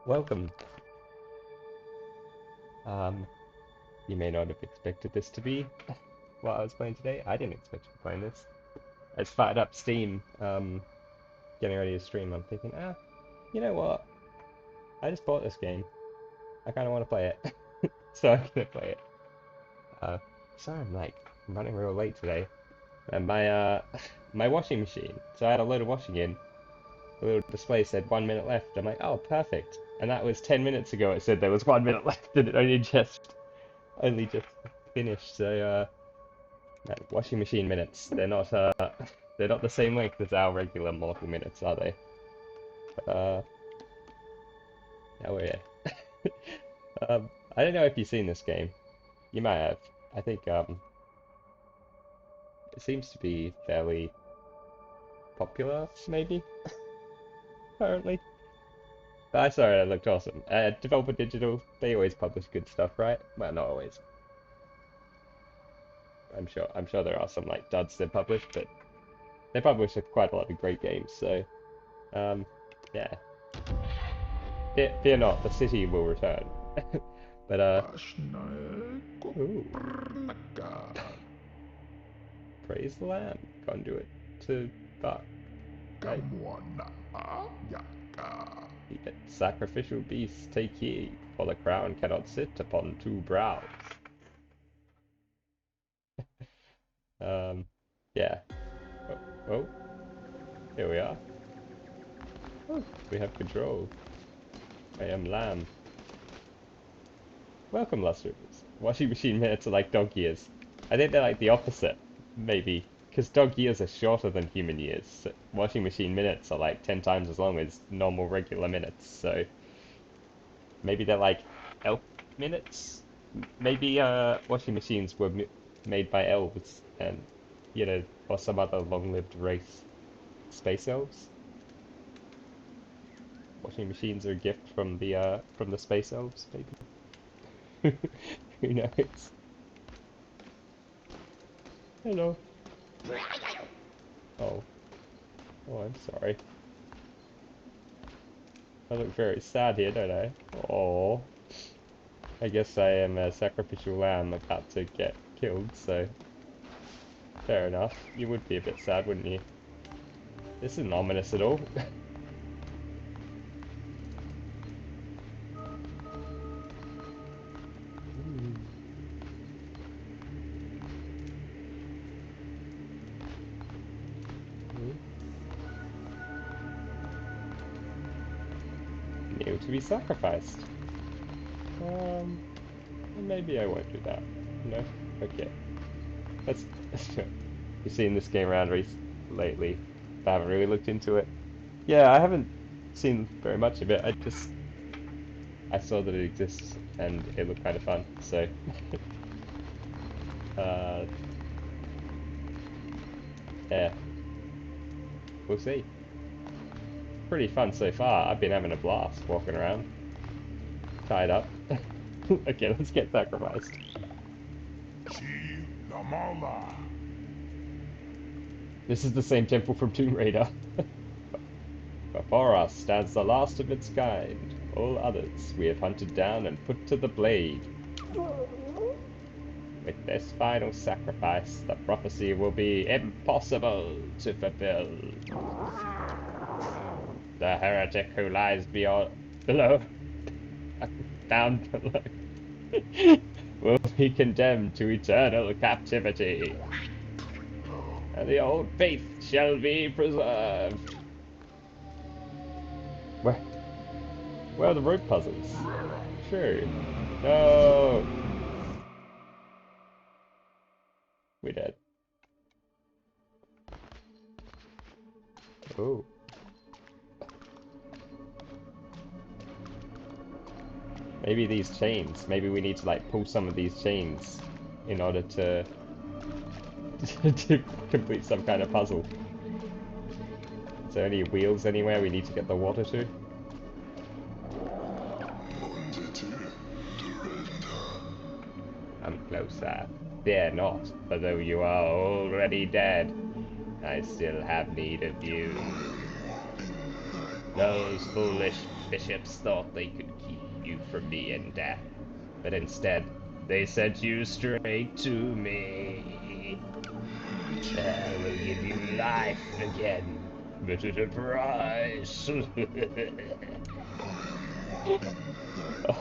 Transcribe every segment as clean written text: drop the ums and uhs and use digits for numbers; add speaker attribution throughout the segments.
Speaker 1: Welcome. Um, you may not have expected this to be what I was playing today. I didn't expect to be playing this. I just fired up Steam, getting ready to stream. I'm thinking, you know what? I just bought this game. I kind of want to play it, so I'm gonna play it. Uh, sorry, I'm running real late today, and my my washing machine. So I had a load of washing in. The little display said 1 minute left. I'm like, oh, perfect. And that was 10 minutes ago. It said there was 1 minute left, and it only just finished. So washing machine minutes. They're not the same length as our regular mortal minutes, are they? But yeah, we're here. I don't know if you've seen this game. You might have. I think it seems to be fairly popular, maybe currently. But I saw it. It looked awesome. Developer Digital. They always publish good stuff, right? Well, not always. I'm sure there are some like duds they publish, but they publish quite a lot of great games. So um, yeah. Fear not, the city will return. But ooh, praise the Lamb, conduit to Buck, right? Yet sacrificial beasts, take heed, for the crown cannot sit upon two brows. Um, yeah. Oh, oh, here we are. Oh, we have control. I am Lamb. Welcome, Lustrous. Washing machine minutes are like dog years. I think they're like the opposite, maybe. Because dog years are shorter than human years. So washing machine minutes are like 10 times as long as normal regular minutes. So maybe they're like elf minutes? Maybe washing machines were made by elves and, or some other long-lived race. Space elves? Washing machines are a gift from the space elves, maybe? Who knows? Hello. Oh. Oh, I'm sorry. I look very sad here, don't I? Oh. I guess I am a sacrificial lamb about to get killed, so fair enough. You would be a bit sad, wouldn't you? This isn't ominous at all. New to be sacrificed. Maybe I won't do that. No? Okay. Let's... You've seen this game around lately, but I haven't really looked into it. Yeah, I haven't seen very much of it. I saw that it exists and it looked kind of fun, so uh, yeah, we'll see. Pretty fun so far. I've been having a blast walking around, tied up. Okay, let's get sacrificed. This is the same temple from Tomb Raider. Before us stands the last of its kind. All others we have hunted down and put to the blade. With this final sacrifice, the prophecy will be impossible to fulfill. The heretic who lies below, down below, will be condemned to eternal captivity. And the old faith shall be preserved. Where, where are the rope puzzles? Sure. No. We dead. Oh. Maybe these chains. Maybe we need to like pull some of these chains in order to to complete some kind of puzzle. Is there any wheels anywhere we need to get the water to? Come closer. Fear not, for though you are already dead, I still have need of you. Those foolish bishops thought they could keep you from me and death, but instead they sent you straight to me. I will give you life again, but at a price.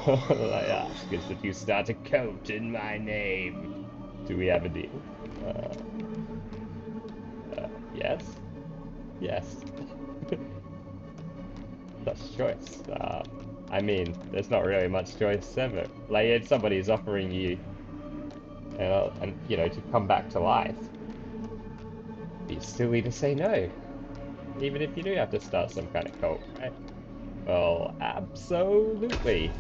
Speaker 1: All I ask is that you start a cult in my name. Do we have a deal? Yes? Yes. Such choice. I mean, there's not really much choice ever. Like, if somebody's offering you, and you know, to come back to life, it'd be silly to say no. Even if you do have to start some kind of cult, right? Well, absolutely.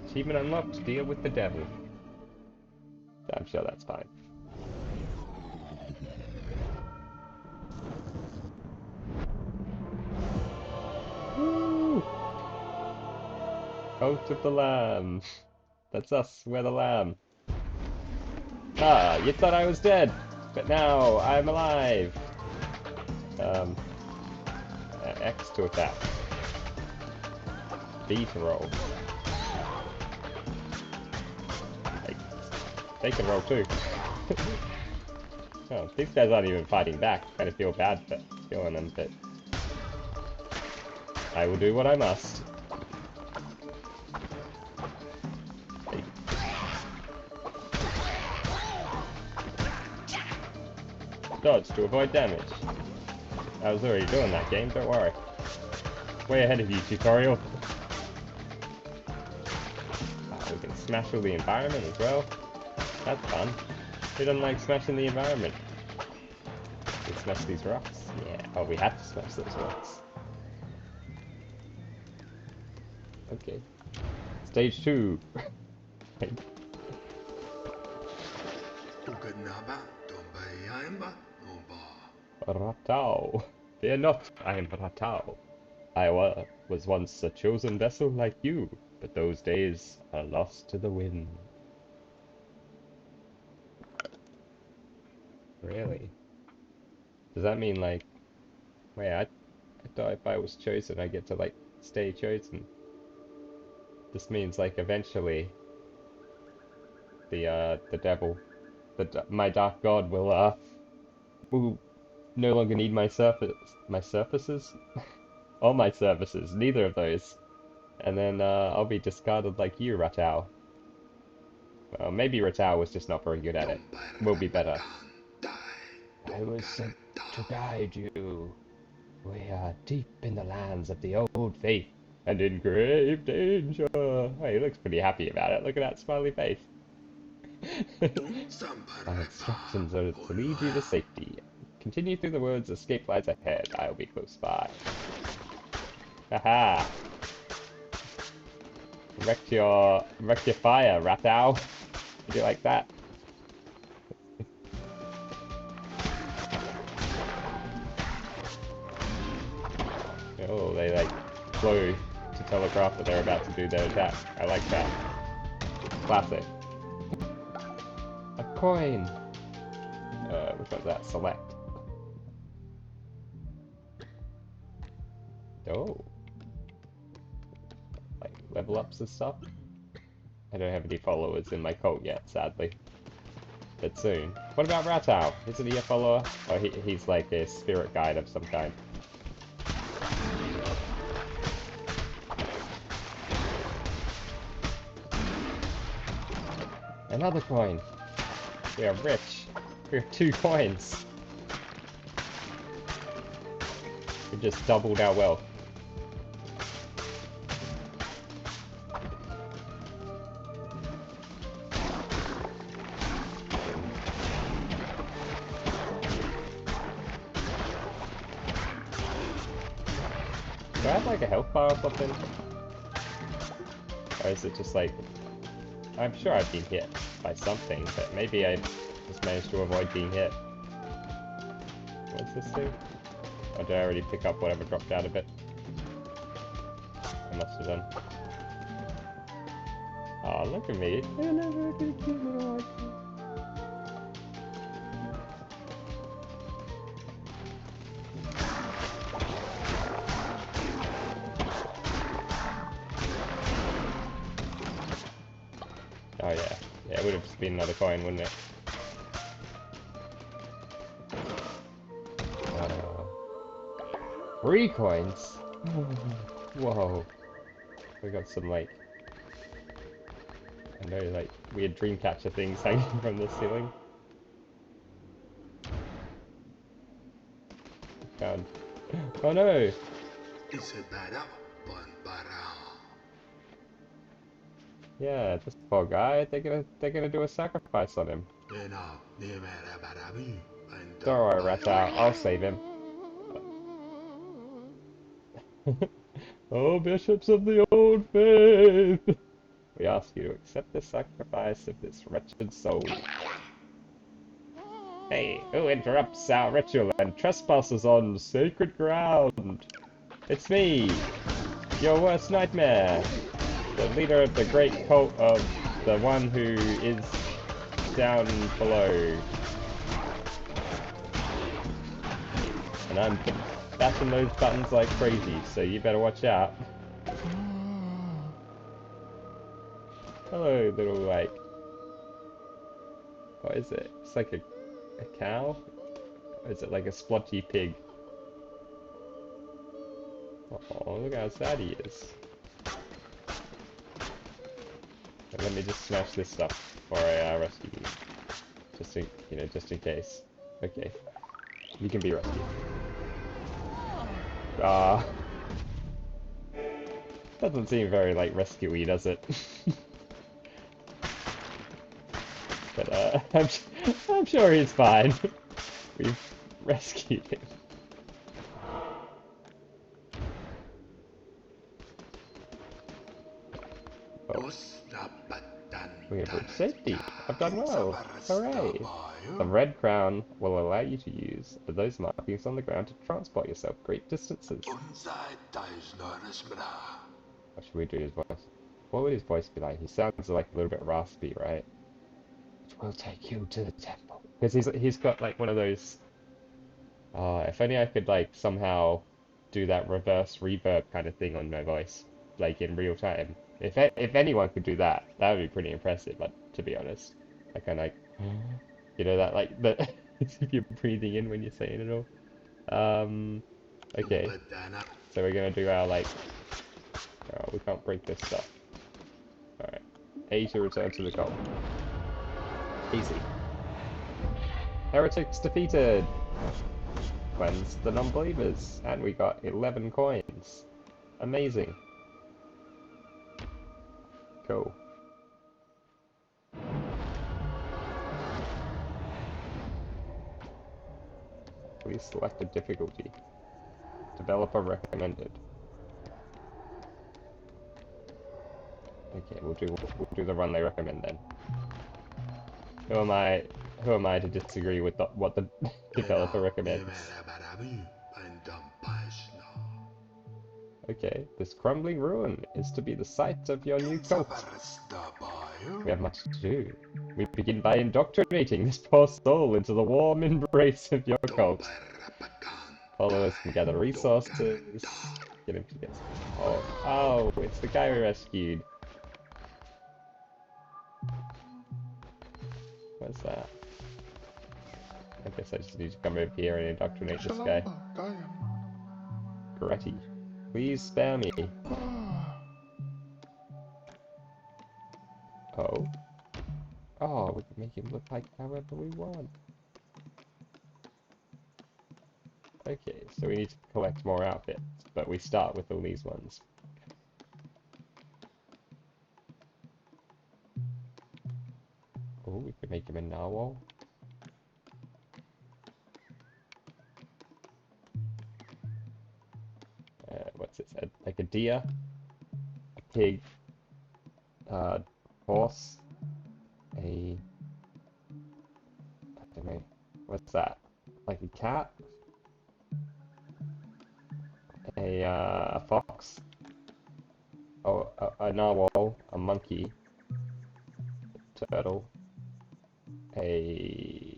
Speaker 1: Achievement unlocked, deal with the devil. I'm sure that's fine. Woo! Cult of the Lamb. That's us, we're the lamb. Ah, you thought I was dead, but now I'm alive. Um, X to attack. B to roll. Like, they can roll too. Oh, these guys aren't even fighting back. Kind of feel bad for killing them, but I will do what I must. Hey. Dodge to avoid damage. I was already doing that game, don't worry. Way ahead of you, tutorial. We can smash all the environment as well. That's fun. Who doesn't like smashing the environment? We smash these rocks? Yeah. Oh, we have to smash those rocks. Okay. Stage 2. Ratau. Fear not, I am Ratau. I was once a chosen vessel like you, but those days are lost to the wind. Really? Does that mean like, wait, I thought if I was chosen I get to like stay chosen. This means like eventually the devil, my dark god will no longer need my surfaces? All my services, neither of those. And then I'll be discarded like you, Ratau. Well, maybe Ratau was just not very good at it. We'll be better. I was sent to guide you. We are deep in the lands of the old faith and in grave danger. Oh, he looks pretty happy about it. Look at that smiley face. My instructions are to lead you to safety. Continue through the woods, escape lies ahead. I'll be close by. Haha! Wrecked your fire, Ratau. Would you like that? Oh, they like blow to telegraph that they're about to do their attack. I like that. Classic. A coin! Which one's that? Select. Oh. Like level ups and stuff. I don't have any followers in my cult yet, sadly. But soon. What about Ratau? Isn't he a follower? Or he's like a spirit guide of some kind. Another coin! We are rich! We have 2 coins! We just doubled our wealth. Do I have like a health bar or something? Or is it just like... I'm sure I've been hit by something, but maybe I just managed to avoid being hit. What's this do? Or did I already pick up whatever dropped out of it? I must have done. Oh, look at me. Look at a cute little icon. be another coin, wouldn't it? Uh, 3 coins? Whoa. We got some, like, I know, like, weird dream catcher things hanging from the ceiling. Found. Oh no! Yeah, this poor guy, they're gonna do a sacrifice on him. Don't worry, Ratau, I'll save him. Oh, bishops of the old faith! We ask you to accept the sacrifice of this wretched soul. Hey, who interrupts our ritual and trespasses on sacred ground? It's me, your worst nightmare, the leader of the great cult of the one who is down below. And I'm bashing those buttons like crazy, so you better watch out. Hello, little, like, what is it? It's like a cow? Or is it like a splotchy pig? Oh, look how sad he is. But let me just smash this stuff before I rescue you. Just in, just in case. Okay. You can be rescued. Ah. Doesn't seem very, like, rescue-y, does it? But, I'm sure he's fine. We've rescued him. Oh. We have reached safety. I've done well. Hooray! The red crown will allow you to use those markings on the ground to transport yourself great distances. What should we do his voice? What would his voice be like? He sounds like a little bit raspy, right? It will take you to the temple. Because he's got like one of those. If only I could like somehow do that reverse reverb kind of thing on my voice, like in real time. If anyone could do that, that would be pretty impressive. But to be honest, I kind of like, that like the if you're breathing in when you're saying it all. Okay. So we're gonna do our like. Oh, we can't break this stuff. All right. A to return to the cult. Easy. Heretics defeated. Cleanse the non-believers, and we got 11 coins. Amazing. Cool. Please select a difficulty. Developer recommended. Okay, we'll do the run they recommend then. Who am I? Who am I to disagree with what the developer recommends? Okay, this crumbling ruin is to be the site of your new cult. We have much to do. We begin by indoctrinating this poor soul into the warm embrace of your cult. Followers can gather resources. Get him to get. Oh, it's the guy we rescued. What's that? I guess I just need to come over here and indoctrinate this guy. Goretti, please spare me. Oh. Oh, we can make him look like however we want. Okay, so we need to collect more outfits, but we start with all these ones. Oh, we could make him a narwhal. What's it said? Like a deer, a pig, horse, I don't know, what's that? Like a cat, a fox, oh, a narwhal, a monkey, turtle, a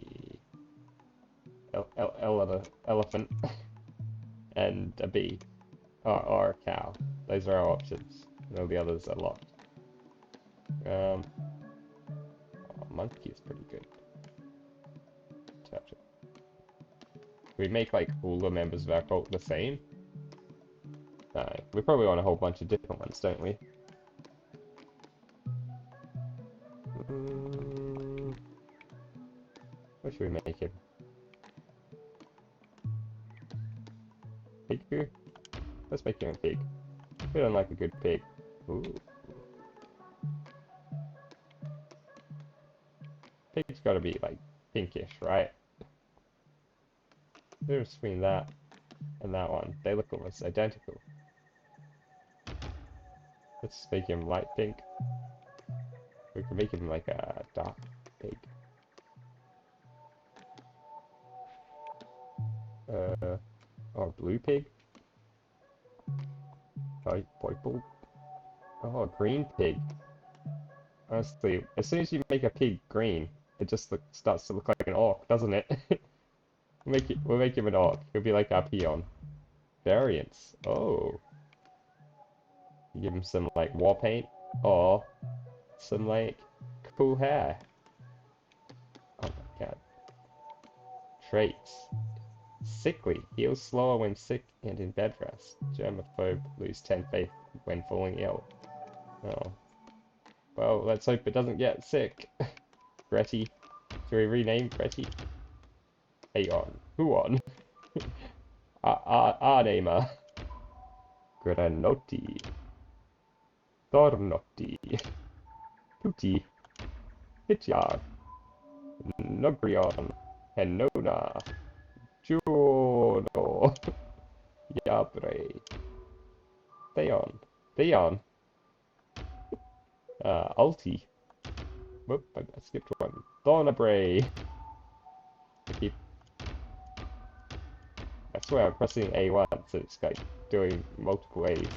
Speaker 1: elephant, and a bee, or a cow. Those are our options. And all the others are locked. monkey is pretty good. Touch it. We make like all the members of our cult the same? No, we probably want a whole bunch of different ones, don't we? What should we make him? Pig? Let's make him a pig. We don't like a good pig. Ooh. Pig's gotta be like pinkish, right? There's between that and that one. They look almost identical. Let's make him light pink. We can make him like a dark pig. Oh, blue pig. Oh, purple. Oh, green pig. Honestly, as soon as you make a pig green, it just starts to look like an orc, doesn't it? We'll make him an orc. He'll be like our peon. Variants. Oh. Give him some like war paint or some like cool hair. Oh my god. Traits. Sickly. Heals slower when sick and in bed rest. Germaphobe. Lose 10 faith when falling ill. Oh. Well, let's hope it doesn't get sick. Gretty. Should we rename Gretty? Aeon. Huon. Arnamer. Granotti. Thornotti. Tutti. Hitjar. Nogrion. Henona. Juno. Yabre. Theon. Theon. Ulti. Whoop, I skipped one. Thornabray. I swear I'm pressing A1, so it's like doing multiple A's.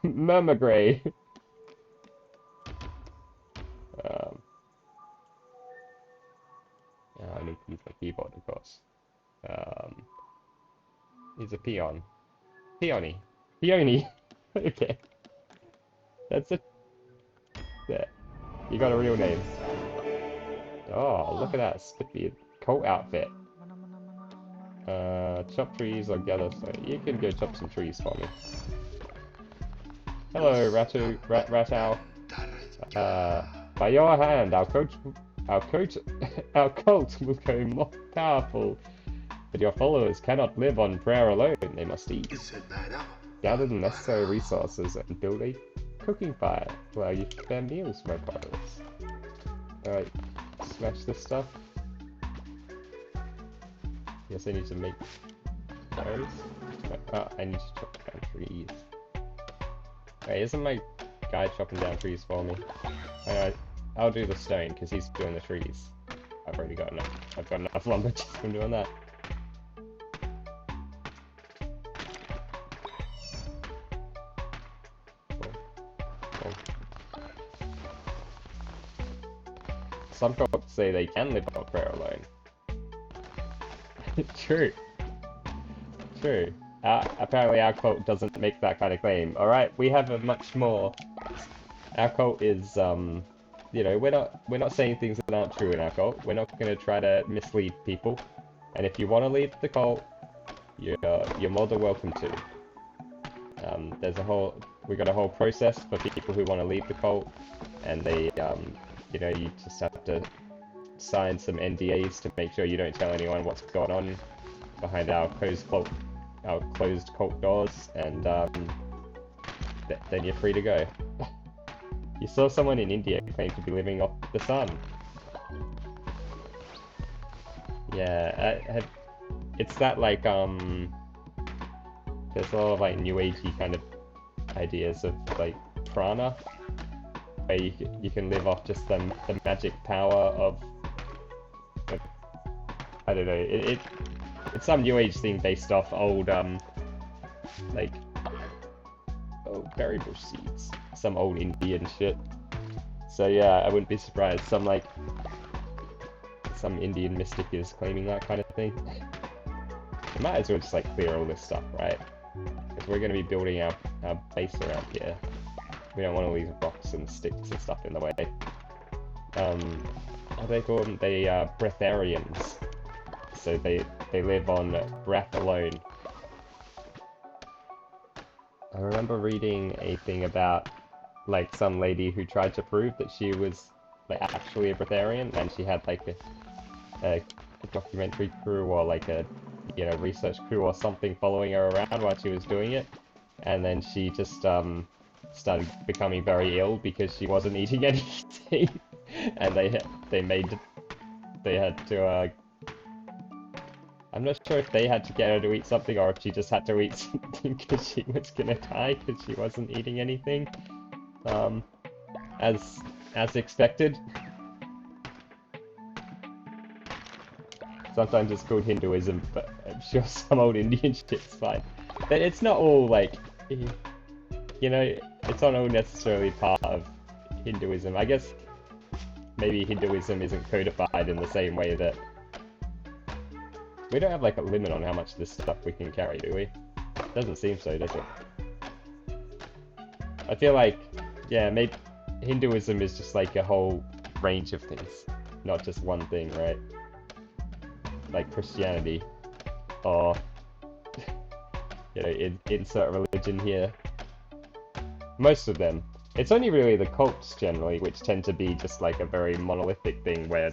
Speaker 1: Murmagray. I need to use my keyboard, of course. He's a peon. Peony. Peony. Okay. That's it. There. You got a real name. Oh, look at that spiffy coat outfit. Chop trees or gather, so you can go chop some trees for me. Hello, Ratow. By your hand, our cult will go more powerful. But your followers cannot live on prayer alone. They must eat. Gather the necessary resources and build a cooking fire to allow you to prepare meals for my followers. Alright, smash this stuff. Guess I need to make those. Oh, I need to chop down trees. Wait, isn't my guy chopping down trees for me? I'll do the stone because he's doing the trees. I've already got enough. I've got enough lumber just from doing that. Some folks say they can live on prayer alone. True. True. Apparently our cult doesn't make that kind of claim. Alright, we have a much more... Our cult is, you know, we're not saying things that aren't true in our cult. We're not going to try to mislead people. And if you want to leave the cult, you're more than welcome to. We got a whole process for people who want to leave the cult, and they, you know, you just have to sign some NDAs to make sure you don't tell anyone what's going on behind our closed cult doors, and then you're free to go. You saw someone in India claim to be living off the sun. Yeah, it's that like there's a lot of like new agey kind of ideas of like prana, where you can live off just the magic power of I don't know, it's some new age thing based off old like berry bush seeds, some old Indian shit. So yeah, I wouldn't be surprised some Indian mystic is claiming that kind of thing. We might as well just like clear all this stuff, right? Because we're going to be building our base around here. We don't want to leave rocks and sticks and stuff in the way. What do they call them? They are breatharians. So they live on breath alone. I remember reading a thing about like some lady who tried to prove that she was like actually a breatharian, and she had like a documentary crew or like a research crew or something following her around while she was doing it, and then she just started becoming very ill because she wasn't eating anything, and they had to I'm not sure if they had to get her to eat something or if she just had to eat something because she was gonna die because she wasn't eating anything. As expected. Sometimes it's called Hinduism, but I'm sure some old Indian shit's fine. But it's not all like, it's not all necessarily part of Hinduism. I guess maybe Hinduism isn't codified in the same way that we don't have like a limit on how much of this stuff we can carry, do we? Doesn't seem so, does it? I feel like, yeah, maybe Hinduism is just like a whole range of things, not just one thing, right? Like Christianity, or insert religion here. Most of them. It's only really the cults generally which tend to be just like a very monolithic thing where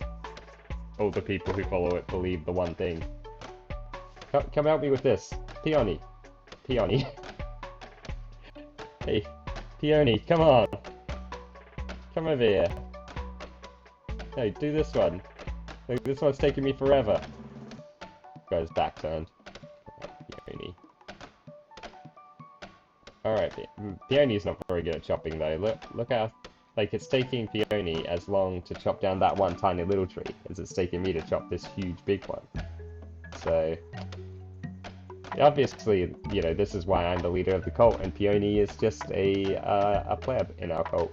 Speaker 1: all the people who follow it believe the one thing. Come help me with this. Peony. Peony. Hey, Peony, come on. Come over here. Hey, do this one. Like, this one's taking me forever. Guy's back turned. Peony. Alright, Peony's not very good at chopping though. Look how, like, it's taking Peony as long to chop down that one tiny little tree as it's taking me to chop this huge big one. So, obviously, this is why I'm the leader of the cult, and Peony is just a pleb in our cult.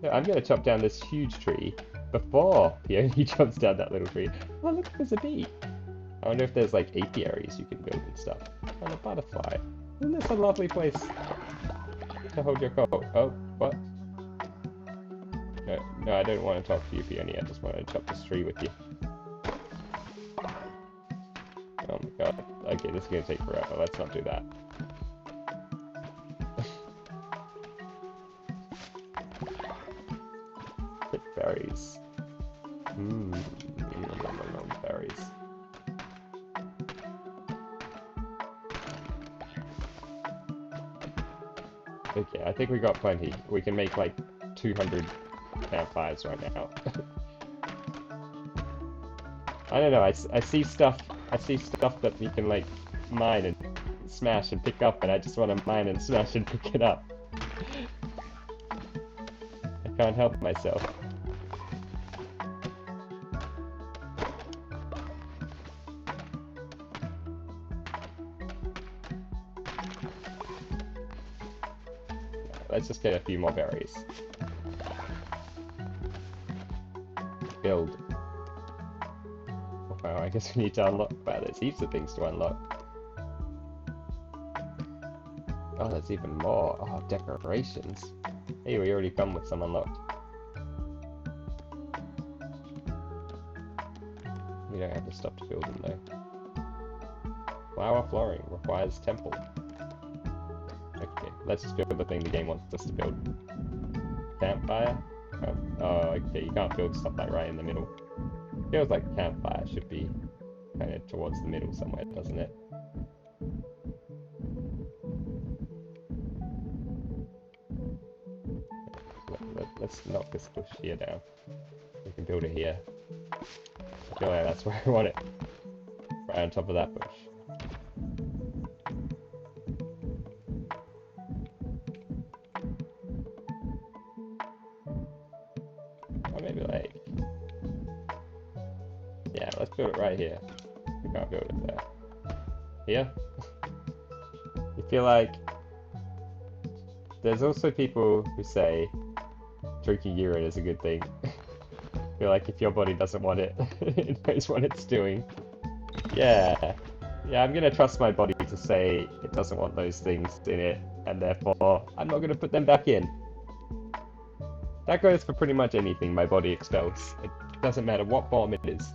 Speaker 1: Yeah, I'm gonna chop down this huge tree before Peony chops down that little tree. Oh, look, there's a bee. I wonder if there's, like, apiaries you can build and stuff. And a butterfly. Isn't this a lovely place to hold your coat? Oh, what? No, I don't want to talk to you, Peony. I just want to chop this tree with you. Oh my god. Okay, this is gonna take forever. Let's not do that. Hit berries. Berries. Okay, I think we got plenty. We can make like 200 campfires right now. I don't know, I see stuff that we can like mine and smash and pick up, and I just want to mine and smash and pick it up. I can't help myself. Let's just get a few more berries. Build. Wow, I guess we need to unlock. Wow, there's heaps of things to unlock. Oh, there's even more. Oh, decorations. Hey, we already come with some unlocked. We don't have to stop to build them though. Flower flooring requires temple. Okay, let's just build the thing the game wants us to build. Campfire? Oh, okay, you can't build stuff like right in the middle. Feels like a campfire should be kind of towards the middle somewhere, doesn't it? Let's knock this bush here down. We can build it here. I feel like that's where I want it. Right on top of that bush. Or maybe like... yeah, let's build it right here. We can't build it there. Here? You feel like... there's also people who say drinking urine is a good thing. I feel like if your body doesn't want it, it knows what it's doing. Yeah. Yeah, I'm gonna trust my body to say it doesn't want those things in it, and therefore I'm not going to put them back in. That goes for pretty much anything my body expels. It doesn't matter what form it is,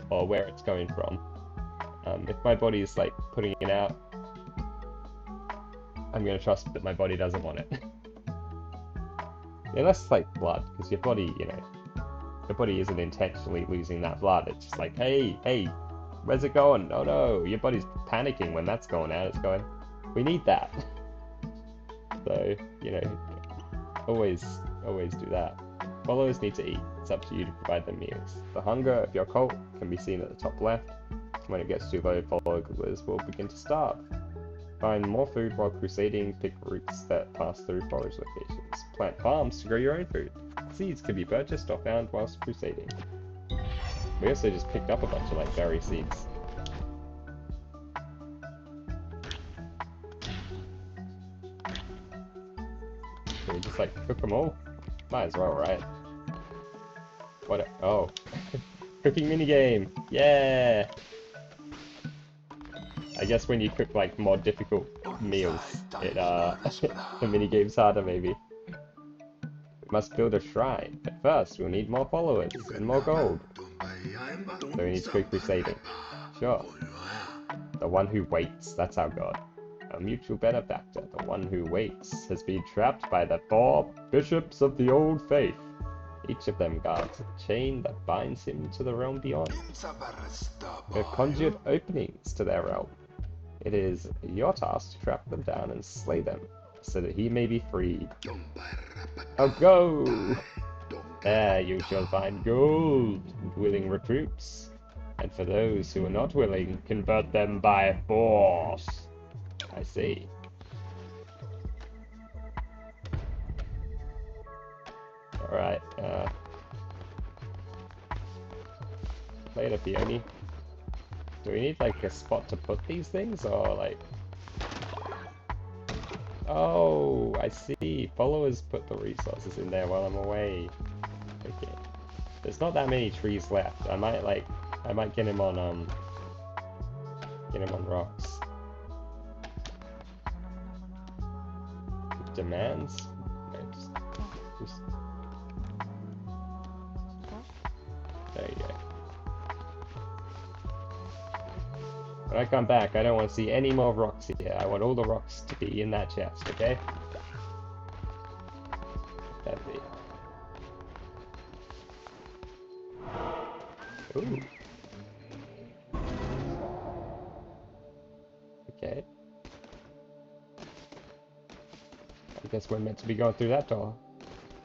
Speaker 1: or where it's going from. If my body is like putting it out, I'm going to trust that my body doesn't want it. Unless it's like blood, because your body, you know, your body isn't intentionally losing that blood. It's just like, hey, where's it going? Oh no, your body's panicking when that's going out. It's going, we need that. So, you know, always do that. Followers need to eat. It's up to you to provide them meals. The hunger of your cult can be seen at the top left. When it gets too low, followers will begin to starve. Find more food while crusading, pick routes that pass through forage locations. Plant farms to grow your own food. Seeds can be purchased or found whilst crusading. We also just picked up a bunch of like berry seeds. Can we just like cook them all? Might as well, right? What? Oh. Cooking minigame! Yeah! I guess when you cook like more difficult meals, it the minigame's harder maybe. We must build a shrine, but first we'll need more followers and more gold. So we need to go crusading. Sure. The one who waits, that's our god. Our mutual benefactor, the one who waits, has been trapped by the 4 bishops of the old faith. Each of them guards a chain that binds him to the realm beyond. They've conjured openings to their realm. It is your task to trap them down and slay them, so that he may be freed. Oh, go! There you shall find gold and willing recruits. And for those who are not willing, convert them by force. I see. Alright, later, Peony. Do we need like a spot to put these things, or like... Oh, I see. Followers put the resources in there while I'm away. Okay. There's not that many trees left. I might get him on rocks. Demands? No, just... There you go. When I come back, I don't want to see any more rocks here. I want all the rocks to be in that chest, okay? That'd be... Ooh. Okay. I guess we're meant to be going through that door.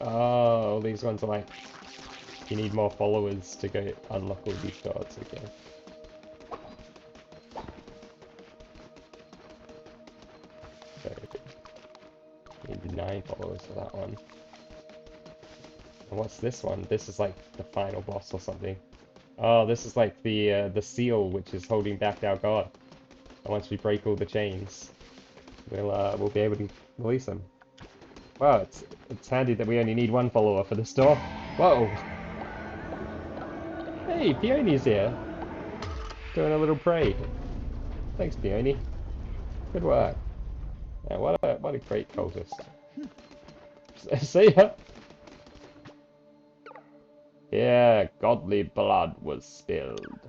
Speaker 1: Oh, all these ones are like... You need more followers to go unlock all these doors, okay. Need 9 followers for that one. And what's this one? This is like the final boss or something. Oh, this is like the seal which is holding back our god. And once we break all the chains, we'll be able to release them. Wow, it's handy that we only need 1 follower for this door. Whoa! Hey, Peony's here. Doing a little pray. Thanks, Peony. Good work. Yeah, what a great cultist. See ya! Here godly blood was spilled.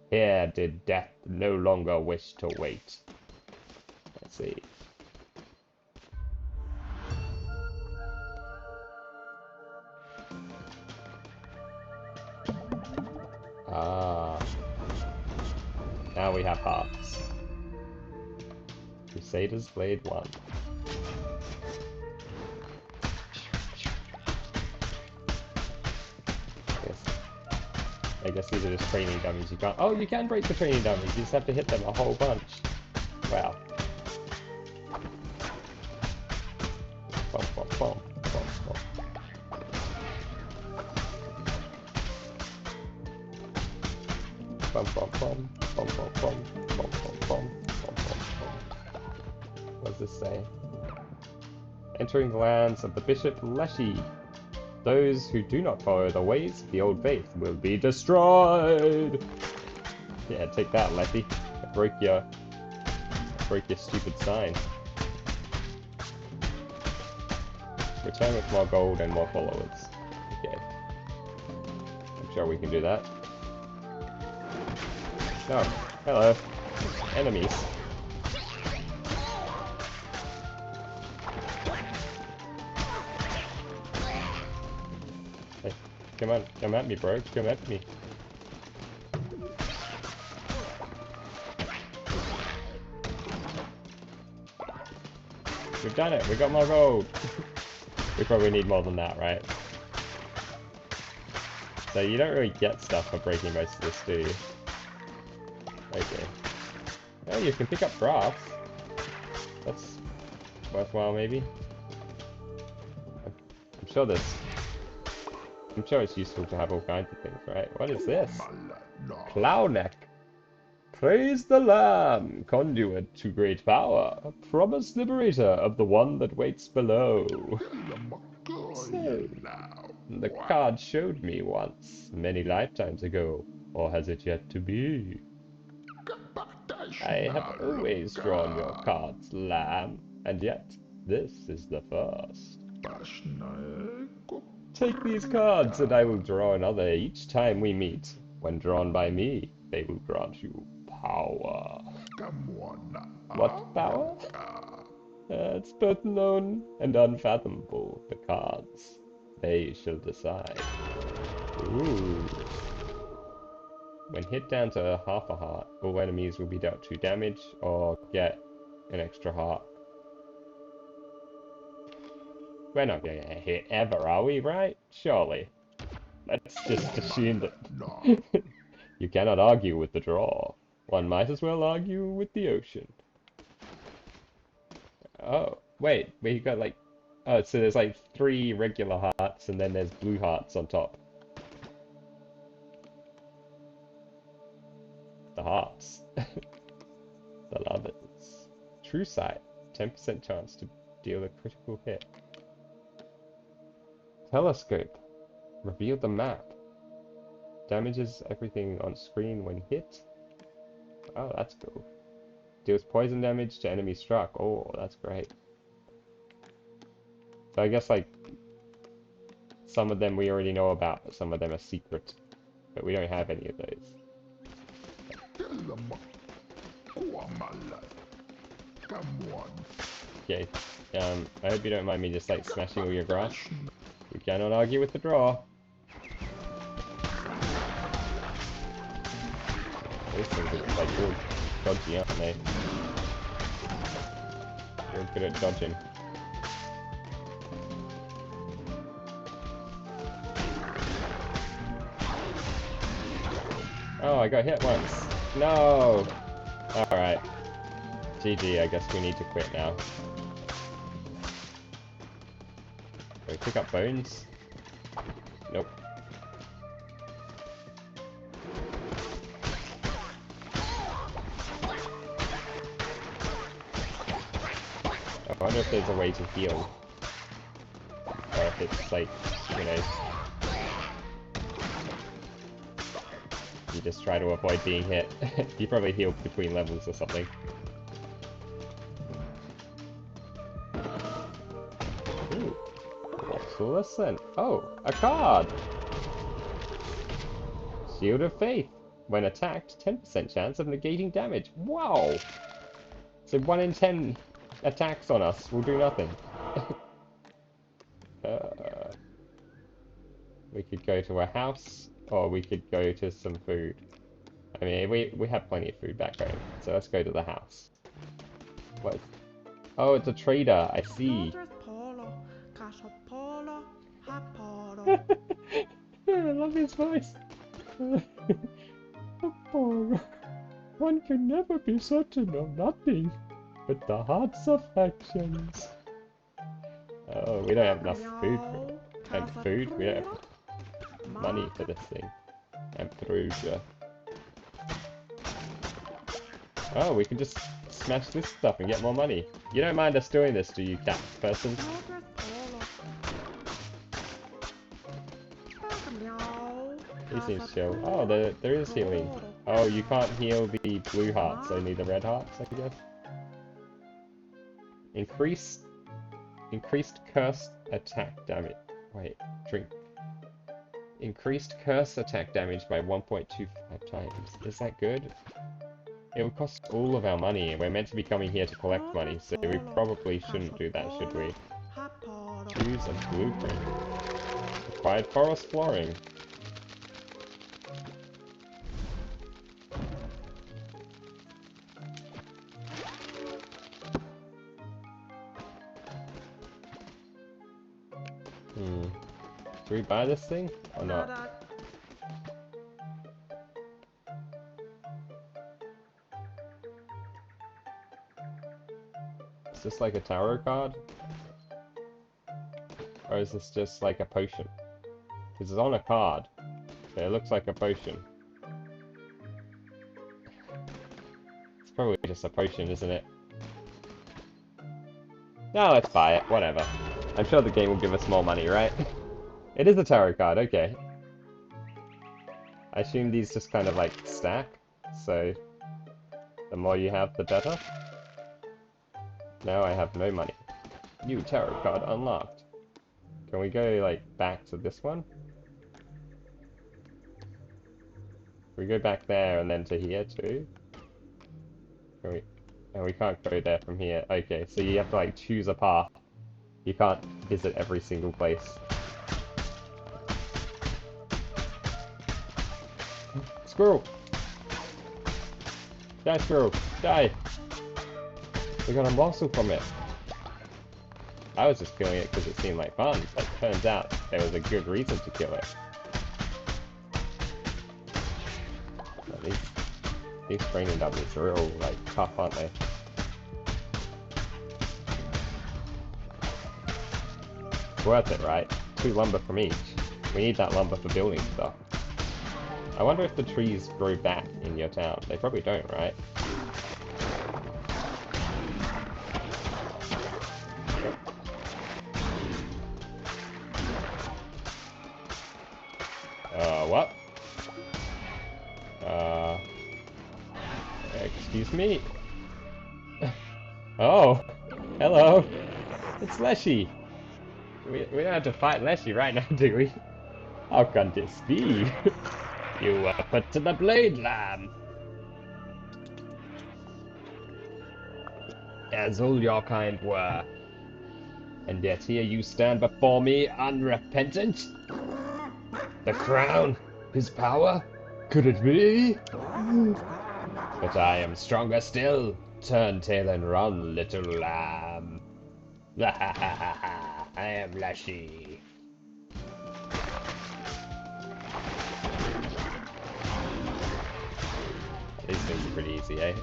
Speaker 1: Here did death no longer wish to wait. Let's see. Ah. Now we have hearts. Crusader's Blade 1. I guess these are just training dummies. You can't... Oh, you can break the training dummies. You just have to hit them a whole bunch. Wow. Bum, bum, bum, bum, bum. Bum, bum, bum, bum, bum, bum, bum, bum, bum, bum, bum. What does this say? Entering the lands of the Bishop Leshy. Those who do not follow the ways of the old faith will be destroyed. Yeah, take that, Letty. I broke your Break your stupid sign. Return with more gold and more followers. Okay. I'm sure we can do that. Oh, hello. Enemies. Hey, come on, come at me, bro. Come at me. We've done it. We got more gold. We probably need more than that, right? So you don't really get stuff for breaking most of this, do you? Okay. Oh, you can pick up grass. That's worthwhile, maybe. I'm sure there's... I'm sure it's useful to have all kinds of things, right? What is this? Cloudneck. Praise the Lamb, conduit to great power, promised liberator of the one that waits below. So, the card showed me once, many lifetimes ago, or has it yet to be? I have always drawn your cards, Lamb, and yet this is the first. Take these cards and I will draw another each time we meet. When drawn by me, they will grant you power. What power? It's both known and unfathomable, the cards. They shall decide. Ooh. When hit down to half a heart, all enemies will be dealt 2 damage or get an extra heart. We're not gonna get hit ever, are we, right? Surely. Let's just assume that you cannot argue with the draw. One might as well argue with the ocean. Oh, wait, we got like... Oh, so there's like 3 regular hearts and then there's blue hearts on top. The hearts. The lovers. True sight. 10% chance to deal a critical hit. Telescope. Reveal the map. Damages everything on screen when hit. Oh, that's cool. Deals poison damage to enemies struck. Oh, that's great. So I guess like some of them we already know about, but some of them are secret. But we don't have any of those. Okay. I hope you don't mind me just like smashing all your grass. We cannot argue with the draw. Those things are like real dodgy, aren't they? Real good at dodging. Oh, I got hit once. No! Alright. GG, I guess we need to quit now. Can we pick up bones? Nope. I wonder if there's a way to heal. Or if it's like, you know... You just try to avoid being hit. You probably heal between levels or something. Ooh. What's all this then? Oh, a card! Shield of Faith. When attacked, 10% chance of negating damage. Wow! So 1 in 10 attacks on us will do nothing. We could go to a house, or we could go to some food. I mean, we have plenty of food back home, so let's go to the house. What? Oh, it's a trader. I see. I love his voice. One can never be certain of nothing but the heart's affections. Oh, we don't have enough food. Food? We don't have money for this thing. Ambrosia. Oh, we can just smash this stuff and get more money. You don't mind us doing this, do you, cat person? He seems chill. Oh, there is healing. Oh, you can't heal the blue hearts, only the red hearts, I guess. Increased curse attack damage. Wait, drink. Increased curse attack damage by 1.25 times. Is that good? It would cost all of our money, and we're meant to be coming here to collect money, so we probably shouldn't do that, should we? Choose a blueprint. Acquired forest flooring. Do we buy this thing or not? Is this like a tarot card? Or is this just like a potion? Because it's on a card, so it looks like a potion. It's probably just a potion, isn't it? No, let's buy it, whatever. I'm sure the game will give us more money, right? It is a tarot card, okay. I assume these just kind of like stack, so the more you have, the better. Now I have no money. New tarot card unlocked. Can we go like back to this one? We go back there and then to here too? Can we... No, we can't go there from here. Okay, so you have to like choose a path. You can't visit every single place. Squirrel! Die, squirrel! Die! We got a morsel from it. I was just killing it because it seemed like fun, but turns out there was a good reason to kill it. Well, these training dummies are real, like, tough, aren't they? Worth it, right? 2 lumber from each. We need that lumber for building stuff. I wonder if the trees grow back in your town. They probably don't, right? What? Excuse me? Oh, hello. It's Leshy. We don't have to fight Leshy right now, do we? How can this be? You were put to the blade, lamb. As all your kind were. And yet here you stand before me unrepentant? The crown? His power? Could it be? But I am stronger still. Turn tail and run, little lamb. I am Leshy. These things are pretty easy, eh?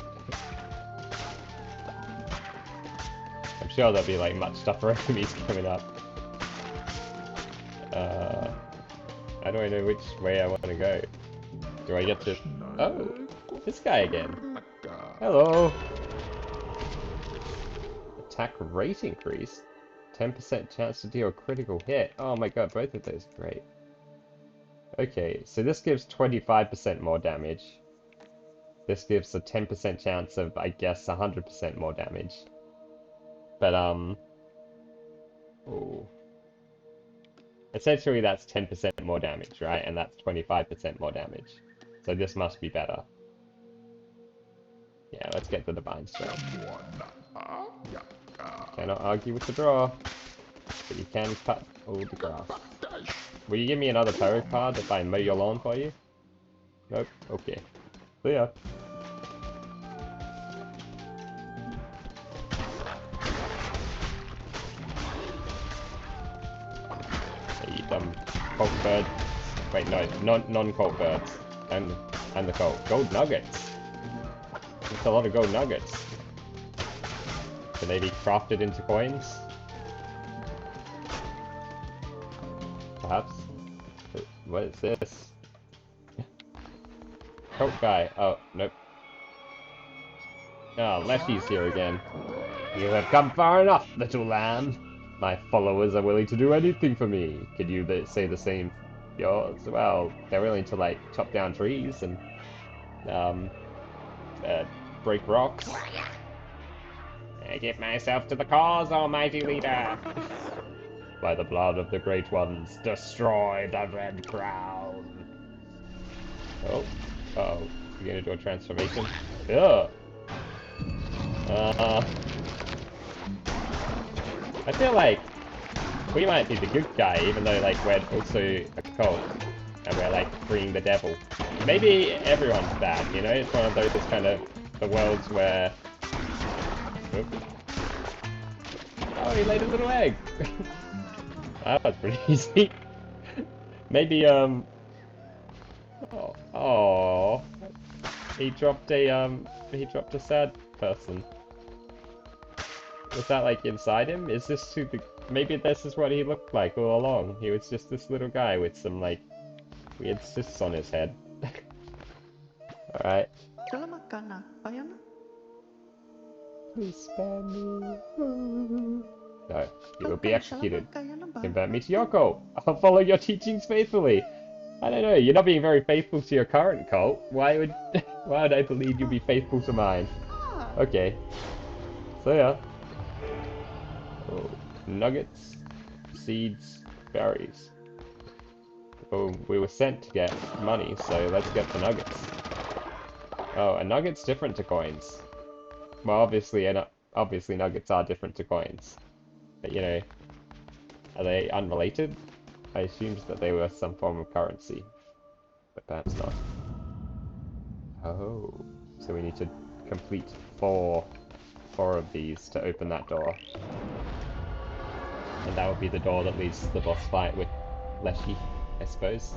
Speaker 1: I'm sure there'll be like much tougher enemies coming up. How do I know which way I want to go? Do I get to... Oh! This guy again. Hello! Attack rate increase? 10% chance to deal a critical hit. Oh my god, both of those are great. Okay, so this gives 25% more damage. This gives a 10% chance of, I guess, 100% more damage. But, oh. Essentially that's 10% more damage, right? And that's 25% more damage. So this must be better. Yeah, let's get the Divine Strike. Cannot argue with the draw. But you can cut all the grass. Will you give me another tarot card if I mow your lawn for you? Nope. Okay. See ya. Hey, you dumb colt bird. Wait, no, non-colt birds. And the colt. Gold nuggets. That's a lot of gold nuggets. Can they be crafted into coins? Perhaps? What is this? Coat guy. Oh, nope. Ah, Leshy's here again. You have come far enough, little lamb. My followers are willing to do anything for me. Could you say the same? Yours? Well, they're willing to, like, chop down trees and, break rocks. I give myself to the cause, almighty leader. By the blood of the great ones, destroy the Red Crown. Oh, oh, we're gonna do a transformation. Ugh. I feel like we might be the good guy, even though like we're also a cult and we're like freeing the devil. Maybe everyone's bad, you know? It's one of those kind of the worlds where. Oop. Oh, he laid a little egg. That was pretty easy. Maybe Oh, he dropped a sad person. Was that like inside him? Is this who the... Maybe this is what he looked like all along. He was just this little guy with some like weird cysts on his head. Alright. Please spare me. No, you will be executed. Convert me to your cult. I'll follow your teachings faithfully. I don't know, you're not being very faithful to your current cult. Why would I believe you'd be faithful to mine? Okay. So yeah. Oh, nuggets, seeds, berries. Oh, we were sent to get money, so let's get the nuggets. Oh, a nugget's different to coins. Well, obviously nuggets are different to coins. But, you know, are they unrelated? I assumed that they were some form of currency, but perhaps not. Oh, so we need to complete four of these to open that door. And that would be the door that leads to the boss fight with Leshy, I suppose.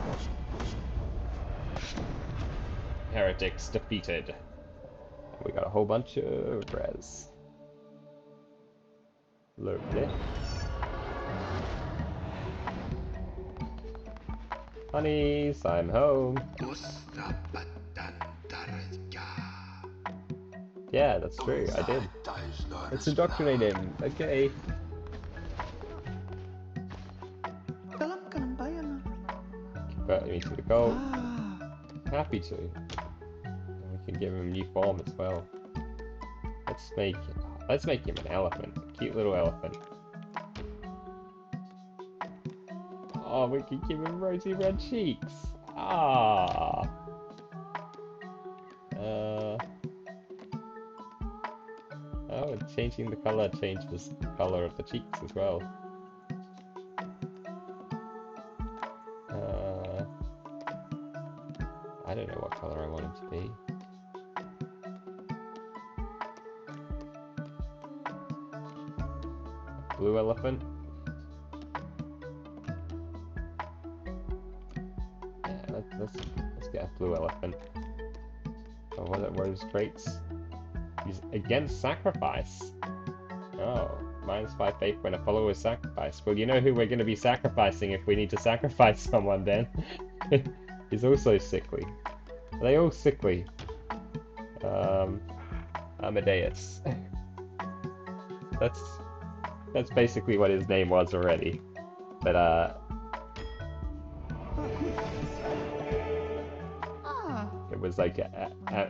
Speaker 1: Heretics defeated. We got a whole bunch of res. Lovely. Honeys, I'm home. Yeah, that's true, I did. Let's indoctrinate him, okay. Convert me to the gold. Happy to. And we can give him a new form as well. Let's make him an elephant. A cute little elephant. Oh, we can give him rosy red cheeks. Ah. Oh, and changing the color changes the color of the cheeks as well. I don't know what color I want him to be. Blue elephant. Yeah, let's get a blue elephant. Oh, what are his traits? He's against sacrifice. Oh, -5 faith when a follower is sacrificed. Well, you know who we're going to be sacrificing if we need to sacrifice someone then. He's also sickly. Are they all sickly? Amadeus. That's basically what his name was already. But it was like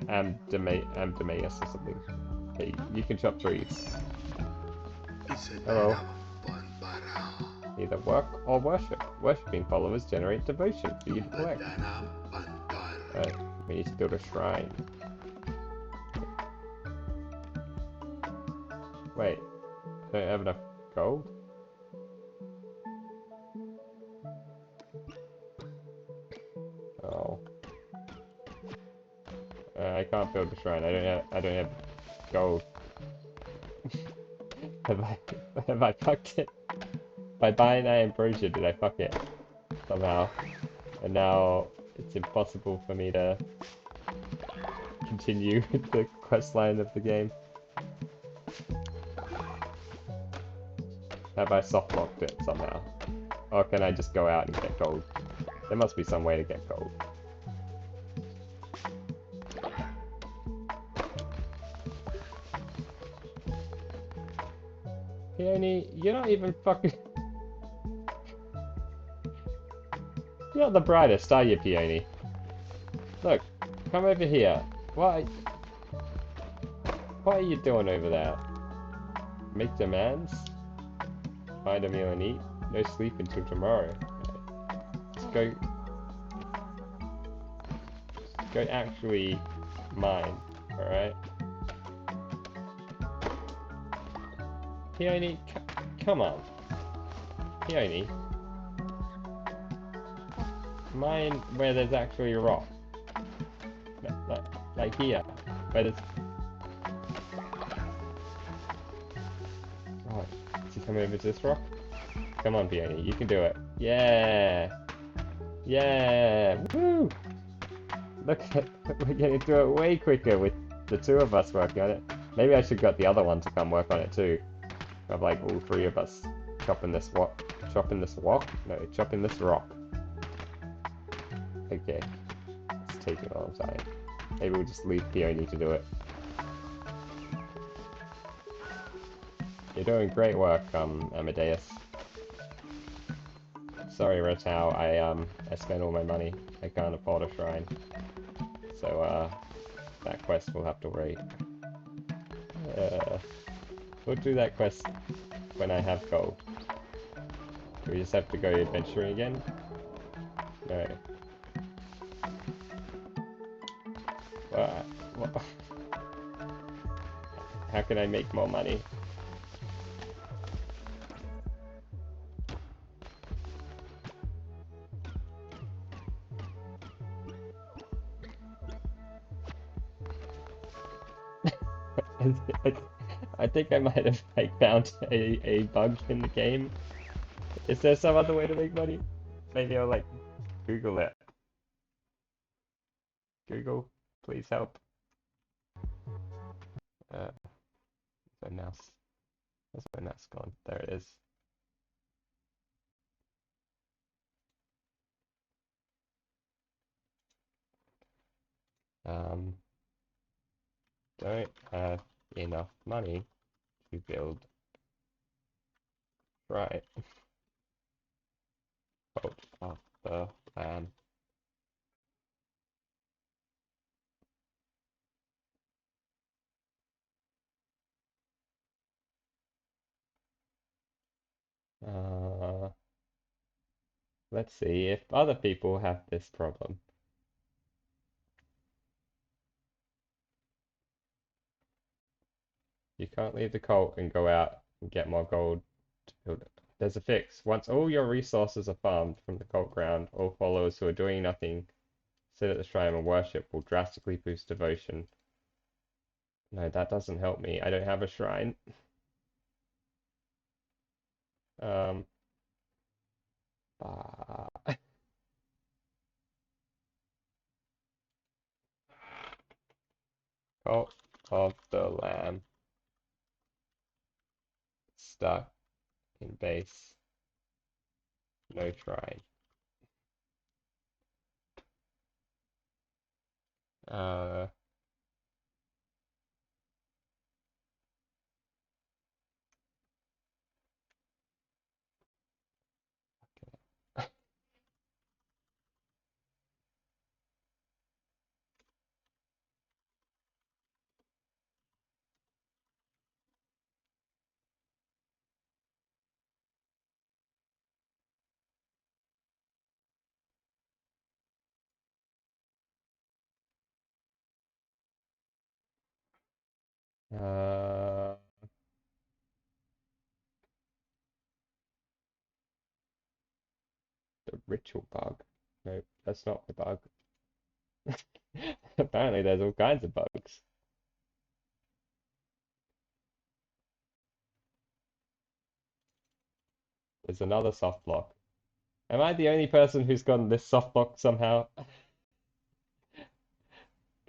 Speaker 1: Amdemeus or something. Hey, you can chop trees. Hello. Either work or worship. Worshipping followers generate devotion for you to collect. We need to build a shrine. Wait, I don't have enough gold? Oh. I can't build a shrine. I don't have gold. have I fucked it? By buying that ambrosia, did I fuck it? Somehow. And now it's impossible for me to continue with the questline of the game. Have I softlocked it somehow? Or can I just go out and get gold? There must be some way to get gold. Peony, you're not even fucking... You're not the brightest, are you, Peony? Look, come over here. What are you doing over there? Make demands. Find a meal and eat. No sleep until tomorrow. Go, go actually mine. Alright? Peony, come on. Peony. Mine where there's actually a rock. Like here. Where there's... Oh, is he coming over to this rock? Come on, Peony, you can do it. Yeah! Yeah! Woo! Look at we're getting through it way quicker with the two of us working on it. Maybe I should get the other one to come work on it too. Of like all three of us chopping this rock. Chopping this rock? No, chopping this rock. Okay. It's taking a long time. Maybe we'll just leave Peony to do it. You're doing great work, Amadeus. Sorry, Ratau, I spent all my money. I can't afford a shrine. So, that quest will have to wait. We'll do that quest when I have gold. Do we just have to go adventuring again? No. What? How can I make more money? I think I might have like found a bug in the game. Is there some other way to make money? Maybe I'll like Google it. Google, please help. My mouse. Where's my mouse gone? There it is. Don't have enough money to build. Right. Hold up the plan. Let's see if other people have this problem. You can't leave the cult and go out and get more gold to build it. There's a fix. Once all your resources are farmed from the cult ground, all followers who are doing nothing sit at the shrine and worship will drastically boost devotion. No, that doesn't help me. I don't have a shrine. Um, uh, Cult of the Lamb. Stuck in base. No shrine. Uh, uh, the ritual bug. No, that's not the bug. Apparently there's all kinds of bugs. There's another soft block. Am I the only person who's gotten this soft block somehow?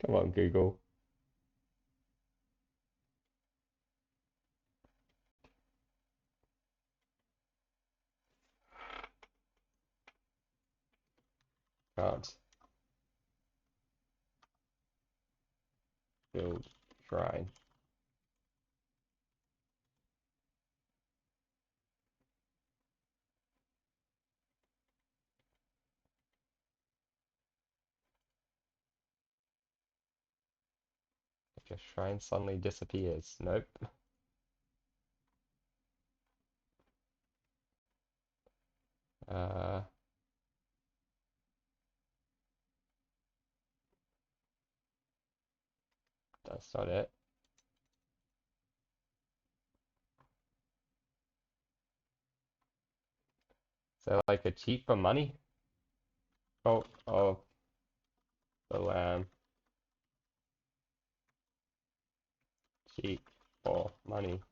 Speaker 1: Come on, Google. Can't build shrine. If your shrine suddenly disappears. Nope. Uh, that's not it. So like a cheat for money? Oh, the lamb. Cheat for money.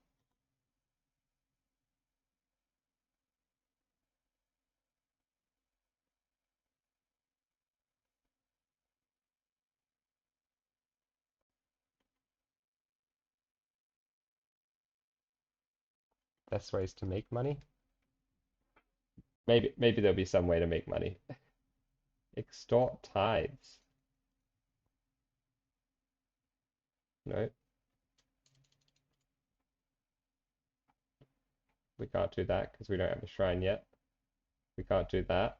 Speaker 1: Best ways to make money? Maybe there'll be some way to make money. Extort tithes. No, we can't do that because we don't have a shrine yet. We can't do that.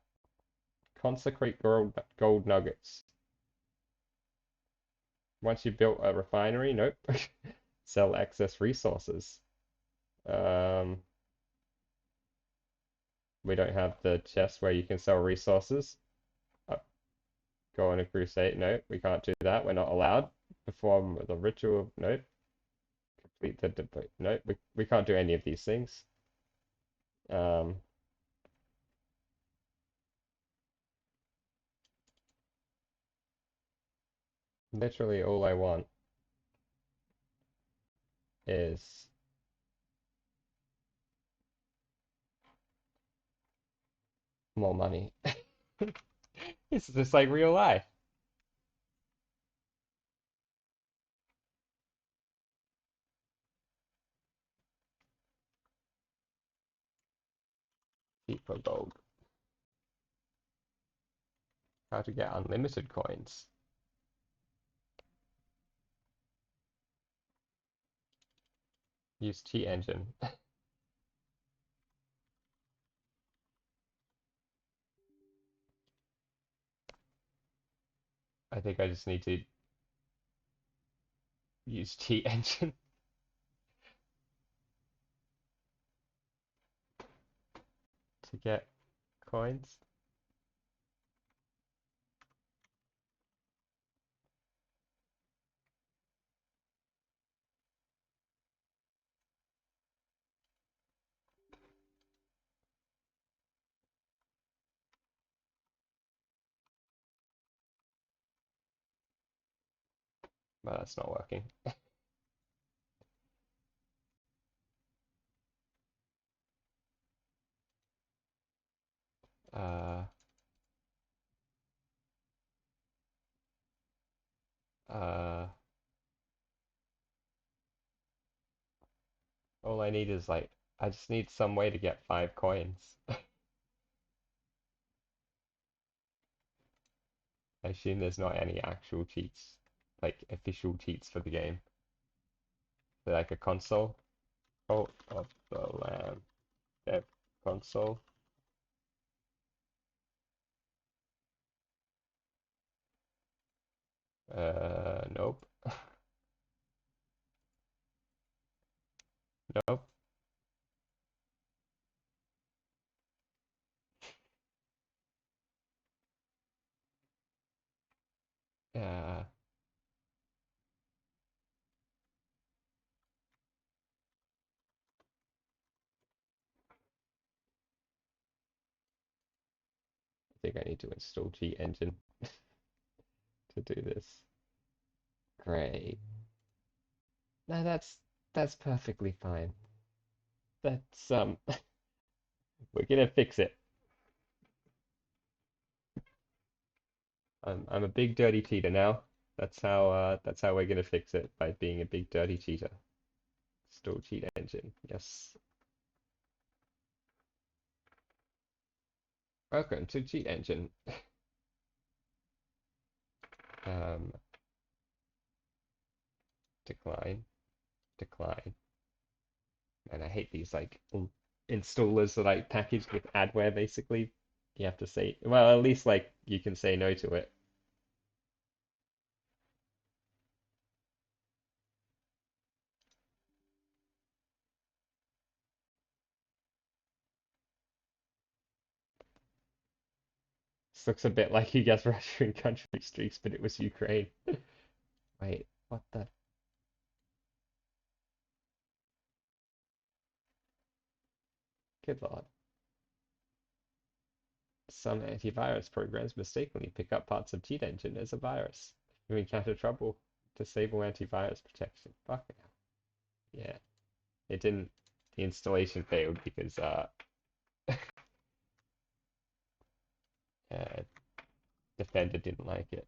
Speaker 1: Consecrate gold nuggets. Once you've built a refinery, nope. Sell excess resources. Um, we don't have the chest where you can sell resources. Uh, Go on a crusade. Nope, we can't do that. We're not allowed. Perform the ritual. Nope. Complete the. Nope, we can't do any of these things. Um, Literally all I want is more money. It's just like real life. Cheaper gold. How to get unlimited coins. Use cheat engine. I think I just need to use cheat engine to get coins. But that's not working. Uh, uh, all I need is like, I just need some way to get 5 coins. I assume there's not any actual cheats, like official cheats for the game. So like a console. Cult of the Lamb. Dev console. Nope. Nope. I think I need to install cheat engine to do this. Great. No, that's perfectly fine. That's we're gonna fix it. I'm a big dirty cheater now. That's how we're gonna fix it by being a big dirty cheater. Install cheat engine. Yes. Welcome to cheat engine. Um, Decline, decline. And I hate these like installers that I packaged with adware basically. You have to say, well, at least like you can say no to it. looks a bit like you guys Russia in country streaks, but it was Ukraine. Wait, what the? Good lord. Some antivirus programs mistakenly pick up parts of Cheat Engine as a virus. If you encounter trouble, disable antivirus protection. Fuck yeah. Yeah. It didn't. The installation failed because uh, Defender didn't like it.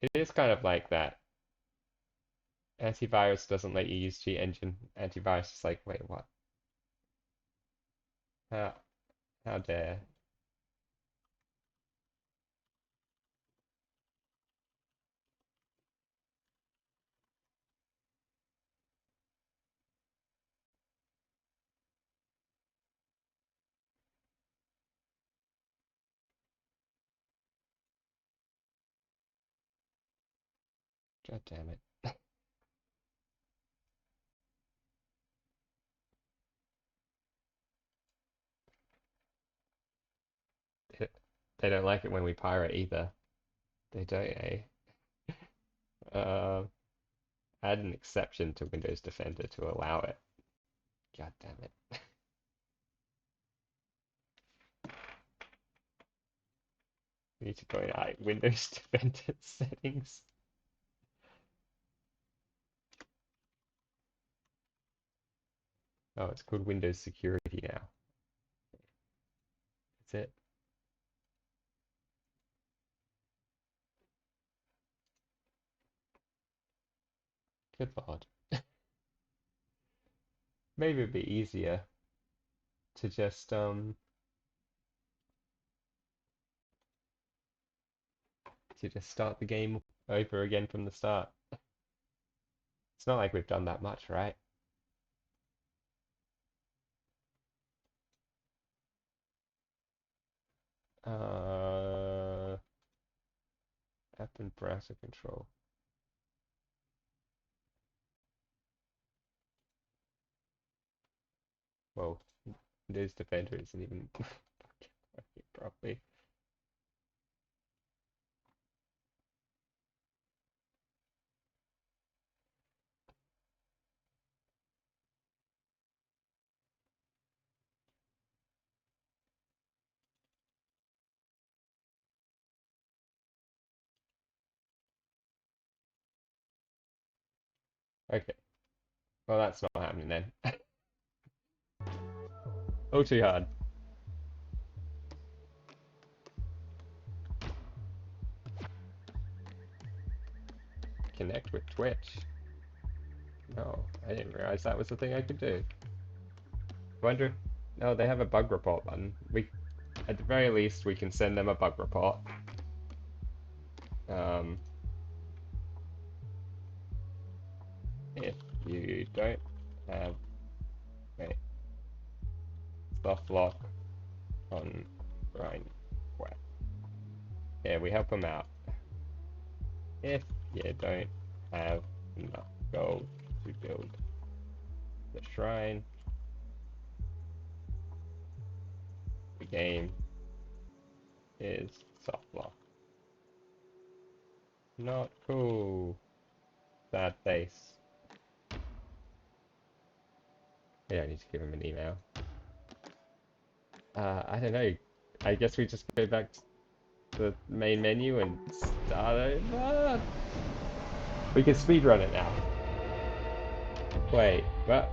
Speaker 1: It is kind of like that. Antivirus doesn't let you use Cheat Engine. Antivirus is like, wait, what? How, how dare? God damn it. They they don't like it when we pirate either. They don't, eh? Uh, add an exception to Windows Defender to allow it. God damn it. We need to go in Windows Defender settings. Oh, it's called Windows Security now. That's it. Good lord. Maybe it'd be easier to just start the game over again from the start. It's not like we've done that much, right? Uh, app and browser control. Well, Windows Defender isn't even working properly. Okay, well that's not happening then. Oh, too hard. Connect with Twitch. No, I didn't realize that was the thing I could do. Wonder. No, they have a bug report button. At the very least, we can send them a bug report. Um, if you don't have a soft lock on Rhine Web, yeah, we help them out. If you don't have enough gold to build the shrine, the game is soft lock. Not cool. Sad face. I don't need to give him an email. I don't know. I guess we just go back to the main menu and start over. We can speedrun it now. Wait, what?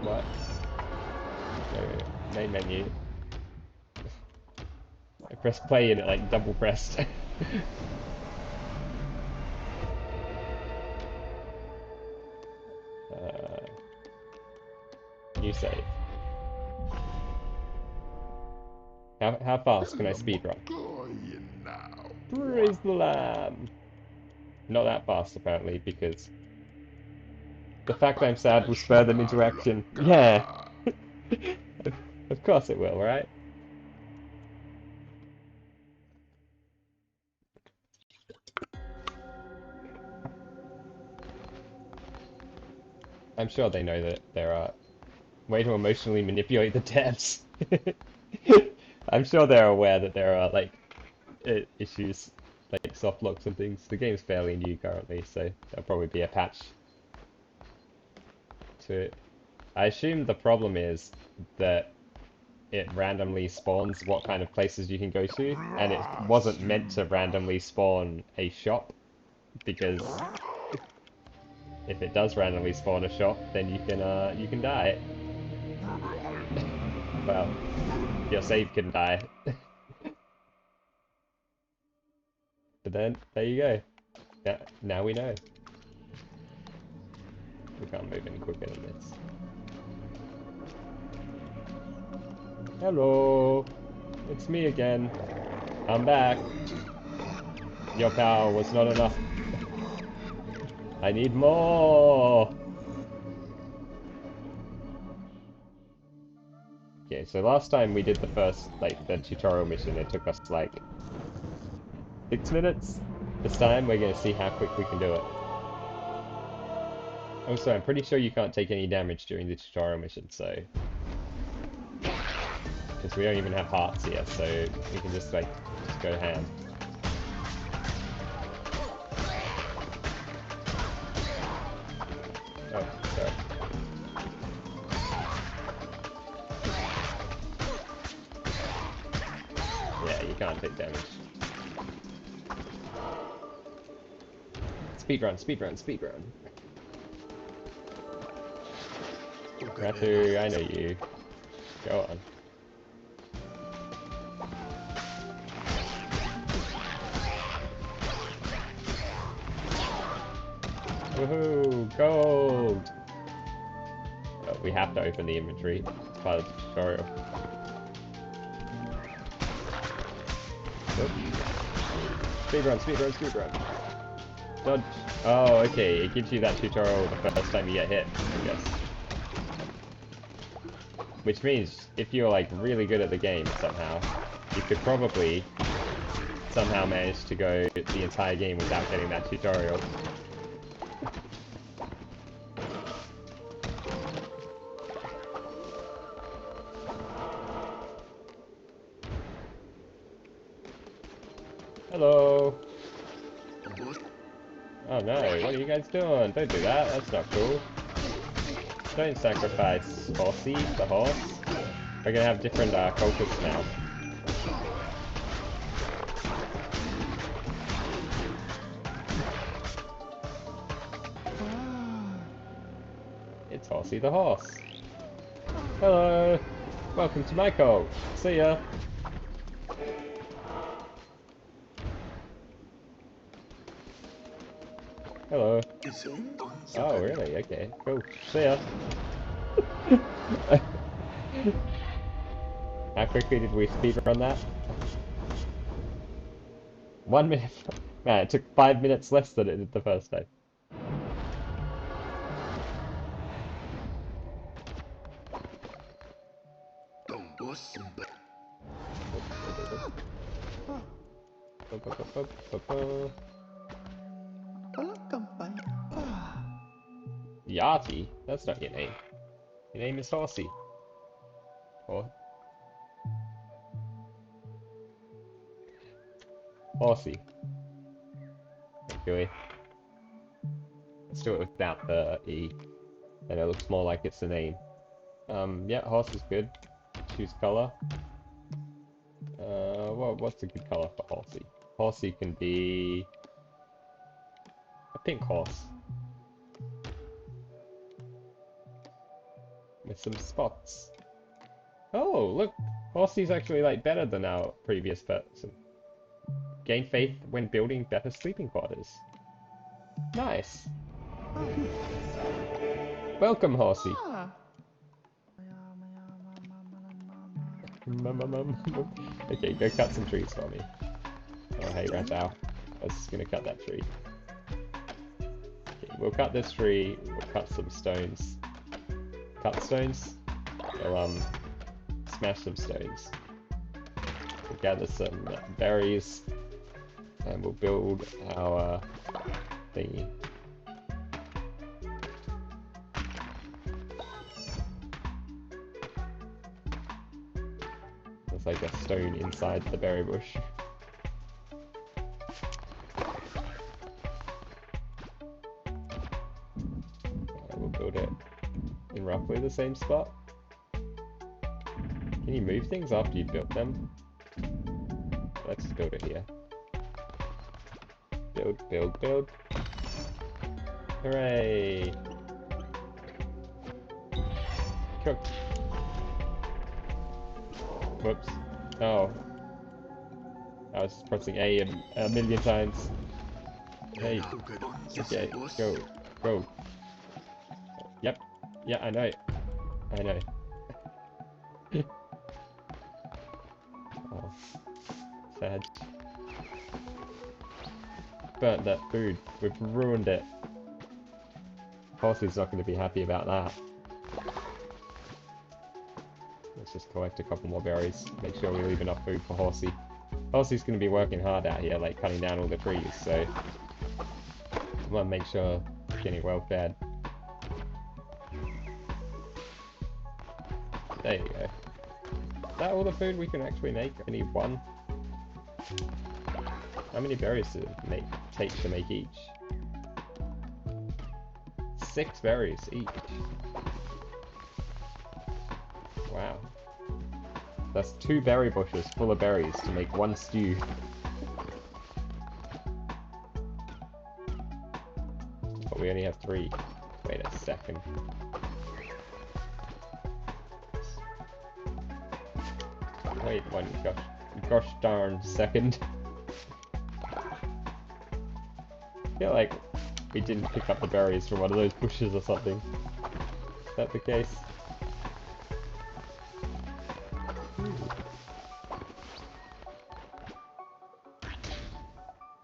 Speaker 1: What? No, main menu. I pressed play and it like double pressed. New save. How fast can I speedrun? Praise the Lamb. Not that fast apparently, because the fact I'm sad will spur them into action. Yeah. Of course it will, right? I'm sure they know that there are way to emotionally manipulate the devs. I'm sure they're aware that there are like issues like soft locks and things. The game's fairly new currently, so there'll probably be a patch to it. I assume the problem is that it randomly spawns what kind of places you can go to, and it wasn't meant to randomly spawn a shop, because if it does randomly spawn a shop, then you can die. Well, your save can die. But then, there you go. Yeah, now we know. We can't move any quicker than this. Hello! It's me again. I'm back. Your power was not enough. I need more! Okay, so last time we did the first, like, the tutorial mission, it took us, like, 6 minutes. This time, we're gonna see how quick we can do it. Also, I'm pretty sure you can't take any damage during the tutorial mission, so... Because we don't even have hearts yet, so we can just, like, just go ham. Oh, sorry. Yeah, you can't take damage. Speedrun, speedrun, speedrun. Ratu, I know you. Go on. Woohoo! Gold! Oh, we have to open the inventory. It's part of the tutorial. Speedrun, speedrun, speedrun. Dodge. Oh, okay. It gives you that tutorial the first time you get hit, I guess. Which means, if you're like really good at the game somehow, you could probably somehow manage to go the entire game without getting that tutorial. Hello! Oh no, what are you guys doing? Don't do that, that's not cool. Don't sacrifice Horsey, the horse. We're gonna have different cultures now. It's Horsey the horse. Hello! Welcome to my cult. See ya! Hello. Oh, really? Okay, cool. See ya. How quickly did we speedrun that? 1 minute. Man, it took 5 minutes less than it did the first time. Yachty? That's not your name. Your name is Horsey. Or... Horsey. Actually. Let's do it without the E. Then it looks more like it's a name. Yeah, horse is good. Choose color. What's a good color for Horsey? Horsey can be... a pink horse. With some spots. Oh, look! Horsey's actually, like, better than our previous person. Gain faith when building better sleeping quarters. Nice! Welcome, Horsey! Okay, go cut some trees for me. Oh, hey, Ratau. I was just gonna cut that tree. Okay, we'll cut this tree, we'll cut some stones. Cut stones? We'll, smash some stones. We'll gather some berries, and we'll build our thingy. There's like a stone inside the berry bush. We'll build it in roughly the same spot. Can you move things after you've built them? Let's build it here. Build, build, build. Hooray! Cooked. Whoops. Oh. I was pressing A a million times. Hey. Okay, go. Go. Yep. Yeah, I know. I know. Oh. Sad. Burnt that food. We've ruined it. Horsey's not going to be happy about that. Let's just collect a couple more berries. Make sure we leave enough food for Horsey. Horsey's going to be working hard out here, like cutting down all the trees, so I want to make sure he's getting well fed. There you go. Is that all the food we can actually make? I need one. How many berries does it take to make each? 6 berries each. Wow. That's 2 berry bushes full of berries to make 1 stew. But we only have 3. Wait a second. Wait one gosh darn second. I feel like we didn't pick up the berries from one of those bushes or something. Is that the case?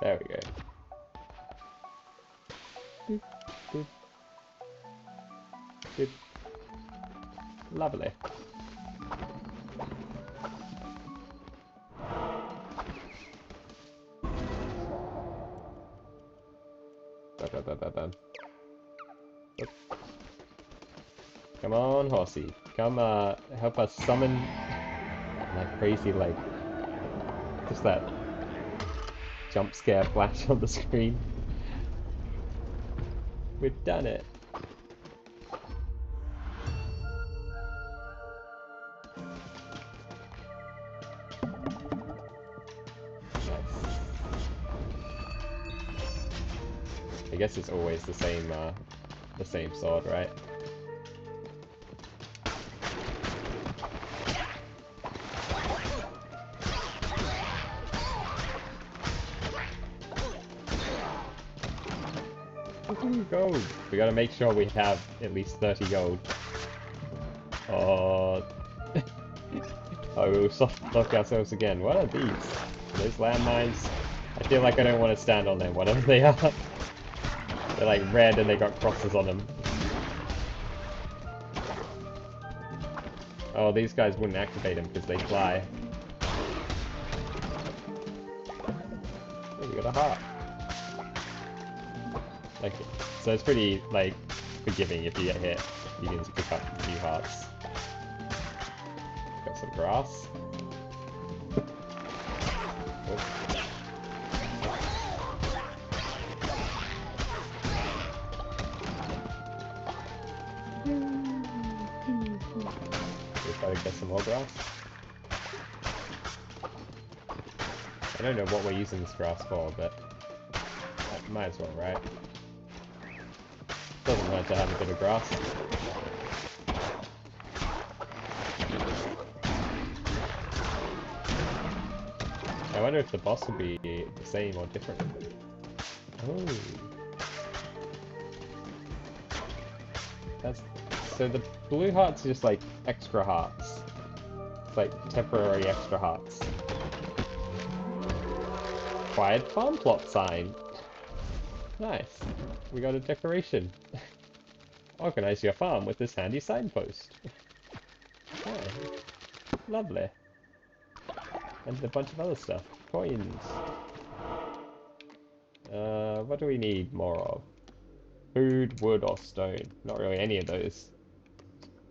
Speaker 1: There we go. Boop, boop. Boop. Lovely. Come on, Horsey. Come, help us summon that crazy, like, just that jump scare flash on the screen. We've done it. Nice. I guess it's always the same sword, right? Gold. We gotta make sure we have at least 30 gold. Oh, oh, we'll lock ourselves again. What are these? Those landmines? I feel like I don't want to stand on them, whatever they are. They're like red and they got crosses on them. Oh, these guys wouldn't activate them because they fly. Oh, we got a heart. Like, so it's pretty, like, forgiving if you get hit. You can just pick up a few hearts. Got some grass. Oh. We'll try to get some more grass. I don't know what we're using this grass for, but might as well, right? Doesn't hurt to have a bit of grass. I wonder if the boss will be the same or different. Oh. That's... So the blue hearts are just like extra hearts. Like temporary extra hearts. Acquired farm plot sign. Nice. We got a decoration. Organize your farm with this handy signpost. Oh, lovely. And a bunch of other stuff. Coins. What do we need more of? Food, wood, or stone? Not really any of those.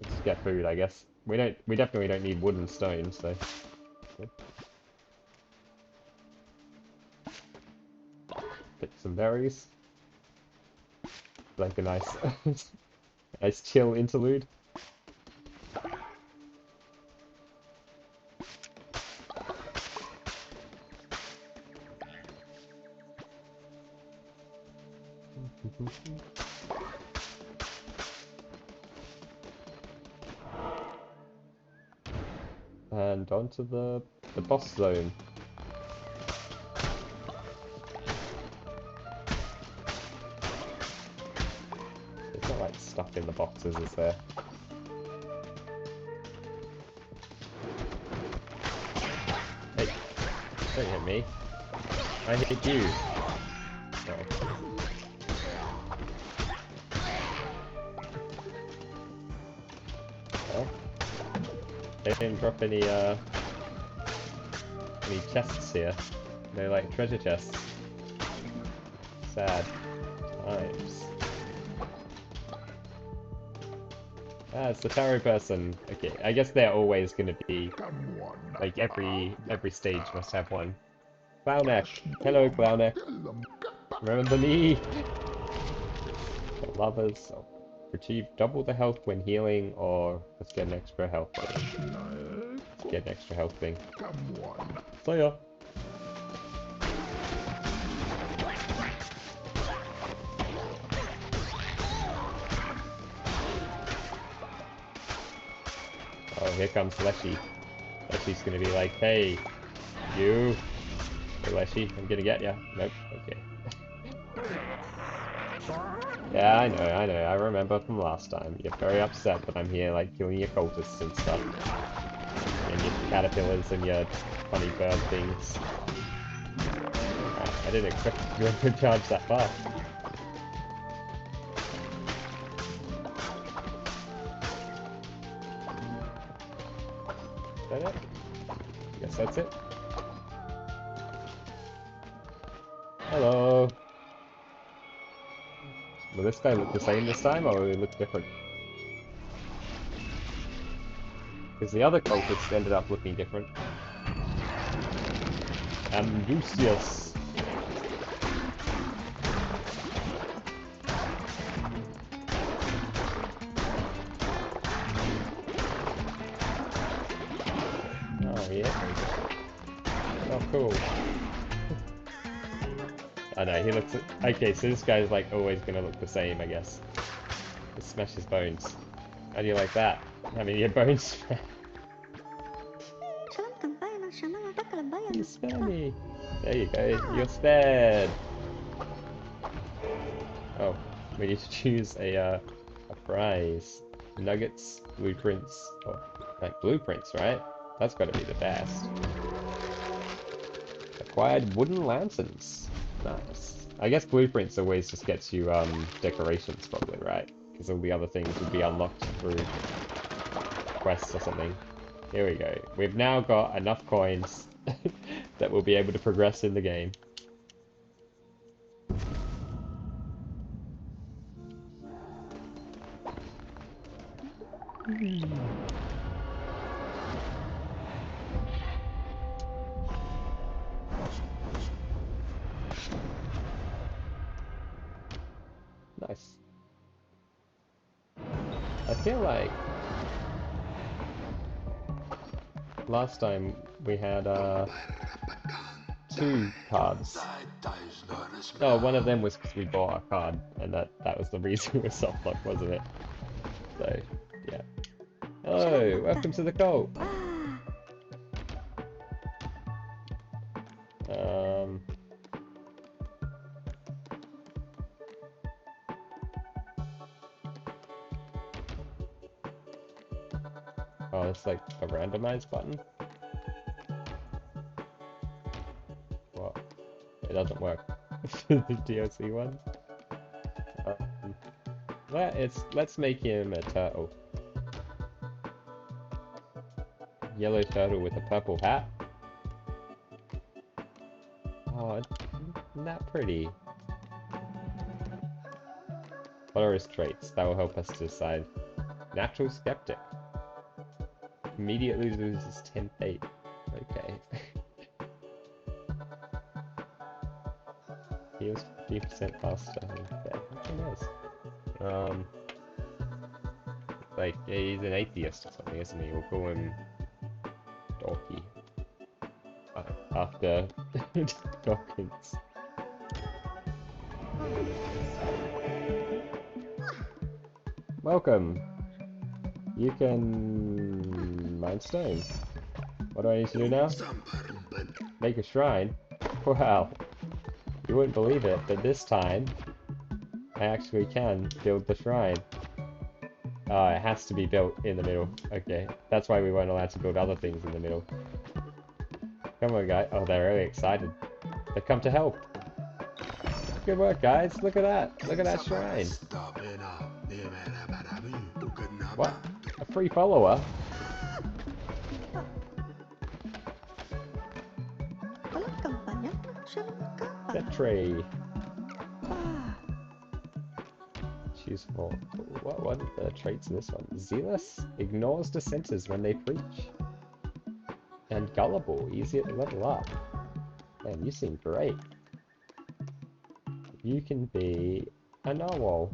Speaker 1: Let's just get food, I guess. We definitely don't need wood and stone, so good. Pick some berries. Like a nice, nice chill interlude. And onto the boss zone. There's not like stuff in the boxes, is there? Hey, don't hit me. I hit you. Oh. Well, they didn't drop any chests here. They're like treasure chests. Sad times. Ah, it's the tarot person. Okay, I guess they're always gonna be like every stage must have one. Clowneck. Hello, Clowneck. Remember me? The lovers. Achieve double the health when healing, or let's get an extra health thing. Let's get an extra health thing. See ya. Oh, here comes Leshy. Leshy's gonna be like, hey, you. Hey, Leshy, I'm gonna get ya. Nope, okay. Yeah, I know, I remember from last time. You're very upset that I'm here, like, killing your cultists and stuff. And your caterpillars and your funny bird things. I didn't expect you to charge that fast. Is that it? Guess that's it. Hello. Will this guy look the same this time, or will he look different? Because the other cultists ended up looking different. Ambrosius. Oh, yeah. Oh, cool. I know, he looks... Okay, so this guy's like always gonna look the same, I guess. Just smash his bones. How do you like that? Having your bones You spare me. There you go, you're spared. Oh, we need to choose a prize. Nuggets, blueprints, oh, like blueprints, right? That's gotta be the best. Acquired wooden lanterns. Nice. I guess blueprints always just gets you decorations probably, right? Because all the other things would be unlocked through quests or something. Here we go. We've now got enough coins that we'll be able to progress in the game. Nice. I feel like last time we had 2 cards. Oh, one of them was because we bought a card, and that was the reason it was soft lock, wasn't it? So, yeah. Hello, welcome to the cult. Oh, it's like a randomized button? What? It doesn't work. The DLC one? Let's make him a turtle. Yellow turtle with a purple hat. Oh, isn't that pretty? What are his traits? That will help us decide. Natural skeptic. Immediately loses 10 fate. Okay. He was 50% faster. Yeah, actually nice. Like, he's an atheist or something, isn't he? We'll call him Dorky. After Dawkins. Welcome! You can mine stone. What do I need to do now? Make a shrine? Wow. You wouldn't believe it, but this time I actually can build the shrine. Oh, it has to be built in the middle. Okay, that's why we weren't allowed to build other things in the middle. Come on, guys. Oh, they're really excited. They've come to help. Good work, guys. Look at that. Look at that shrine. What? A free follower? Petri. Choose for what are the traits of this one? Zealous ignores dissenters when they preach. And gullible, easier to level up. Man, you seem great. You can be a narwhal.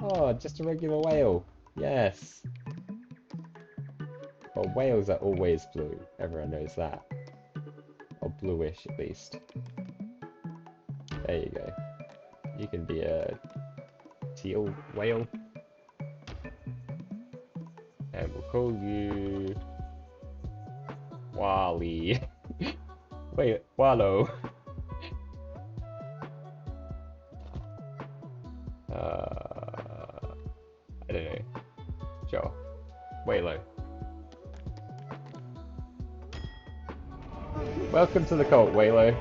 Speaker 1: Oh, just a regular whale. Yes. Well, whales are always blue. Everyone knows that. Or bluish, at least. There you go. You can be a teal whale. And we'll call you... Wally. Wait, Wallow. I don't know. Sure. Waylo. Welcome to the cult, Waylo.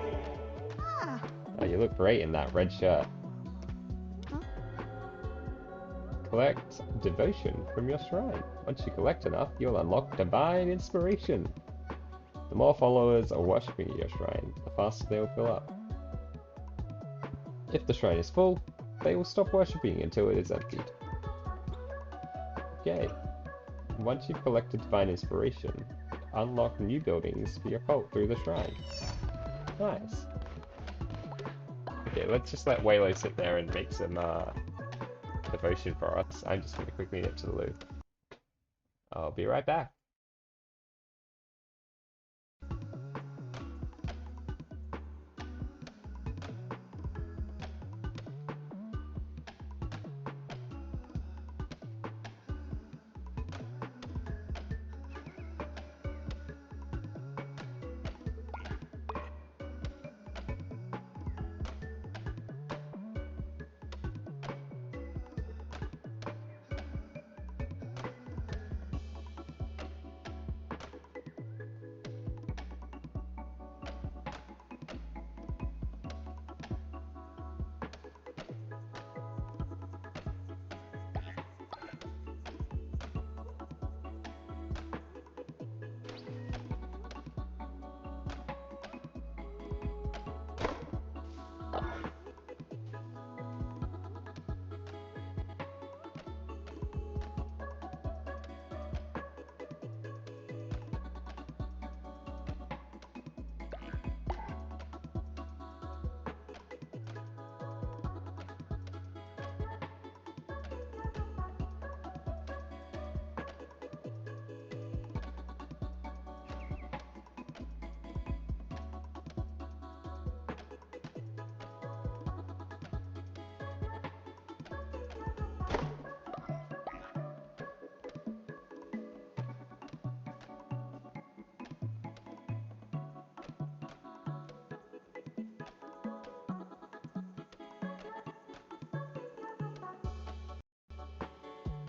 Speaker 1: Oh, you look great in that red shirt. Collect devotion from your shrine. Once you collect enough, you'll unlock divine inspiration. The more followers are worshipping your shrine, the faster they will fill up. If the shrine is full, they will stop worshipping until it is emptied. Okay. Once you've collected divine inspiration, unlock new buildings for your cult through the shrine. Nice. Okay, let's just let Waylo sit there and make some devotion for us. I'm just going to quickly nip to the loo. I'll be right back.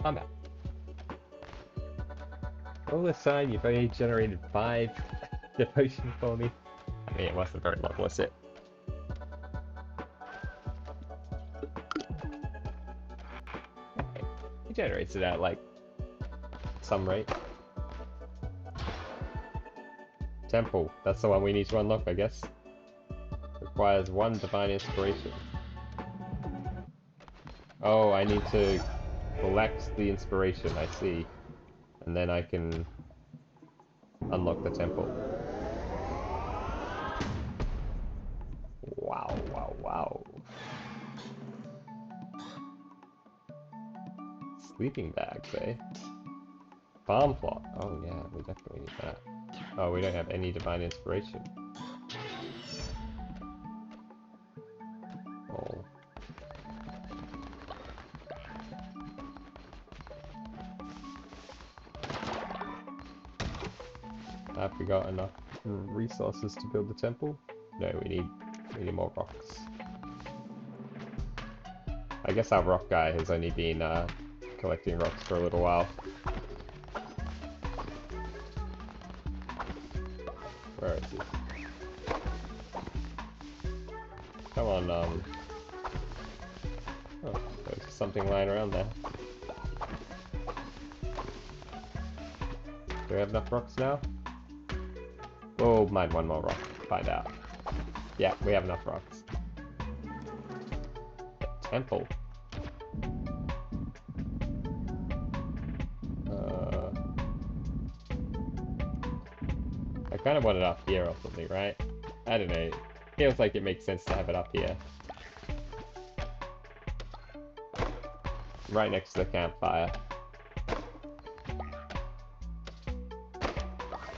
Speaker 1: I'm back. All this time, you've only generated 5 devotion for me. I mean, it wasn't very long, was it? Okay. It generates it at, like, some rate. Temple. That's the one we need to unlock, I guess. Requires 1 divine inspiration. Oh, I need to collect the inspiration, I see. and then I can unlock the temple. Wow, wow, wow. Sleeping bags, eh? Farm plot. Oh yeah, we definitely need that. Oh, we don't have any divine inspiration. Oh. Have we got enough resources to build the temple? No, we need more rocks. I guess our rock guy has only been collecting rocks for a little while. Where is he? Come on, oh, there's something lying around there. Do we have enough rocks now? We'll mine one more rock, find out. Yeah, we have enough rocks. The temple. I kind of want it up here or something, right? I don't know. Feels like it makes sense to have it up here. Right next to the campfire.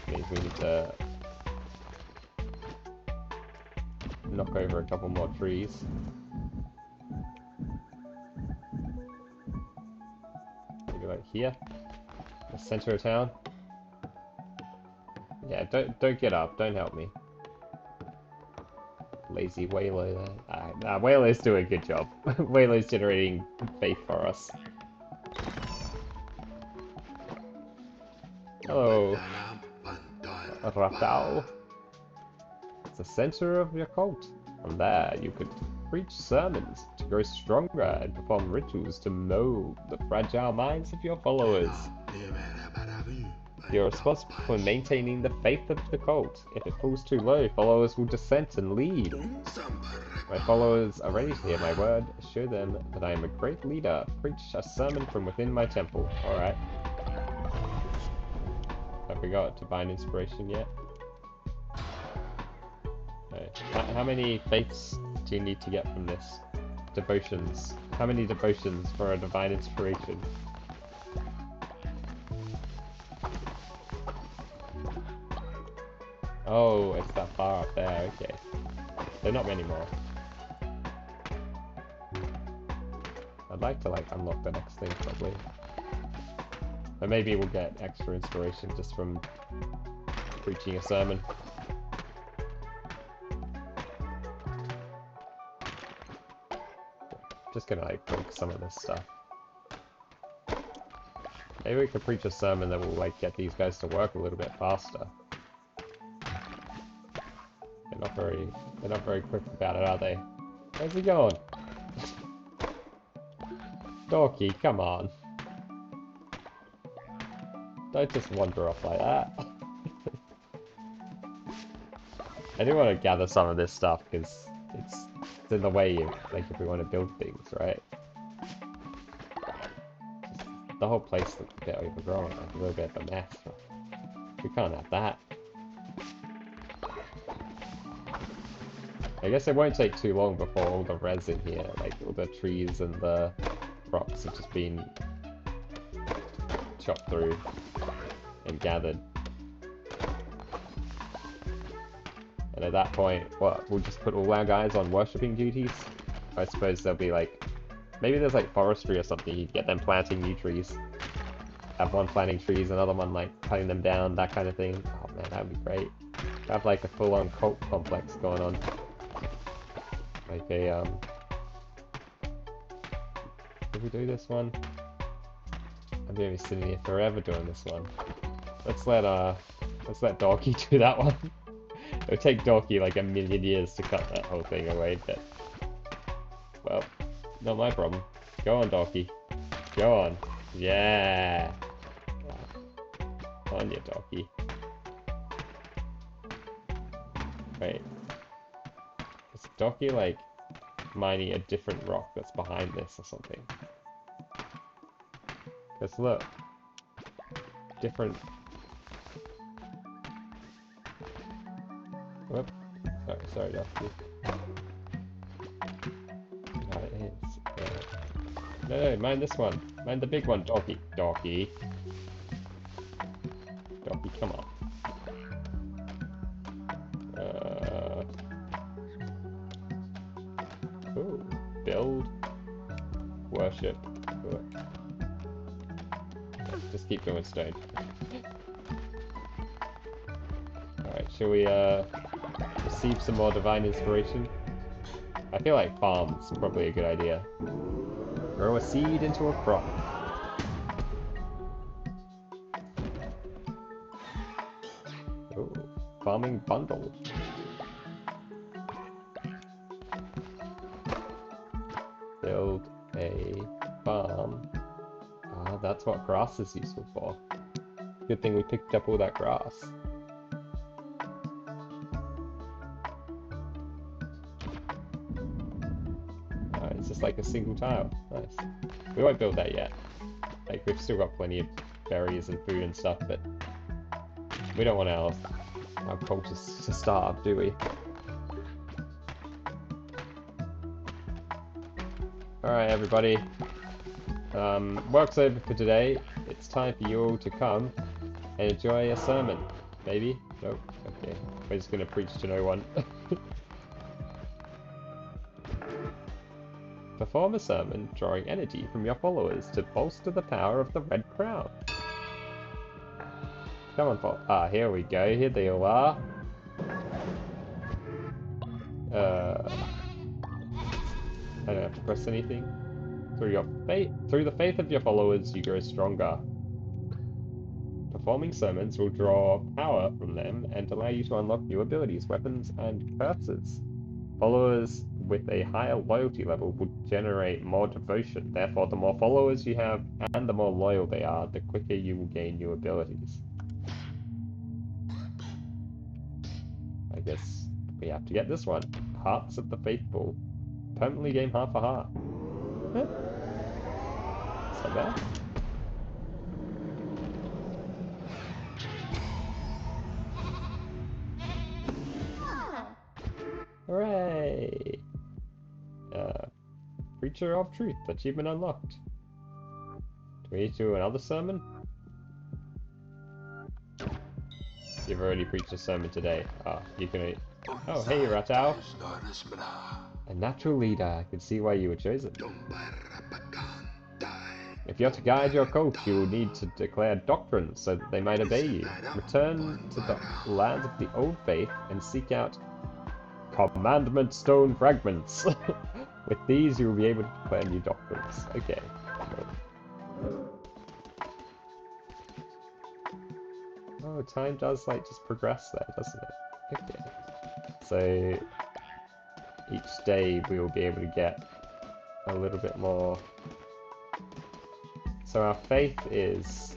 Speaker 1: Means we need to knock over a couple more trees. Maybe like here? The center of town? Yeah, don't get up, don't help me. Lazy Waylo there. Nah, Waylo's doing a good job. Waylo's generating faith for us. Hello, Ratao. It's the center of your cult. From there, you could preach sermons to grow stronger and perform rituals to mold the fragile minds of your followers. You're responsible for maintaining the faith of the cult. If it falls too low, followers will dissent and leave. My followers are ready to hear my word. Show them that I am a great leader. Preach a sermon from within my temple. Alright. Have we got divine inspiration yet? Okay. How many faiths do you need to get from this? Devotions. How many devotions for a divine inspiration? Oh, it's that far up there, okay. There are not many more. I'd like to like unlock the next thing probably. But maybe we'll get extra inspiration just from preaching a sermon. Just gonna like break some of this stuff. Maybe we could preach a sermon that will like get these guys to work a little bit faster. They're not very quick about it, are they? Where's he going? Dorky, come on. Don't just wander off like that. I do want to gather some of this stuff because it's in the way of, like, if we want to build things, right? Just, the whole place looks a bit overgrown, like a little bit of a mess. We can't have that. I guess it won't take too long before all the res in here, like all the trees and the rocks have just been chopped through and gathered. And at that point, what, we'll just put all our guys on worshipping duties? I suppose there'll be like, maybe there's like forestry or something, you get them planting new trees. Have one planting trees, another one like cutting them down, that kind of thing. Oh man, that would be great. Have like a full-on cult complex going on. Like a, did we do this one? I'm gonna be sitting here forever doing this one. Let's let Dorky do that one. It'll take Dorky like a million years to cut that whole thing away, but... Well, not my problem. Go on, Dorky. Go on. Yeah! On you, Dorky. Wait. Is Dorky like mining a different rock that's behind this or something? Because look. different... Whoop. Sorry, Dusty. No, it is. No, mind this one. Mind the big one, doggy. Doggy, come on. Ooh. Build. Worship. Just keep doing stone. Alright, shall we receive some more divine inspiration? I feel like farm's probably a good idea. Grow a seed into a crop. Ooh, farming bundle. Build a farm. Ah, that's what grass is useful for. Good thing we picked up all that grass. It's just like a single tile. Nice. We won't build that yet. Like, we've still got plenty of berries and food and stuff, but we don't want our cultists to starve, do we? Alright, everybody. Work's over for today. It's time for you all to come and enjoy a sermon. Maybe? Nope. Okay. We're just gonna preach to no one. Perform a sermon drawing energy from your followers to bolster the power of the Red Crown. Come on, Paul. Ah, here we go. Here they all are. I don't have to press anything. Through the faith of your followers, you grow stronger. Performing sermons will draw power from them and allow you to unlock new abilities, weapons, and curses. Followers with a higher loyalty level will generate more devotion. Therefore, the more followers you have and the more loyal they are, the quicker you will gain new abilities. I guess we have to get this one. Hearts of the Faithful. Permanently gain half a heart. Huh? Is that bad? Hooray! Preacher of Truth. Achievement unlocked. Do we need to do another sermon? You've already preached a sermon today. Ah, you can eat. Oh, hey, Ratau. A natural leader. I can see why you were chosen. If you're to guide your cult, you will need to declare doctrines so that they might obey you. Return to the land of the old faith and seek out commandment stone fragments. With these, you will be able to declare new doctrines. Okay. Oh, time does, like, just progress there, doesn't it? Okay. So, each day we will be able to get a little bit more. So our faith is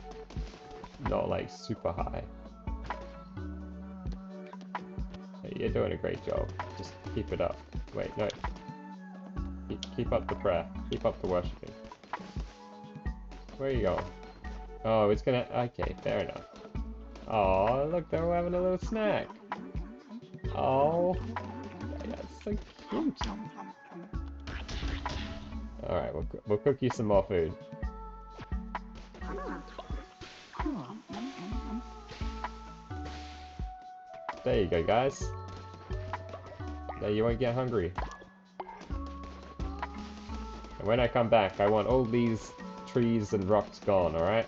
Speaker 1: not, like, super high. You're doing a great job. Just keep it up. Wait, no. Keep up the prayer. Keep up the worshipping. Where are you going? Oh, it's gonna... Okay, fair enough. Oh, look, they're all having a little snack. Oh, that's so cute. Alright, we'll cook you some more food. There you go, guys. Now you won't get hungry. And when I come back, I want all these trees and rocks gone, alright?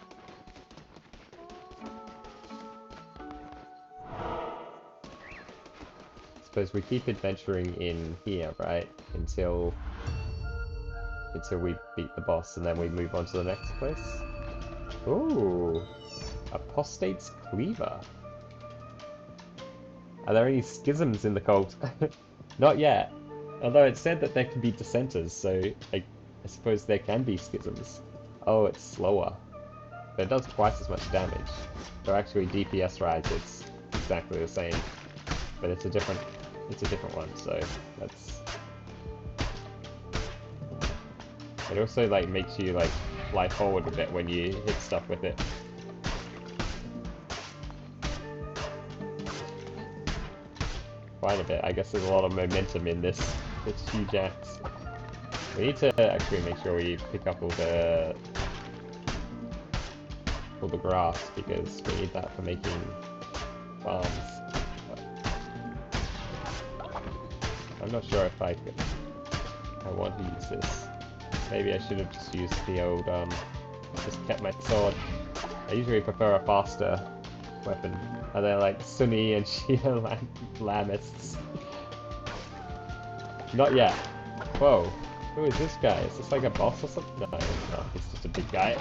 Speaker 1: Suppose we keep adventuring in here, right? Until we beat the boss, and then we move on to the next place. Ooh, Apostate's Cleaver. Are there any schisms in the cult? Not yet. Although it said that there can be dissenters, so I suppose there can be schisms. Oh, it's slower. But it does twice as much damage. So actually DPS-wise it's exactly the same. But it's a different one, so that's... It also, like, makes you, like, fly forward a bit when you hit stuff with it. quite a bit. I guess there's a lot of momentum in this huge axe. We need to actually make sure we pick up all the grass because we need that for making farms. I'm not sure if I want to use this. Maybe I should have just used the old just kept my sword. I usually prefer a faster weapon. Are they like Sunni and Shia Lamists? Not yet. Whoa. Who is this guy? Is this like a boss or something? No, it's not. He's just a big guy.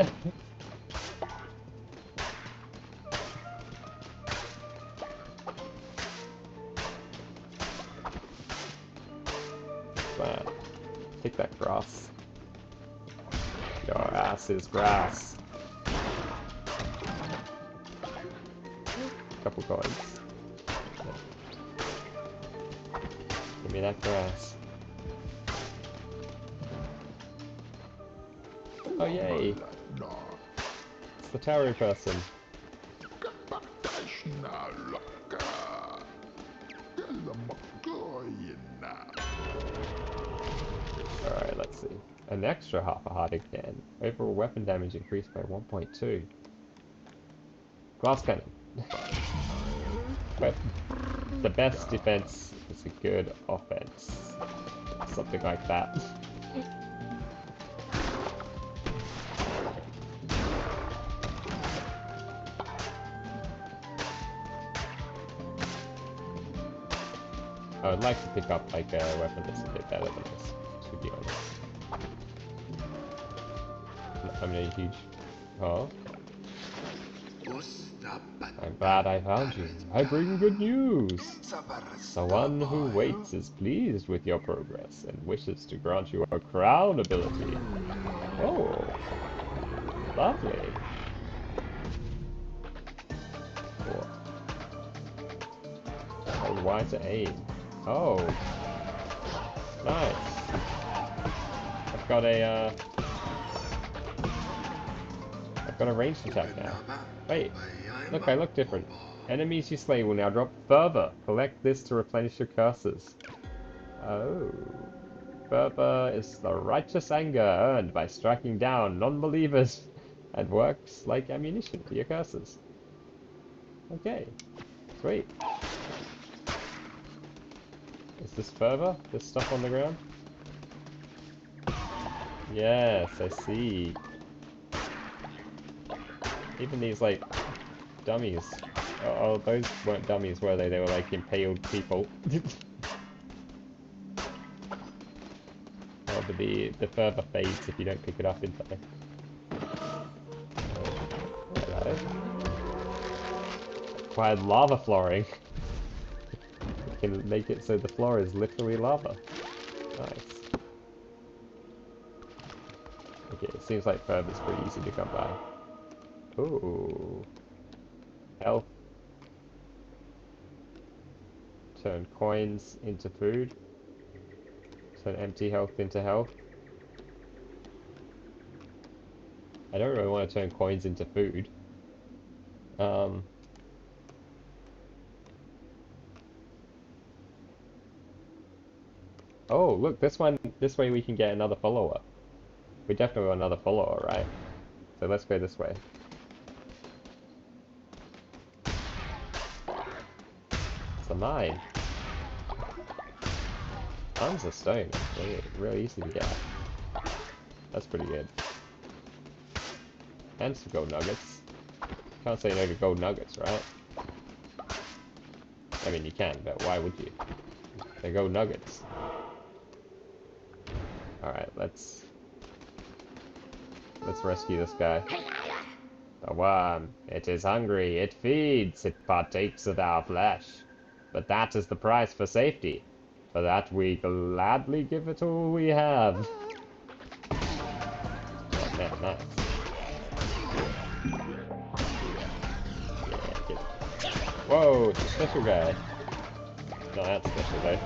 Speaker 1: Man, take that grass. Your ass is grass. Couple coins. Give me that grass. Oh yay! It's the tower person. Alright, let's see. An extra half a heart again. Overall weapon damage increased by 1.2. Glass cannon. But the best defense is a good offense. Something like that. I would like to pick up like a weapon that's a bit better than this, to be honest. I'm in a huge... Oh? I'm glad I found you. I bring good news! The one who waits is pleased with your progress and wishes to grant you a crown ability. Oh! Lovely! What? Oh, why to aim? Oh! Nice! I've got a, I've got a ranged attack now. Wait! Look, I look different. Enemies you slay will now drop fervor. Collect this to replenish your curses. Oh. Fervor is the righteous anger earned by striking down non-believers and works like ammunition to your curses. Okay. Sweet. Is this fervor? This stuff on the ground? Yes, I see. Even these, like, dummies. Oh, those weren't dummies, were they? They were, like, impaled people. Oh, but the fervor fades if you don't pick it up in time. Hello. Acquired lava flooring. You can make it so the floor is literally lava. Nice. Okay, it seems like fervor's pretty easy to come by. Ooh. Health. Turn coins into food. Turn empty health into health. I don't really want to turn coins into food. Oh, look, this way we can get another follower. We definitely want another follower, right? So let's go this way. It's a mine. Tons of stone. Really easy to get. That's pretty good. And some gold nuggets. Can't say no to gold nuggets, right? I mean, you can, but why would you? They're gold nuggets. Alright, let's rescue this guy. The worm. It is hungry. It feeds. It partakes of our flesh. But that is the price for safety. For that we gladly give it all we have. Oh man, nice. Yeah, whoa, it's a special guy. No, that's special though.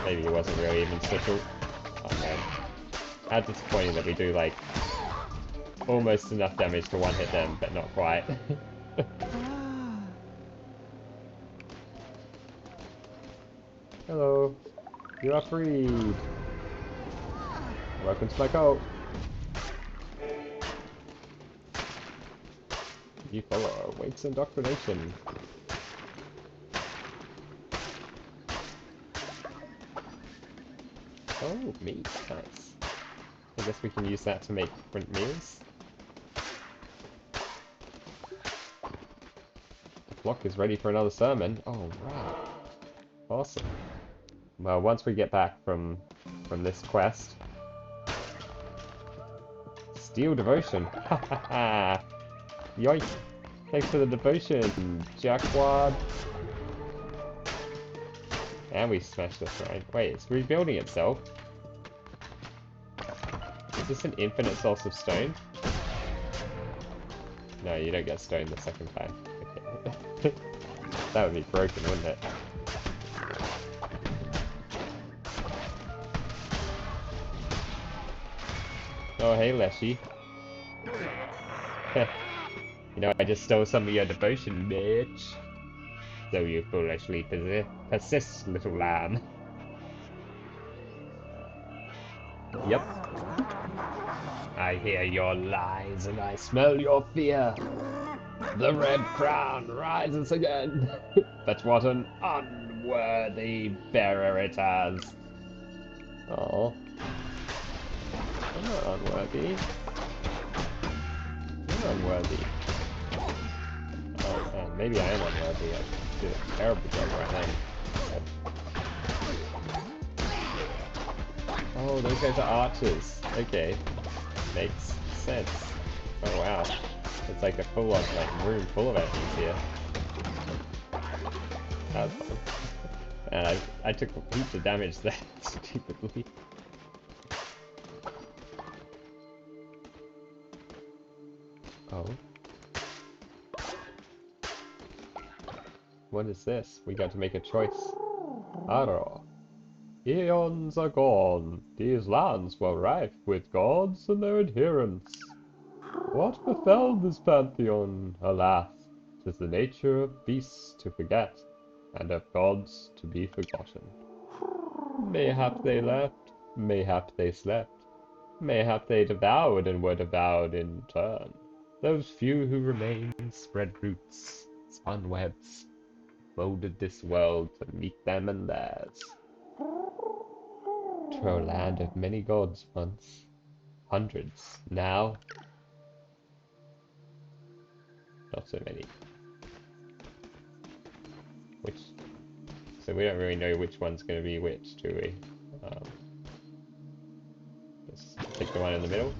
Speaker 1: Maybe it wasn't really even special. Oh man. How disappointing that we do like almost enough damage to one-hit them, but not quite. Hello. You are freed. Welcome to my cult. You follow awaits indoctrination. Oh, meat. Nice. I guess we can use that to make different meals. The flock is ready for another sermon. Oh, wow. Awesome. Well, once we get back from this quest... Steal devotion. Ha ha ha. Yoink. Thanks for the devotion, jackwad. And we smashed this right. Wait, it's rebuilding itself. Is this an infinite source of stone? No, you don't get stone the second time. Okay. That would be broken, wouldn't it? Oh, hey, Leshy. You know, I just stole some of your devotion, bitch. So you foolishly persist, little lamb. Yep. I hear your lies and I smell your fear. The red crown rises again. But what an unworthy bearer it has. Oh. I'm not unworthy. You're unworthy. Oh man, maybe I am unworthy. I did a terrible job right now. Oh, those guys are archers. Okay. Makes sense. Oh wow. It's like a full on like room full of enemies here. That was fun. And I took heaps of damage there, stupidly. Oh. What is this? We got to make a choice. Aro. Eons are gone. These lands were rife with gods and their adherents. What befell this pantheon? Alas, 'tis the nature of beasts to forget, and of gods to be forgotten. Mayhap they left, mayhap they slept, mayhap they devoured and were devoured in turn. Those few who remained spread roots, spun webs, molded this world to meet them and theirs. 'Twere a land of many gods once, hundreds, now not so many. So we don't really know which one's going to be which, do we? Let's pick the one in the middle.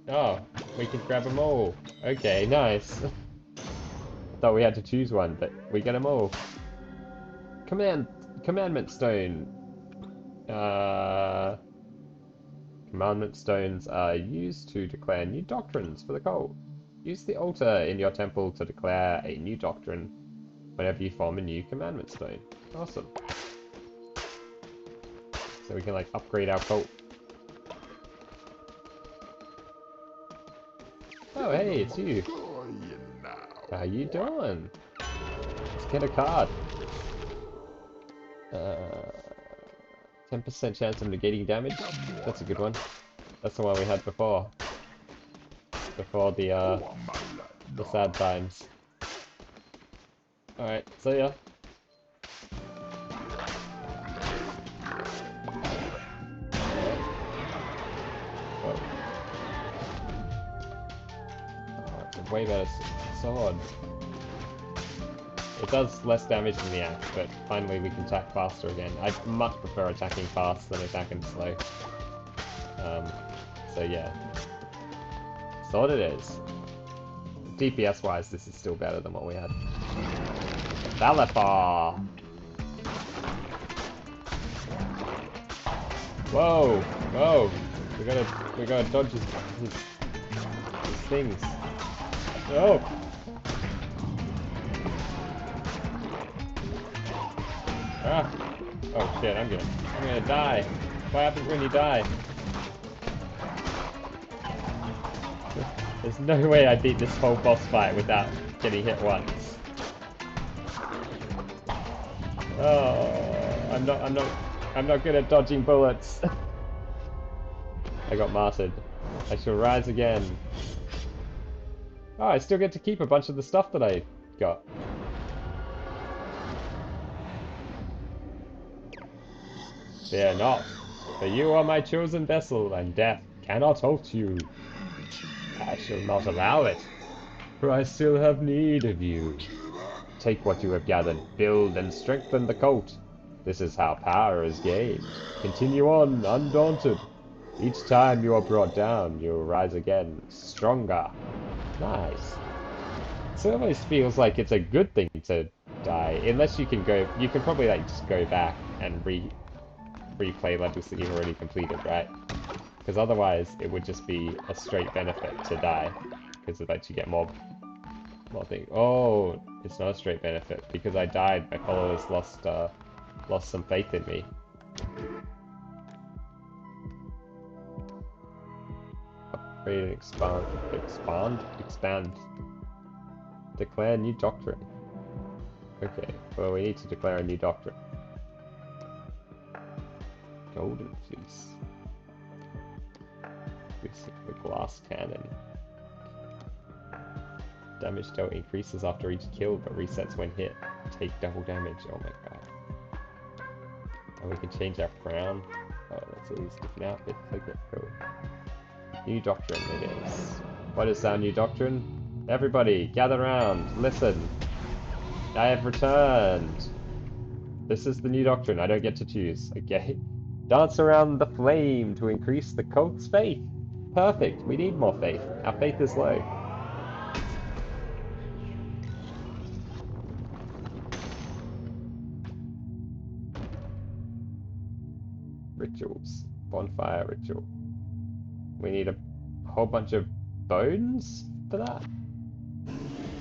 Speaker 1: Oh, we can grab them all. Okay, nice. Thought we had to choose one, but we get them all. Commandment stone. Commandment stones are used to declare new doctrines for the cult. Use the altar in your temple to declare a new doctrine whenever you form a new commandment stone. Awesome. So we can like upgrade our cult. Oh hey, it's you. How you doing? Let's get a card. 10% chance of negating damage. That's a good one. That's the one we had before. Before the sad times. Alright, see ya. Oh, it's a way better sword. It does less damage than the axe, but finally we can attack faster again. I much prefer attacking fast than attacking slow. So yeah. Sword it is. DPS wise, this is still better than what we had. Balafar! Whoa! Whoa! We gotta dodge his things. Oh! Ah! Oh shit, I'm gonna die. What happens when you die? There's no way I beat this whole boss fight without getting hit once. Oh, I'm not good at dodging bullets. I got martyred. I shall rise again. Oh, I still get to keep a bunch of the stuff that I got. Fear not, for you are my chosen vessel, and death cannot halt you. I shall not allow it, for I still have need of you. Take what you have gathered, build and strengthen the cult. This is how power is gained. Continue on, undaunted. Each time you are brought down, you will rise again, stronger. Nice. So it almost feels like it's a good thing to die, unless you can go. You can probably like just go back and replay levels that you've already completed, right? Because otherwise, it would just be a straight benefit to die, because it lets you get more things. Oh, it's not a straight benefit because I died. My followers lost some faith in me. Upgrade and expand. Declare new doctrine. Okay, well we need to declare a new doctrine. Golden Fleece. The glass cannon. Damage dealt increases after each kill, but resets when hit. Take double damage. Oh my god. And we can change our crown. Oh, that's a different outfit. Click it. Cool. New doctrine it is. What is our new doctrine? Everybody, gather round. Listen. I have returned. This is the new doctrine. I don't get to choose. Okay. Dance around the flame to increase the cult's faith. Perfect. We need more faith. Our faith is low. Rituals. Bonfire ritual. We need a whole bunch of bones for that?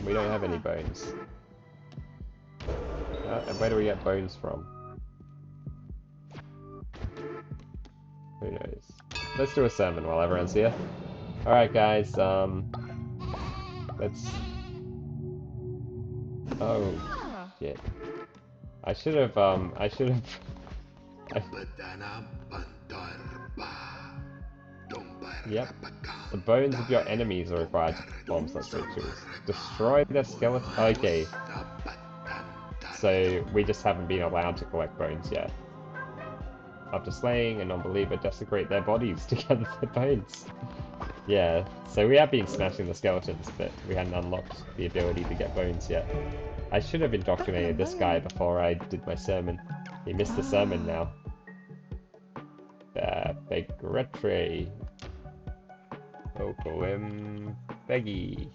Speaker 1: We don't have any bones. And where do we get bones from? Who knows? Let's do a sermon while everyone's here. Alright guys, let's... Oh, shit. I should have... Yep. The bones of your enemies are required to perform such rituals. Destroy their skeleton... Okay. So, we just haven't been allowed to collect bones yet. After slaying a non-believer, desecrate their bodies to gather their bones. Yeah, so we have been smashing the skeletons, but we hadn't unlocked the ability to get bones yet. I should have indoctrinated this guy before I did my sermon. He missed the sermon now. Begretre. We'll call him Beggy.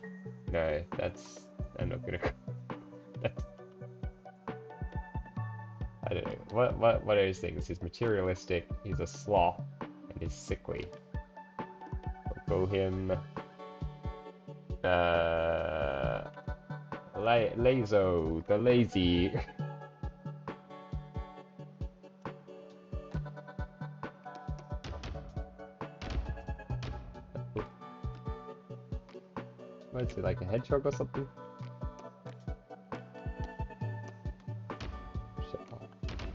Speaker 1: No, that's... I'm not gonna... I don't know. What are his things? He's materialistic, he's a sloth, and he's sickly. We'll call him... Lazo, the lazy. What is he, like a hedgehog or something?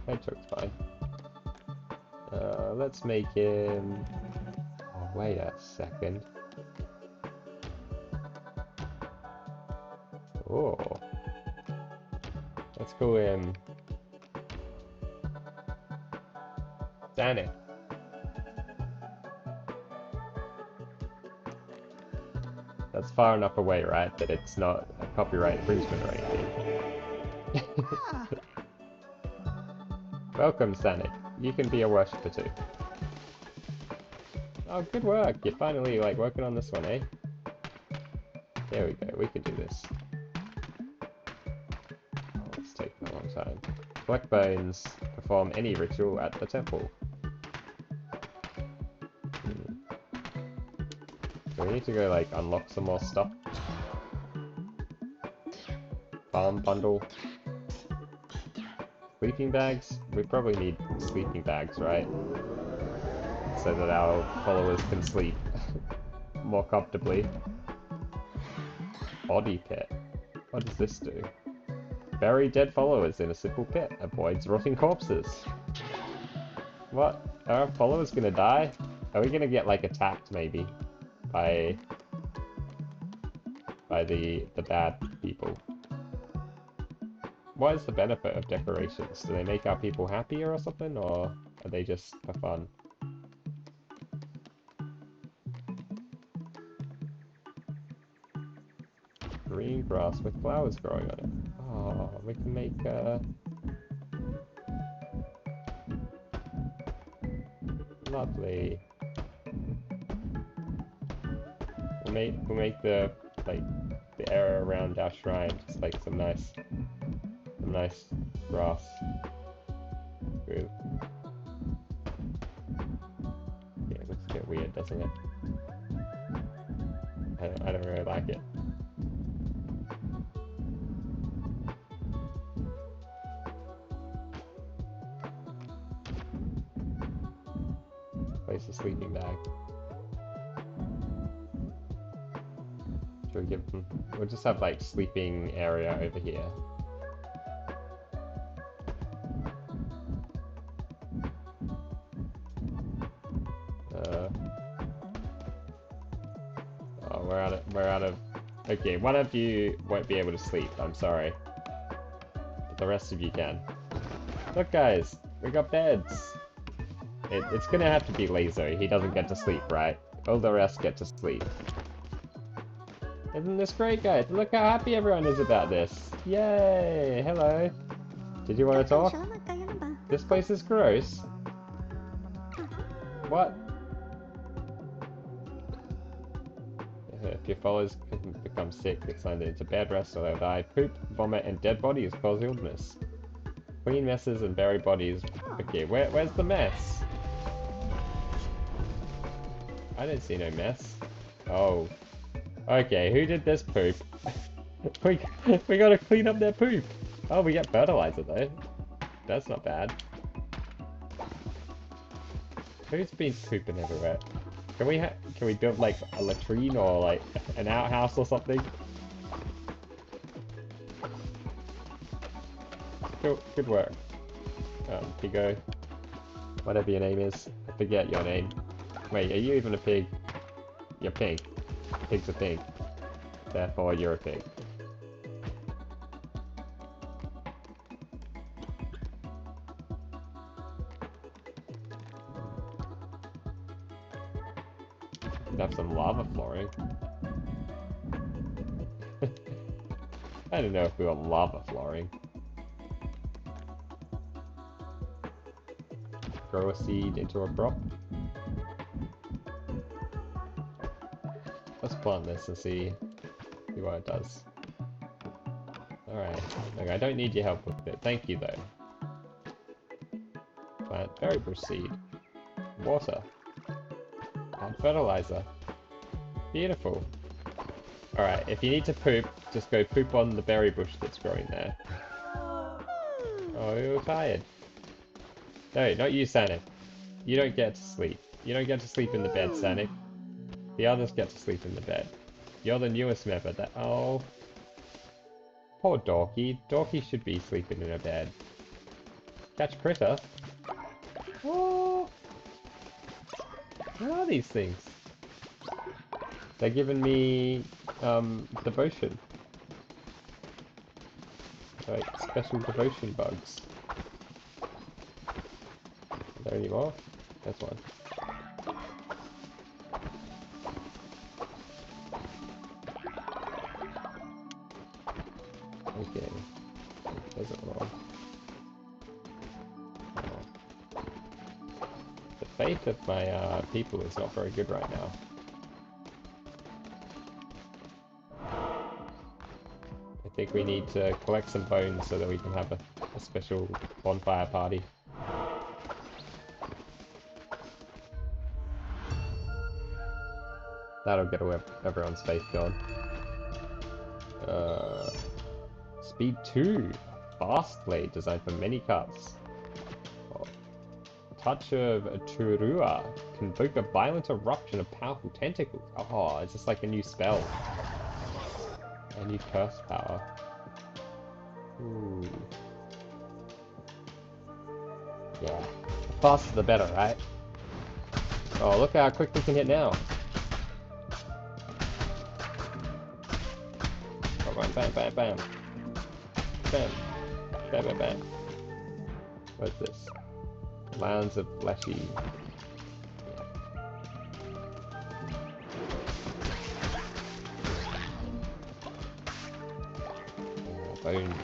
Speaker 1: Hedgehog's fine. Let's make him... Oh, wait a second. Oh. Let's call him... Danny. That's far enough away, right? That it's not a copyright infringement or anything. Welcome, Sanic. You can be a worshipper too. Oh, good work. You're finally, like, working on this one, eh? There we go. We can do this. Oh, it's taking a long time. Collect bones. Perform any ritual at the temple. Do we need to go, like, unlock some more stuff? Farm bundle. Sleeping bags? We probably need sleeping bags, right? So that our followers can sleep more comfortably. Body pit. What does this do? Bury dead followers in a simple pit. Avoids rotting corpses. What? Are our followers gonna die? Are we gonna get like attacked maybe by the bad people? What is the benefit of decorations? Do they make our people happier or something, or are they just for fun? Green grass with flowers growing on it. Oh, we can make lovely. We'll make the like the area around our shrine just like some nice grass. Good. Yeah, it looks a bit weird, doesn't it? I don't really like it. Place a sleeping bag. Should we give them... We'll just have like sleeping area over here. Oh, we're out of... Okay, one of you won't be able to sleep, I'm sorry. But the rest of you can. Look guys, we got beds! It's gonna have to be Lazo, he doesn't get to sleep, right? All the rest get to sleep. Isn't this great, guys? Look how happy everyone is about this. Yay! Hello. Did you want to talk? This place is gross. What? If your followers can become sick, it's send into bed rest or they'll die. Poop, vomit, and dead bodies cause illness. Clean messes and bury bodies. Okay, where's the mess? I don't see no mess. Oh. Okay, who did this poop? we gotta clean up their poop. Oh, we get fertilizer though. That's not bad. Who's been pooping everywhere? Can we build like a latrine or like an outhouse or something? Good work. Pigo. Whatever your name is. I forget your name. Wait, are you even a pig? You're pink. Pig's a pig. Therefore, you're a pig. Could have some lava flooring. I don't know if we want lava flooring. Grow a seed into a crop. Let's plant this and see what it does. Alright. Look, I don't need your help with it. Thank you, though. Plant berry bush seed. Water. Add fertilizer. Beautiful. Alright, if you need to poop, just go poop on the berry bush that's growing there. Oh, you're tired. No, not you, Sanic. You don't get to sleep. You don't get to sleep in the bed, Sanic. The others get to sleep in the bed. You're the newest member that... Oh. Poor Dorky. Dorky should be sleeping in a bed. Catch Critter. Oh. What are these things? They're giving me... devotion. Like, special devotion bugs. Is there any more? There's one. Okay. Doesn't roll. Oh. The faith of my people is not very good right now. I think we need to collect some bones so that we can have a special bonfire party. That'll get everyone's faith going. Speed 2. Fast blade designed for many cuts. Oh. A touch of Turua can invoke a violent eruption of powerful tentacles. Oh, it's just like a new spell. A new curse power. Ooh. Yeah. The faster the better, right? Oh, look how quick we can hit now. Bam, bam, bam, bam. Bam. Bam, bam, bam. What's this? Lands of Fleshy. Oh, bones.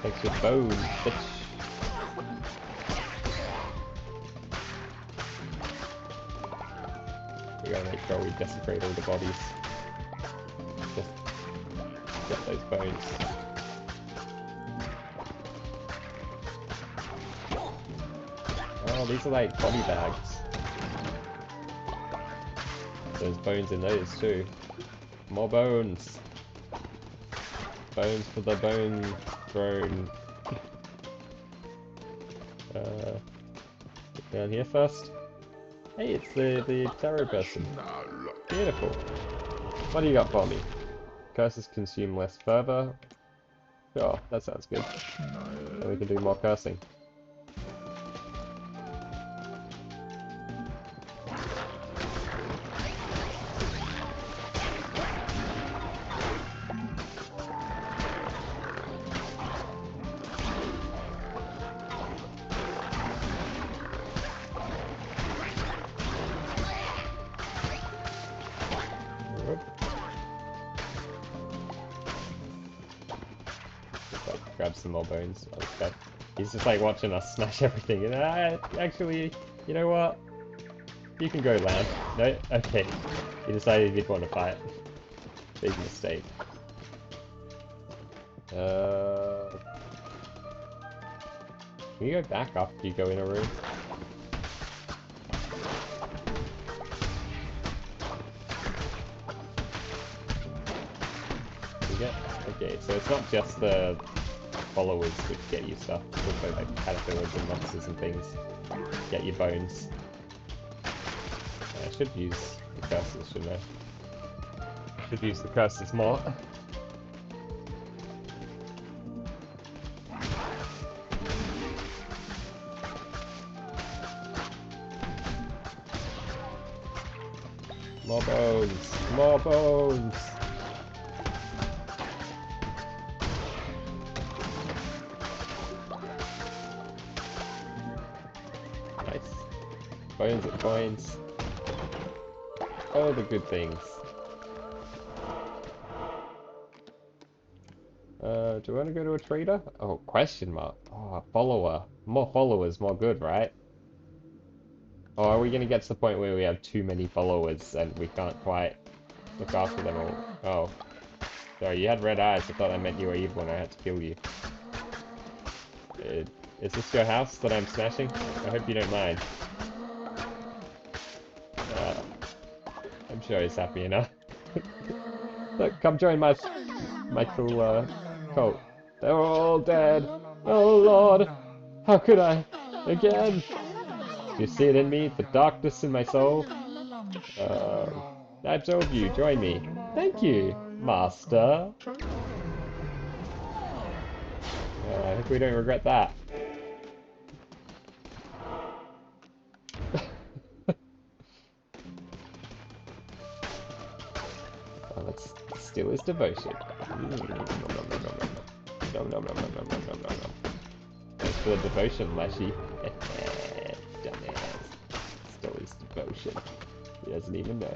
Speaker 1: Thanks for bones, bitch. We gotta make sure we desecrate all the bodies. Just get those bones. Oh, these are like body bags. There's bones in those too. More bones. Bones for the bone throne. Get down here first. Hey, it's the tarot person. Beautiful. What do you got for me? Curses consume less fervor. Sure, that sounds good. Then we can do more cursing. Grab some more bones. Okay. He's just like watching us smash everything. And actually, you know what? You can go land. No? Okay. He decided he didn't want to fight. Big mistake. Can you go back after you go in a room? You get? Okay, so it's not just the followers which get you stuff, also like caterpillars and monsters and things get you bones. I should use the curses, shouldn't I? Should use the curses more. More bones! More bones! Nice. Bones and coins. All the good things. Do you want to go to a trader? Oh, question mark. Oh, a follower. More followers, more good, right? Or are we gonna get to the point where we have too many followers and we can't quite look after them all? Oh. Sorry, you had red eyes. I thought that meant you were evil and I had to kill you. Is this your house that I'm smashing? I hope you don't mind. I'm sure he's happy enough. Look, come join my cool cult. They're all dead. Oh Lord, how could I? Again. Do you see it in me? The darkness in my soul? I told you, join me. Thank you, Master. I hope we don't regret that. Let's steal his devotion. Thanks for the devotion, Leshy. Dumbass. Stole his devotion. He doesn't even know.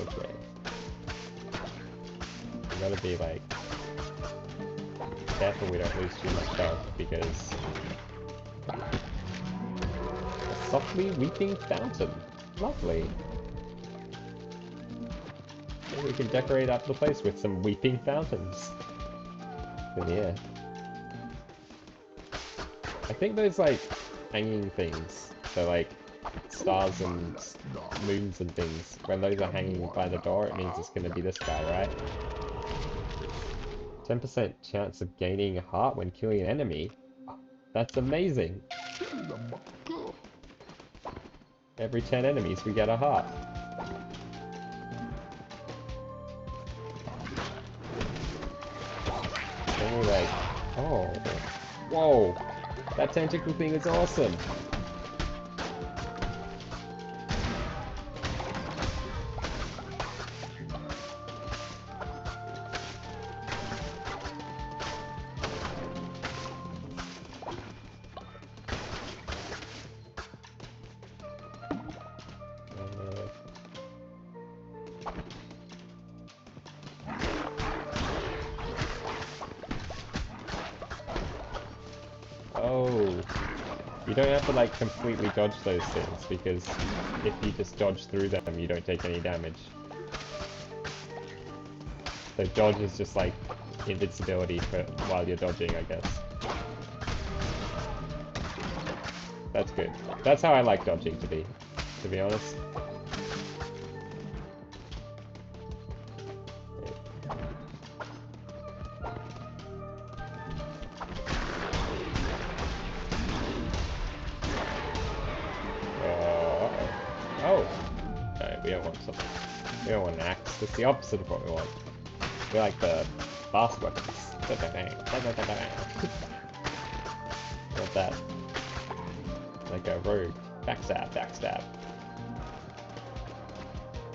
Speaker 1: Okay. We gotta be like careful we don't lose too much health because a softly weeping fountain. Lovely. Maybe we can decorate up the place with some weeping fountains. But yeah. I think those like hanging things, so like stars and moons and things, when those are hanging by the door, it means it's gonna be this guy, right? 10% chance of gaining a heart when killing an enemy. That's amazing. Every 10 enemies we get a heart. Anyway, oh, whoa, that tentacle thing is awesome. Oh, you don't have to like completely dodge those things, because if you just dodge through them, you don't take any damage. So dodge is just like invincibility for while you're dodging, I guess. That's good. That's how I like dodging to be honest. Oh! No, we don't want something. We don't want an axe. That's the opposite of what we want. We like the fast weapons. Want that. Like a rogue. Backstab, backstab.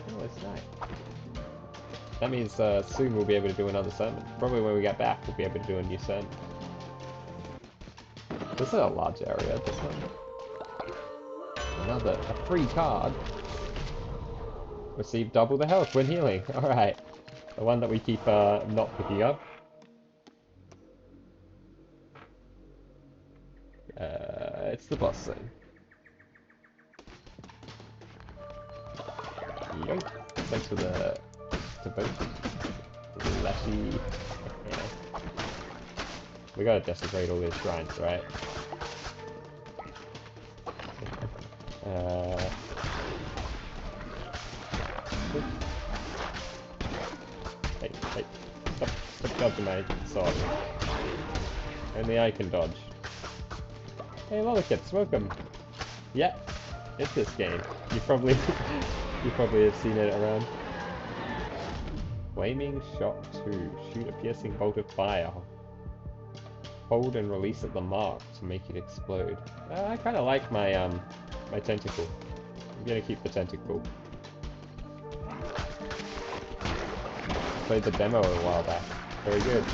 Speaker 1: Oh, it's nice. That means soon we'll be able to do another sermon. Probably when we get back, we'll be able to do a new sermon. This is a large area, this one. A free card. Receive double the health when healing. Alright. The one that we keep not picking up. It's the boss thing. Yoink. Thanks for the boat. Lashy. Yeah. We gotta desecrate all these shrines, right? Hey, stop dodging my sword. Only I can dodge. Hey, lollipops, welcome. Yeah, it's this game. You probably have seen it around. Flaming Shot 2. Shoot a piercing bolt of fire. Hold and release at the mark to make it explode. I kind of like my my tentacle. I'm gonna keep the tentacle. Played the demo a while back. Very good.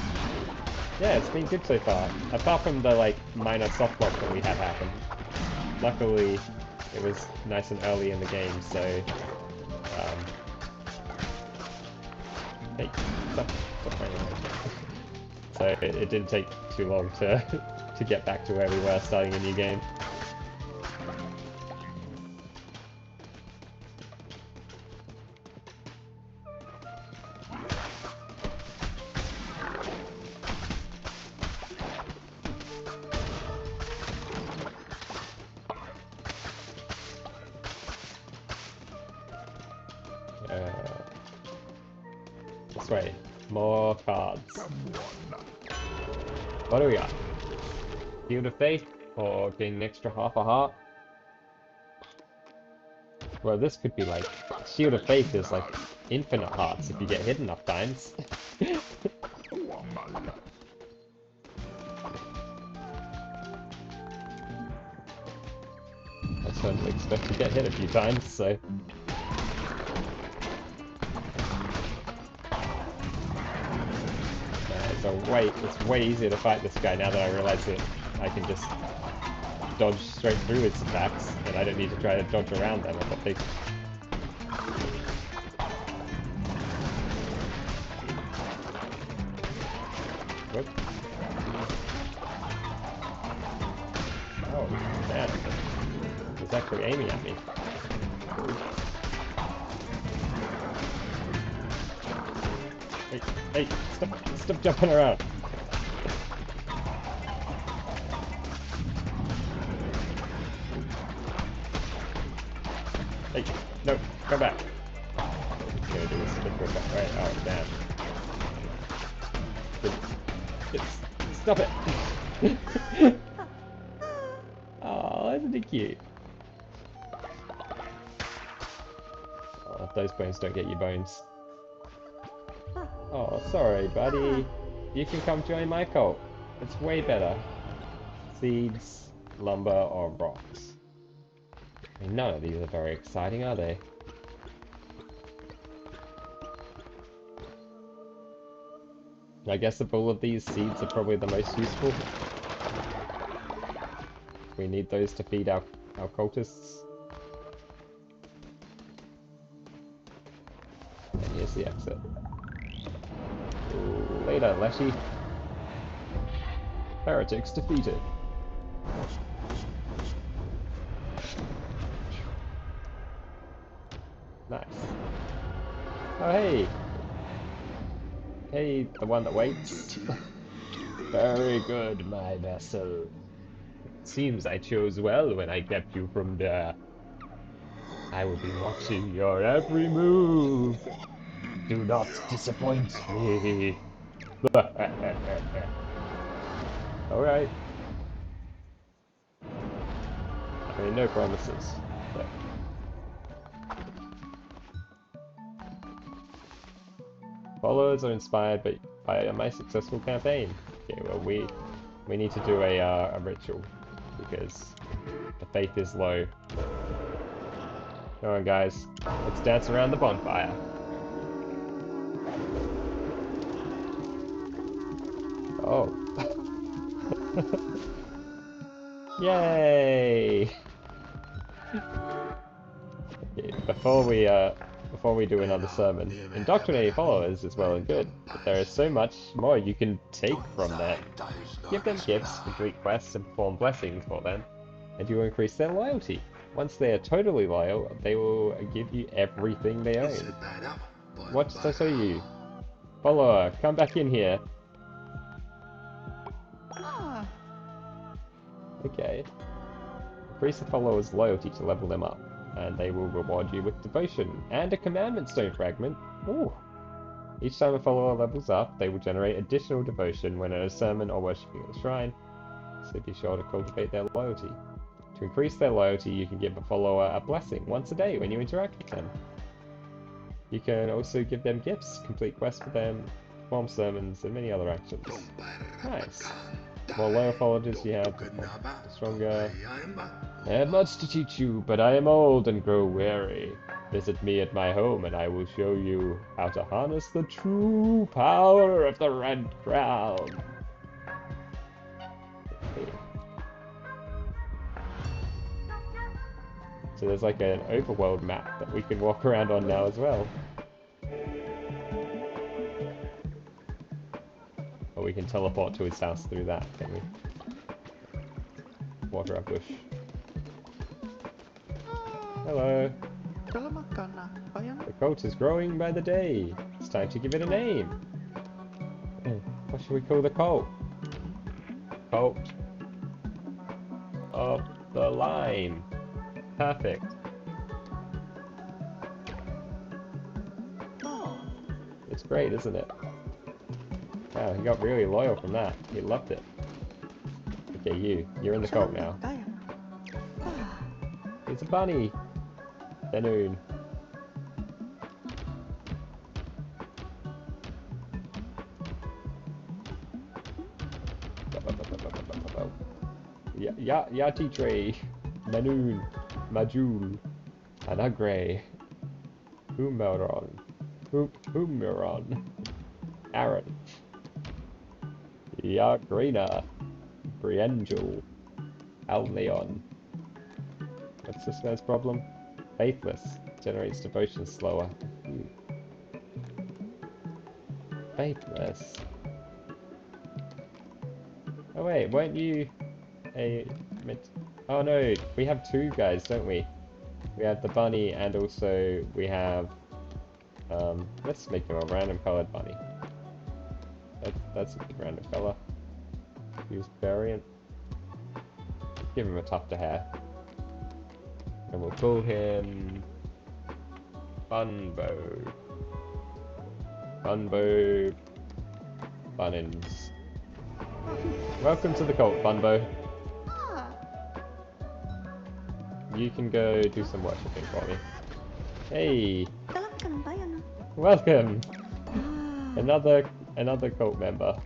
Speaker 1: Yeah, it's been good so far. Apart from the like minor soft block that we had happen. Luckily, it was nice and early in the game, so hey, stop playing with me. So it didn't take too long to to get back to where we were starting a new game. This way. More cards. What do we got? Shield of Faith, or gain an extra half a heart? Well, this could be like... Shield of Faith is like infinite hearts if you get hit enough times. I certainly expect to get hit a few times, so... It's way easier to fight this guy now that I realize that I can just dodge straight through his attacks, and I don't need to try to dodge around them or something. Whoop. Oh, man. He's actually aiming at me. Hey, stop jumping around. Hey, no, come back. I'm gonna do this quick, right? Oh, damn. Stop it! Oh, isn't it cute? Oh, those bones don't get you bones. Oh, sorry, buddy. You can come join my cult. It's way better. Seeds, lumber, or rocks. I mean, none of these are very exciting, are they? I guess of all of these, seeds are probably the most useful. We need those to feed our cultists. And here's the exit. Ooh, later, Leshy. Heretics defeated. Nice. Oh, hey! Hey, the one that waits. Very good, my vessel. Seems I chose well when I kept you from there. I will be watching your every move. Do not disappoint me. Alright. I mean, no promises, but... Followers are inspired by my successful campaign. Okay, well, we need to do a ritual, because the faith is low. Come on, guys. Let's dance around the bonfire. Oh. Yay! Okay, before we do another sermon, indoctrinating followers is well and good, but there is so much more you can take from them. Give them gifts, complete quests, and perform blessings for them, and you will increase their loyalty. Once they are totally loyal, they will give you everything they own. What did I tell you? Follower, come back in here. Okay. Increase the follower's loyalty to level them up, and they will reward you with devotion and a commandment stone fragment. Ooh. Each time a follower levels up, they will generate additional devotion when at a sermon or worshipping at the shrine, so be sure to cultivate their loyalty. To increase their loyalty, you can give a follower a blessing once a day when you interact with them. You can also give them gifts, complete quests for them, perform sermons, and many other actions. Nice. The more loyal followers you have, the stronger. I have much to teach you, but I am old and grow weary. Visit me at my home and I will show you how to harness the true power of the Red Crown. Okay. So there's like an overworld map that we can walk around on now as well. Or we can teleport to his house through that, can we? Water up bush. Hello. The cult is growing by the day. It's time to give it a name. What should we call the cult? Cult of the Lime. Perfect. It's great, isn't it? Wow, he got really loyal from that. He loved it. Okay, you're in the cult now. It's a bunny. Danoon. Yati Tray. Manoon. Majul. Anagre. Humeron. Humeron. Aaron. Yagrina. Briangel. Alneon. What's this guy's problem? Faithless. Generates devotion slower. Faithless. Oh wait, weren't you a... Oh no, we have two guys, don't we? We have the bunny and also we have... let's make him a random colored bunny. That's a good random color. Use variant. Give him a tufted hair. And we'll call him... Bunbo. Bunbo... Bunnins. Welcome to the cult, Bunbo.
Speaker 2: Ah,
Speaker 1: You can go do some worshipping for me. Hey,
Speaker 2: dalam ka ng bayan na.
Speaker 1: welcome!
Speaker 2: Ah,
Speaker 1: Another cult member.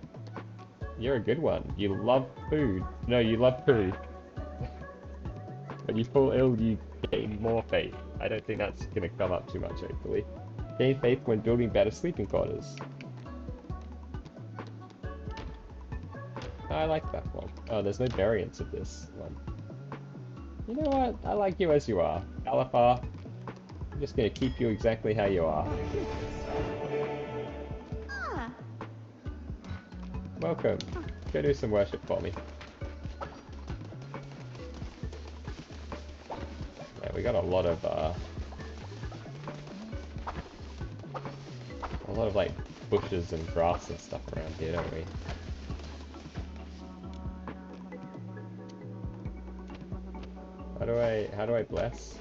Speaker 1: You're a good one. You love food. No, you love poo. When you fall ill, you gain more faith. I don't think that's gonna come up too much, hopefully. Gain faith when building better sleeping quarters. I like that one. Oh, there's no variants of this one. You know what? I like you as you are. Alafar, I'm just gonna keep you exactly how you are.
Speaker 2: ah.
Speaker 1: Welcome. Go do some worship for me. Yeah, we got a lot of like bushes and grass and stuff around here, don't we? How do I bless?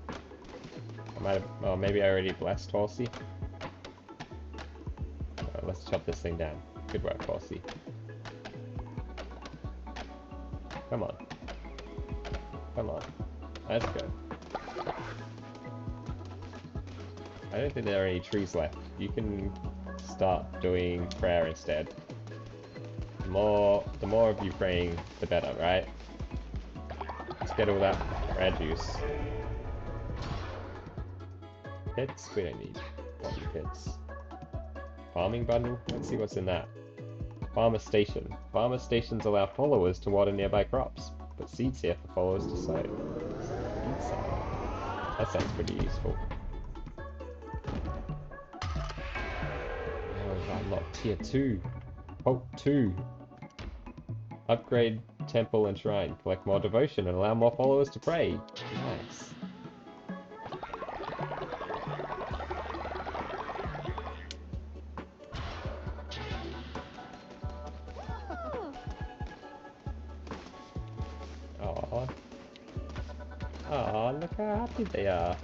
Speaker 1: I might have, oh, maybe I already blessed Horsey. Let's chop this thing down. Good work, Horsey. Come on. Come on. Let's go. I don't think there are any trees left. You can start doing prayer instead. The more of you praying, the better, right? Let's get all that prayer juice. Pits? We don't need cotton pits. Farming bundle? Let's see what's in that. Farmer station. Farmer stations allow followers to water nearby crops. Put seeds here for followers to sow. Seed silo. That sounds pretty useful. Oh, we've unlocked tier 2. Cult 2. Upgrade temple and shrine. Collect more devotion and allow more followers to pray. Nice. Aww. Aww, look how happy they are.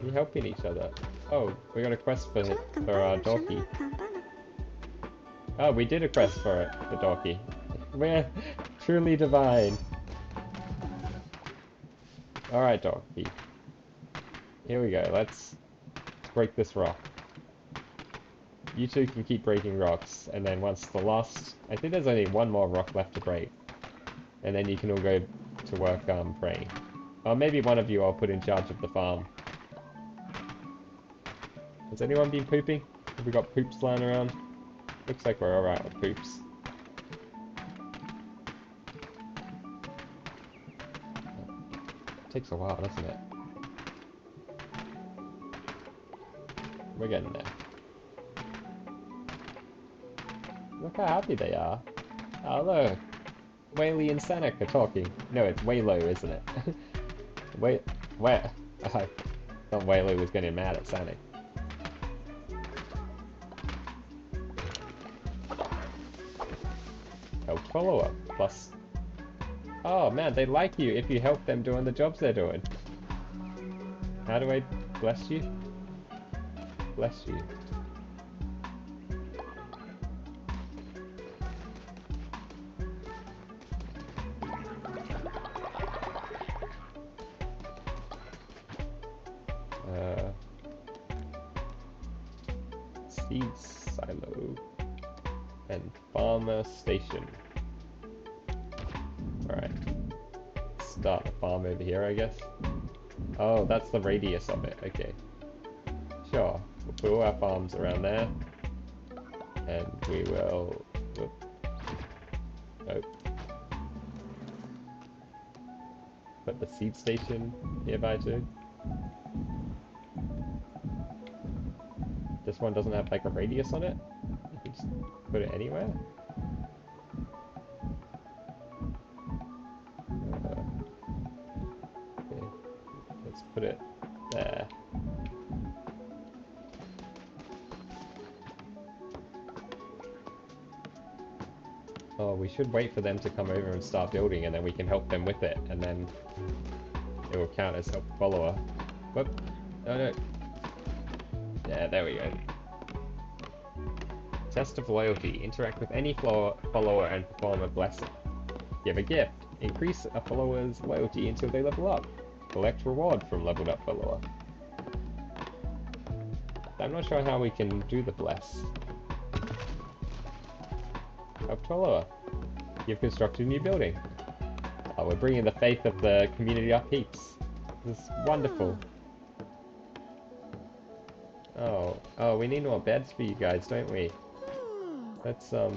Speaker 1: We're helping each other. Oh, we got a quest for our Dorky. Oh, we did a quest for it, the Dorky. We're truly divine. Alright, Dorky. Here we go, let's break this rock. You two can keep breaking rocks, and then once the last... I think there's only one more rock left to break. And then you can all go to work praying. Or maybe one of you I'll put in charge of the farm. Has anyone been pooping? Have we got poops lying around? Looks like we're alright with poops. Takes a while, doesn't it? We're getting there. Look how happy they are. Oh look! Whaley and Sanic are talking. No, it's Waylo, isn't it? Wait, where? I thought Waylo was getting mad at Sanic. Help follower, plus... Oh man, they like you if you help them doing the jobs they're doing. How do I bless you? Bless you. Seed silo and farmer station. Alright. Start the farm over here, I guess. Oh, that's the radius of it. Okay. Sure. We'll put all our farms around there. And we will... Whoop. Nope. Put the seed station nearby too. This one doesn't have like a radius on it. You can just put it anywhere. Okay. Let's put it there. Oh, we should wait for them to come over and start building, and then we can help them with it, and then it will count as help follower. Whoop. No, no. Yeah, there we go. Test of loyalty. Interact with any follower and perform a blessing. Give a gift. Increase a follower's loyalty until they level up. Collect reward from leveled up follower. I'm not sure how we can do the bless. Help follower. You've constructed a new building. Oh, we're bringing the faith of the community up heaps. This is wonderful. Oh, we need more beds for you guys, don't we? Let's, I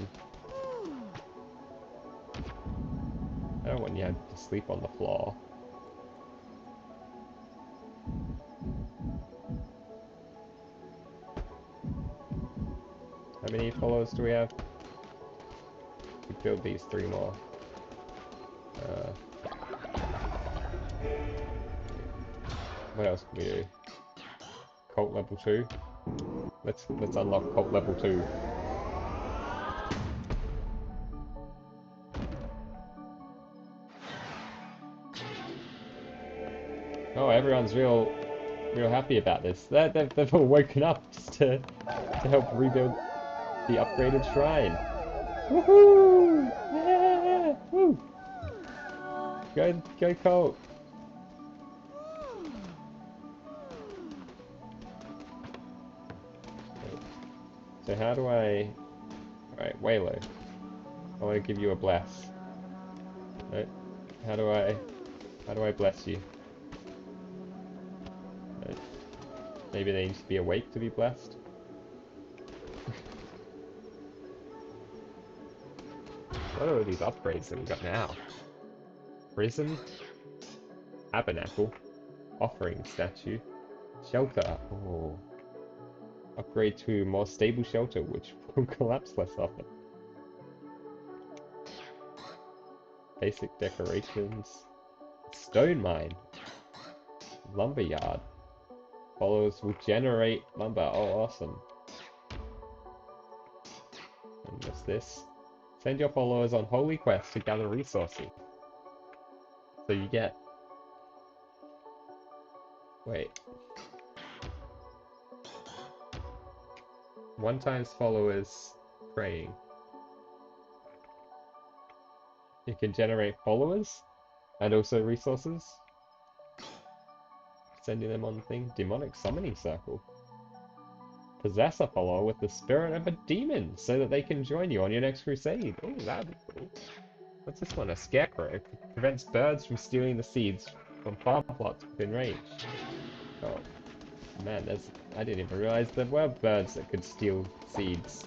Speaker 1: don't want you to sleep on the floor. How many followers do we have? We build these 3 more. What else can we do? Cult level 2. Let's unlock cult level 2. Oh, everyone's real happy about this. They've all woken up just to help rebuild the upgraded shrine. Woohoo! Yeah! Woo! Go cult! So how do I... Alright, Waylo. I want to give you a bless. No? How do I bless you? No. Maybe they need to be awake to be blessed? What are all these upgrades that we got now? Prison? Tabernacle? Offering statue? Shelter? Oh. Upgrade to more stable shelter, which will collapse less often. Basic decorations. Stone mine. Lumber yard. Followers will generate lumber. Oh, awesome. And what's this? Send your followers on holy quests to gather resources. So you get... Wait. 1 times followers praying. You can generate followers and also resources. Sending them on the thing. Demonic summoning circle. Possess a follower with the spirit of a demon so that they can join you on your next crusade. Oh, that'd be cool. What's this one? A scarecrow. Prevents birds from stealing the seeds from farm plots within range. Oh. Man, I didn't even realize there were birds that could steal seeds.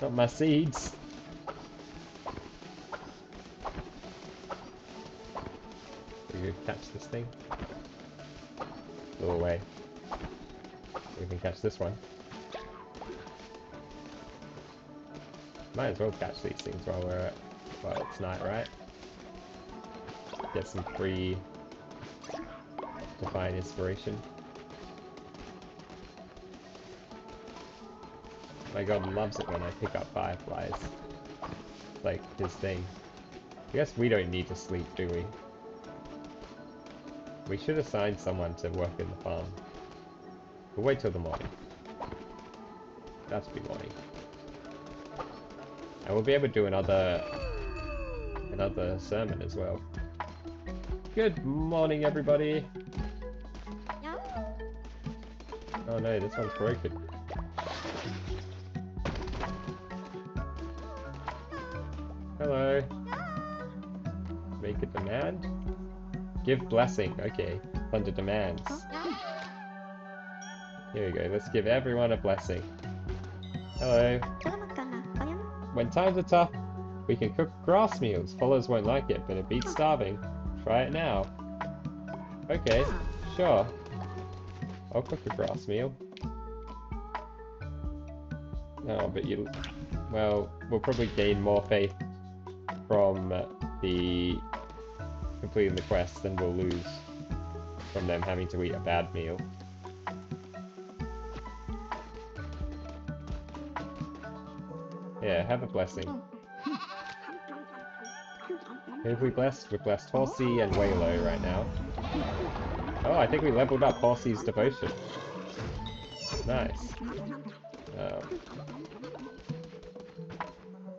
Speaker 1: Not my seeds! We could catch this thing. Go away. We can catch this one. Might as well catch these things while we're at... Well, it's night, right? Get some free... divine inspiration. My god loves it when I pick up fireflies. It's like his thing. I guess we don't need to sleep, do we? We should assign someone to work in the farm. We'll wait till the morning. That's be morning. And we'll be able to do another sermon as well. Good morning, everybody! Oh no, this one's broken. Hello. Make a demand? Give blessing. Okay. Under demands. Here we go. Let's give everyone a blessing. Hello. When times are tough, we can cook grass meals. Followers won't like it, but it beats starving. Try it now. Okay. Sure. I'll cook a grass meal. Oh, but you... Well, we'll probably gain more faith from the completing the quest than we'll lose from them having to eat a bad meal. Yeah, have a blessing. Who have we blessed? We've blessed Horsey and Waylo right now. Oh, I think we leveled up Horsey's devotion. Nice.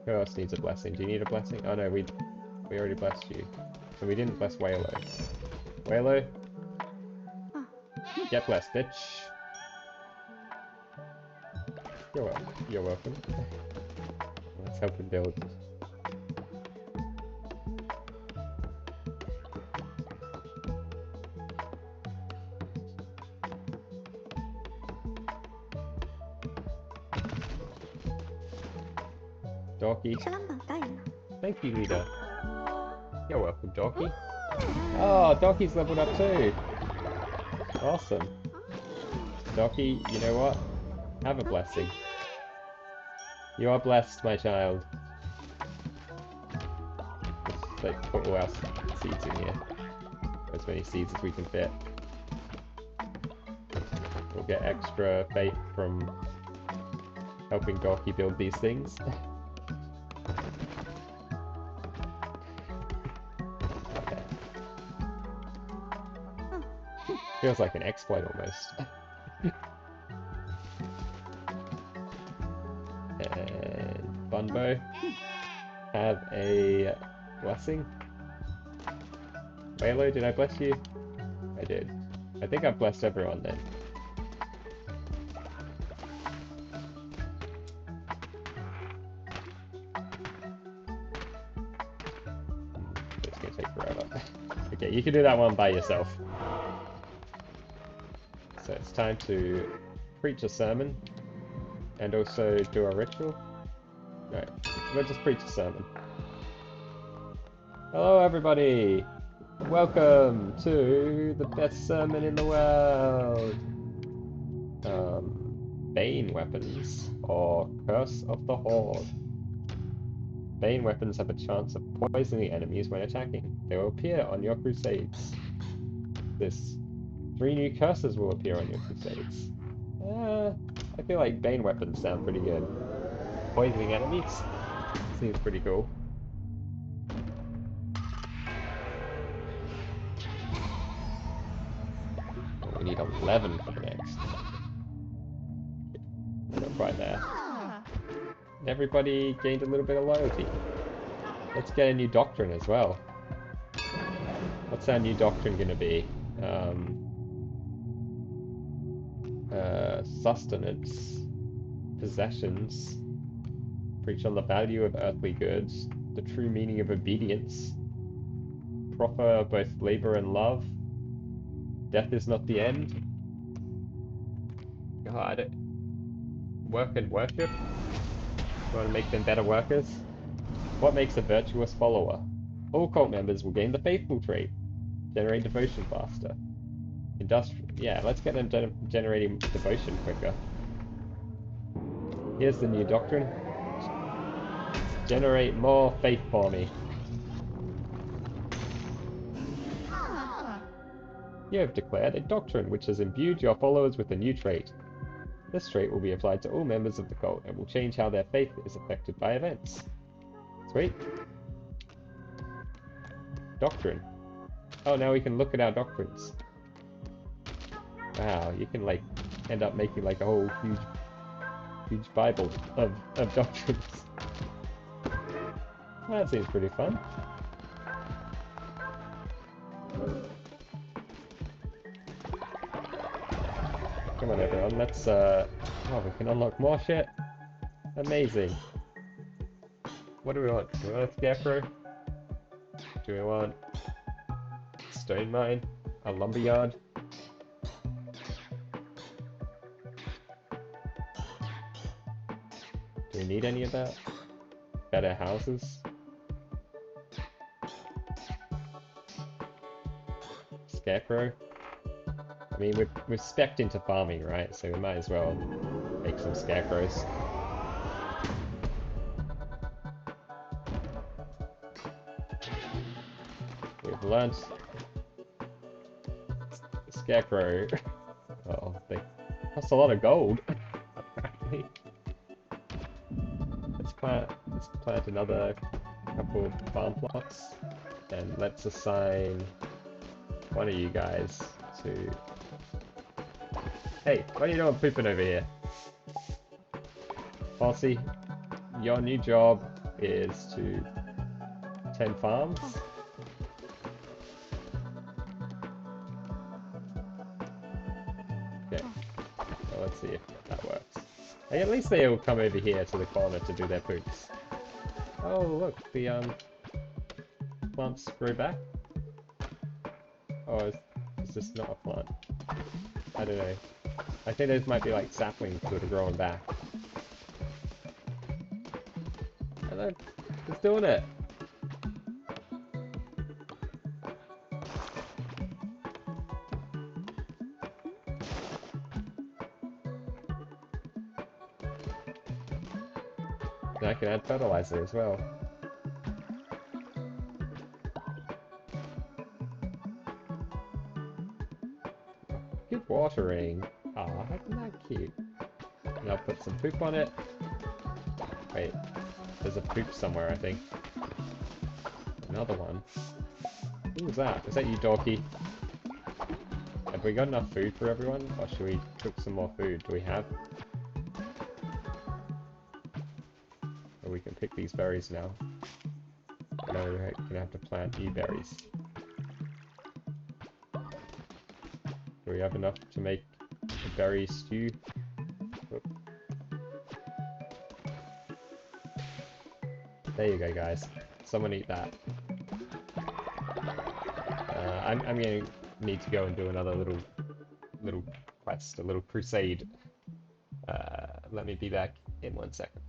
Speaker 1: Who else needs a blessing? Do you need a blessing? Oh no, we already blessed you. And we didn't bless Waylo. Waylo? Get blessed, bitch. You're welcome. Let's help him build. Dorky. Thank you, leader. You're welcome, Dorky. Oh, Dorky's leveled up too. Awesome. Dorky, you know what? Have a blessing. You are blessed, my child. Let's like put all our seeds in here. As many seeds as we can fit. We'll get extra faith from helping Dorky build these things. Feels like an exploit almost. And Bunbo, have a blessing. Waylo, did I bless you? I did. I think I've blessed everyone then. It's gonna take forever. Okay, you can do that one by yourself. So it's time to preach a sermon and also do a ritual. No, we'll just preach a sermon. Hello everybody! Welcome to the best sermon in the world! Bane weapons, or Curse of the Horde. Bane weapons have a chance of poisoning enemies when attacking. They will appear on your crusades. 3 new curses will appear on your crusades. I feel like Bane weapons sound pretty good. Poisoning enemies? Seems pretty cool. Oh, we need 11 for the next. We're not quite there. And everybody gained a little bit of loyalty. Let's get a new doctrine as well. What's our new doctrine gonna be? Sustenance, possessions, preach on the value of earthly goods, the true meaning of obedience, proffer both labor and love, death is not the end, God, work and worship, you want to make them better workers, what makes a virtuous follower? All cult members will gain the faithful trait, generate devotion faster. Yeah, let's get them generating devotion quicker. Here's the new doctrine. Generate more faith for me. You have declared a doctrine which has imbued your followers with a new trait. This trait will be applied to all members of the cult and will change how their faith is affected by events. Sweet. Doctrine. Oh, now we can look at our doctrines. Wow, you can like end up making like a whole huge Bible of doctrines. That seems pretty fun. Come on everyone, let's oh, we can unlock more shit. Amazing. What do we want? Do we want a scarecrow? Do we want stone mine? A lumberyard? Do we need any of that? Better houses? Scarecrow? I mean, we've specced into farming, right? So we might as well make some scarecrows. We've learnt Scarecrow. Oh, they cost a lot of gold. Let's plant another couple of farm plots, and let's assign one of you guys to Hey, what are you doing pooping over here? Fossey, your new job is to tend farms. Okay, well, let's see if that works. Hey, at least they'll come over here to the corner to do their poops. Oh, look, the plants grew back. Oh, is this not a plant? I don't know. I think those might be like saplings that are growing back. Hello, it's doing it. And I can add fertilizer as well. Good watering. Aw, isn't that cute? And I'll put some poop on it. Wait, there's a poop somewhere, I think. Another one. Who was that? Is that you, Dorky? Have we got enough food for everyone? Or should we cook some more food? Do we have? Or we can pick these berries now. No, we're gonna have to plant new berries. Do we have enough to make a berry stew? Oop. There you go, guys. Someone eat that. I'm gonna need to go and do another little quest, a little crusade. Let me be back in 1 second.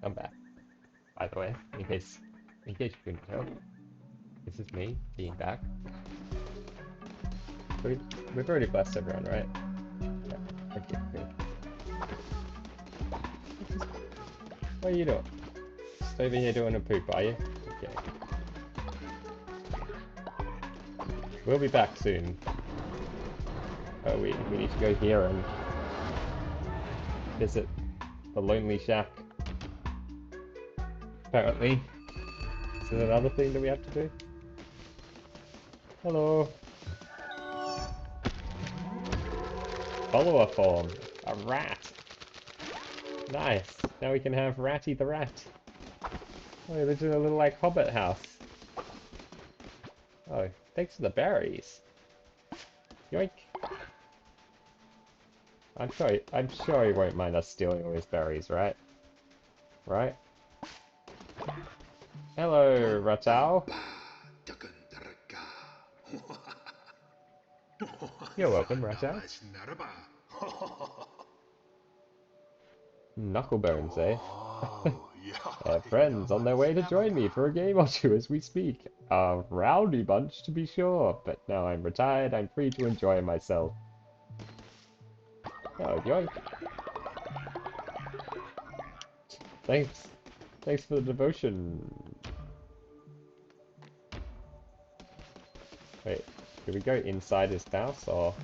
Speaker 1: I'm back. By the way, in case you couldn't tell, this is me being back. We've already blessed everyone, right? Yeah. Okay, good. What are you doing? Just over here doing a poop, are you? Okay. We'll be back soon. Oh, we need to go here and visit the Lonely Shack. Apparently. Is there another thing that we have to do? Hello. Follower form. A rat. Nice. Now we can have Ratty the Rat. Oh, he lives in a little, like, hobbit house. Oh, thanks for the berries. Yoink. I'm sure he won't mind us stealing all his berries, right? Right? Hello, Ratau. You're welcome, Ratau. Knucklebones, eh? I have friends on their way to join me for a game or two as we speak. A rowdy bunch, to be sure, but now I'm retired, I'm free to enjoy myself. Oh, yoink. Thanks. Thanks for the devotion. Wait, can we go inside his house, or...?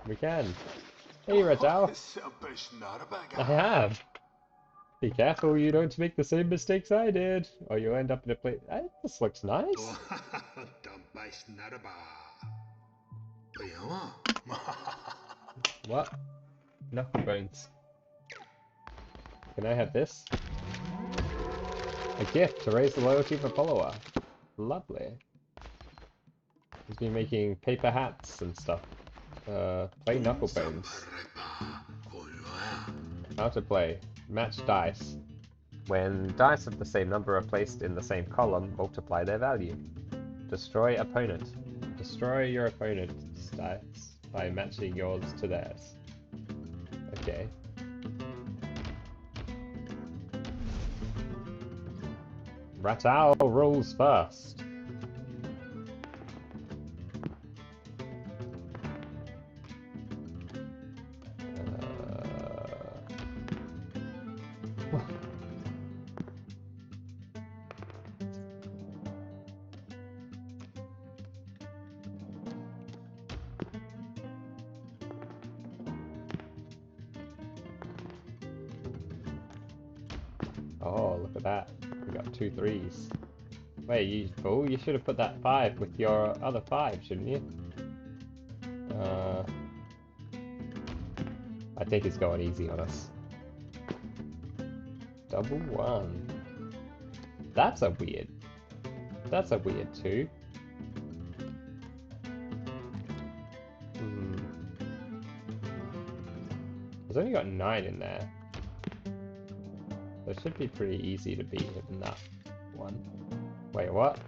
Speaker 1: We can. Hey, Radao. I have. Be careful you don't make the same mistakes I did, or you'll end up in a place... this looks nice. What? Knucklebones. Can I have this? A gift to raise the loyalty of a follower. Lovely. He's been making paper hats and stuff. Play Knucklebones. How to play. Match dice. When dice of the same number are placed in the same column, multiply their value. Destroy opponent. Destroy your opponent's dice by matching yours to theirs. Okay. Ratau rolls first. Oh, look at that. We got 2 3s. Wait, you fool, you should have put that 5 with your other 5, shouldn't you? I think it's going easy on us. Double 1. That's a weird 2. He's only got 9 in there. So it should be pretty easy to beat him in that one. Wait, what?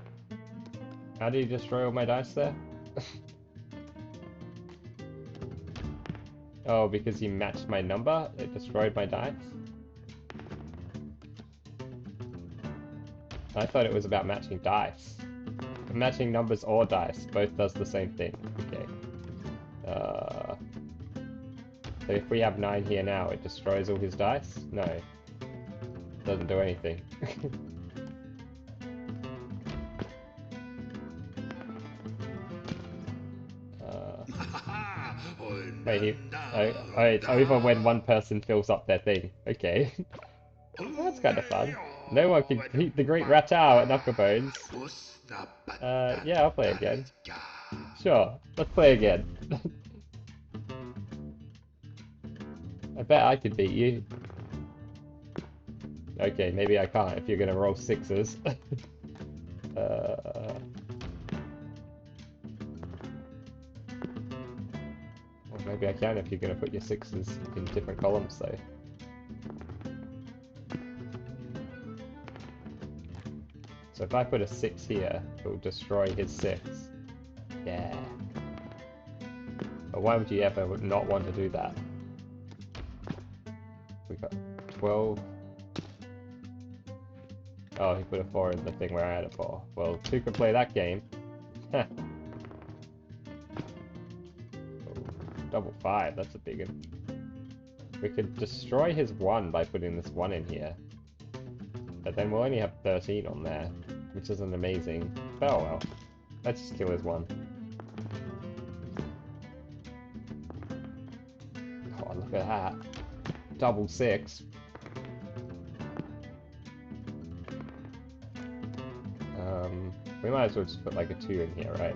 Speaker 1: How did he destroy all my dice there? Oh, because he matched my number? It destroyed my dice? I thought it was about matching dice. Matching numbers or dice, both does the same thing. Okay. So if we have 9 here now, it destroys all his dice? No. Doesn't do anything. Wait, over when one person fills up their thing. Okay. That's kind of fun. No one can beat the great Ratau at Knucklebones. Yeah, I'll play again. Sure, let's play again. I bet I could beat you. Okay, maybe I can't if you're gonna roll 6s. Well, maybe I can if you're gonna put your 6s in different columns, though. So if I put a 6 here, it will destroy his 6. Yeah. But why would you ever not want to do that? We got 12. Oh, he put a 4 in the thing where I had a 4. Well, 2 can play that game. Oh, double 5, that's a big one. We could destroy his 1 by putting this 1 in here. But then we'll only have 13 on there, which isn't amazing. But oh well. Let's just kill his 1. Oh, look at that. Double 6. We might as well just put like a 2 in here, right?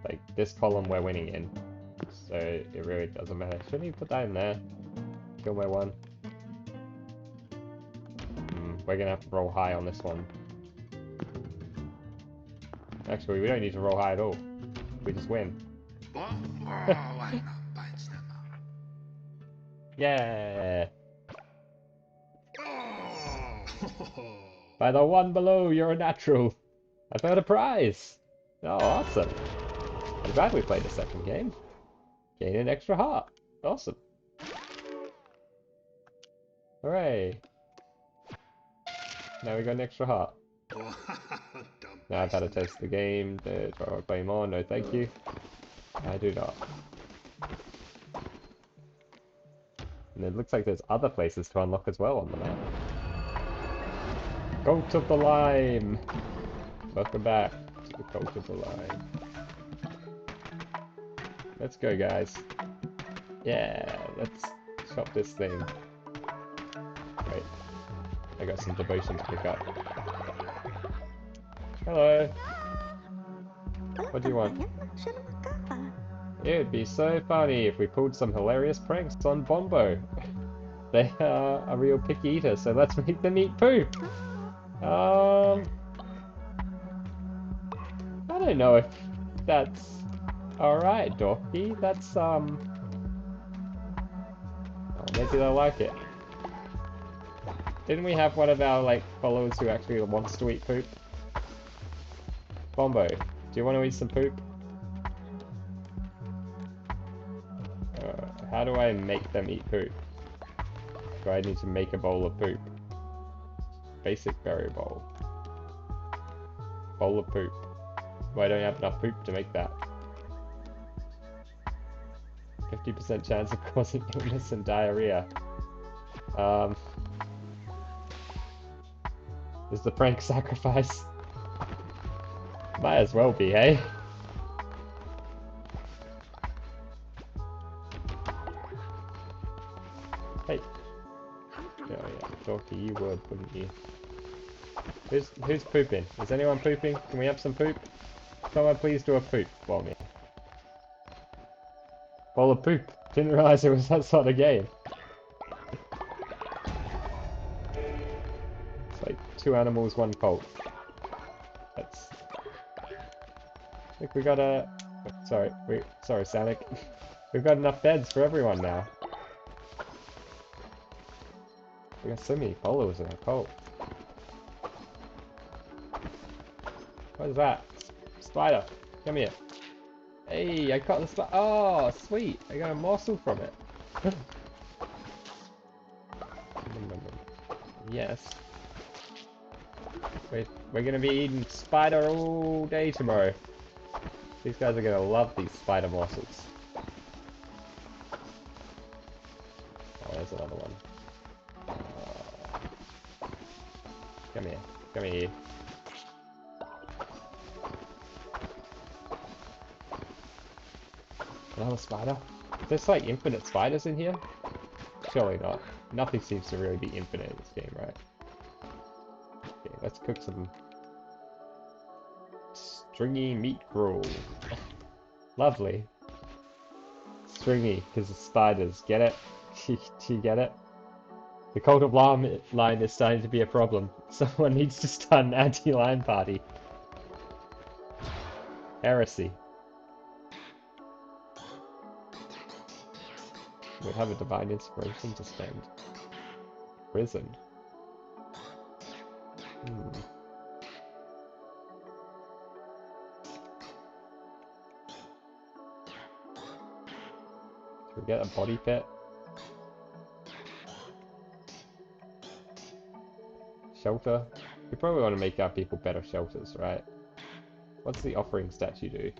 Speaker 1: Like, this column we're winning in. So it really doesn't matter. Shouldn't you put that in there? Kill my 1. We're gonna have to roll high on this one. Actually, we don't need to roll high at all. We just win. Yeah! By the 1 below, you're a natural. I've earned a prize. Oh, awesome. I'm glad we played the second game. Gain an extra heart. Awesome. Hooray. Now we got an extra heart. Now I've had to test the game. Do I want to play more? No, thank you. I do not. And it looks like there's other places to unlock as well on the map. Cult of the Lime! Welcome back to the Cult of the Lime. Let's go, guys. Yeah, let's shop this thing. Wait, I got some devotion to pick up. Hello! What do you want? It'd be so funny if we pulled some hilarious pranks on Bombo. They are a real picky eater, so let's make them eat poop! I don't know if that's alright, Dorky. That's, oh, maybe they'll like it. Didn't we have one of our, like, followers who actually wants to eat poop? Bombo, do you want to eat some poop? How do I make them eat poop? Do I need to make a bowl of poop? Basic berry bowl. Bowl of poop. Well, I don't have enough poop to make that. 50% chance of causing illness and diarrhea. Is the prank sacrifice? Might as well be, hey? Hey. Oh yeah, Dorky, you would, wouldn't you? Who's pooping? Is anyone pooping? Can we have some poop? Someone please do a poop for me. Bowl of poop. Didn't realise it was that sort of game. It's like 2 animals, 1 cult. That's... I think we got a... Sorry, sorry, Sonic. We've got enough beds for everyone now. We got so many followers in our cult. What is that? Spider, come here. Hey, I caught the spider. Oh, sweet. I got a morsel from it. Yes. We're gonna be eating spider all day tomorrow. These guys are gonna love these spider morsels. Oh, there's another one. Come here. Come here. Another spider? There's like infinite spiders in here? Surely not. Nothing seems to really be infinite in this game, right? Okay, let's cook some stringy meat gruel. Lovely. Stringy, because of spiders. Get it? Do you get it? The cult of lime is starting to be a problem. Someone needs to start an anti-lime party. Heresy. We have a divine inspiration to spend. Prison. Should we get a body pet? Shelter. We probably want to make our people better shelters, right? What's the offering statue do?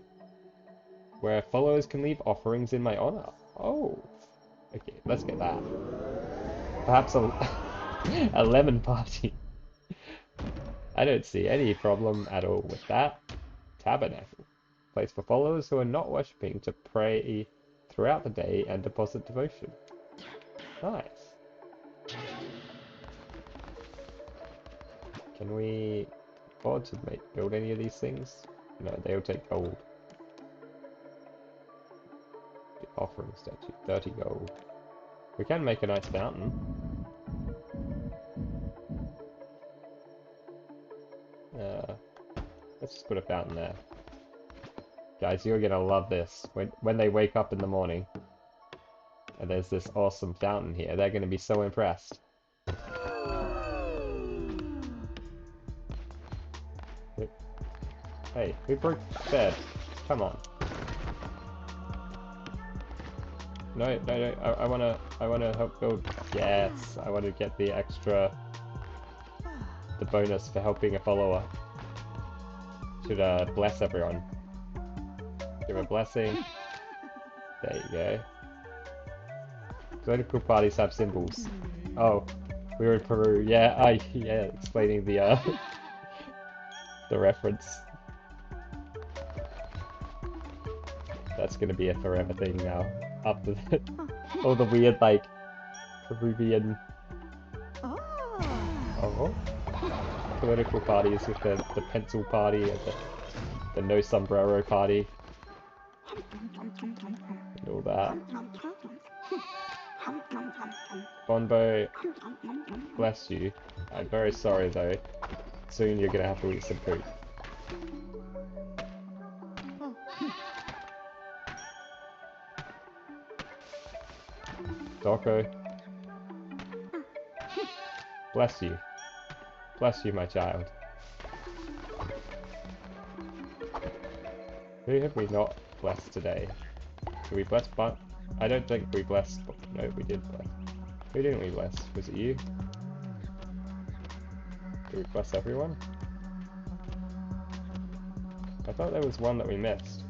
Speaker 1: Where followers can leave offerings in my honor. Oh. Okay, let's get that. Perhaps a lemon party. I don't see any problem at all with that. Tabernacle. Place for followers who are not worshipping to pray throughout the day and deposit devotion. Nice. Can we afford to build any of these things? No, they'll take gold. The offering statue, 30 gold. We can make a nice fountain. Let's just put a fountain there. Guys, you're gonna love this. When they wake up in the morning and there's this awesome fountain here, they're gonna be so impressed. Hey, who broke the bed? Come on. No, I wanna help build. Yes, I wanna get the bonus for helping a follower. Should bless everyone. Give a blessing. There you go. Political parties have symbols. Oh, we were in Peru. Yeah, yeah, explaining the the reference. That's gonna be a forever thing now. After all the weird like Peruvian political parties with the pencil party and the no sombrero party and all that. Bonbo, bless you. I'm very sorry though. Soon you're gonna have to eat some food. Doko, bless you. Bless you, my child. Who have we not blessed today? Did we bless Bun? I don't think we blessed. No, we did bless. Who didn't we bless? Was it you? Did we bless everyone? I thought there was one that we missed.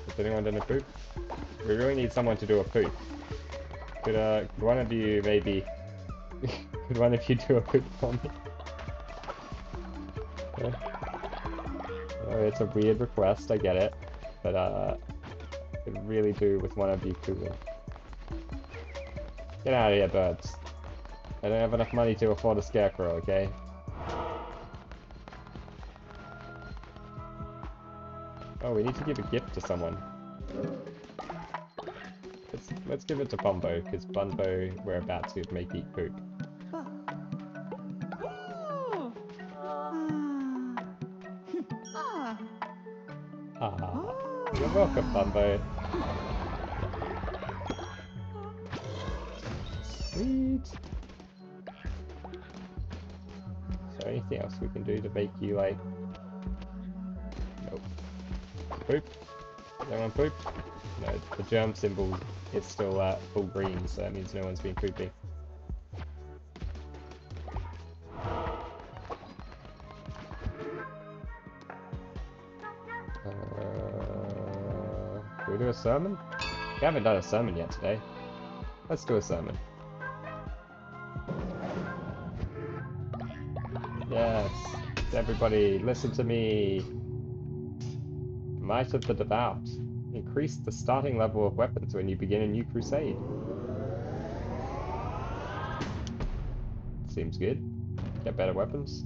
Speaker 1: Has anyone done a poop? We really need someone to do a poop. Could one of you maybe... could one of you do a poop for me? Yeah. Oh, it's a weird request, I get it. But I could really do with one of you pooping. Get out of here, birds. I don't have enough money to afford a scarecrow, okay? Oh, we need to give a gift to someone. Let's give it to Bumbo, because Bumbo, we're about to make eat poop. You're welcome, Bumbo. Sweet. Is there anything else we can do to make you like... Nope. Poop? Does anyone poop? No, the germ symbol is still full green, so that means no one's been pooping. Can we do a sermon? We haven't done a sermon yet today. Let's do a sermon. Yes, everybody listen to me. Might of the Devout. Increase the starting level of weapons when you begin a new crusade. Seems good. Get better weapons.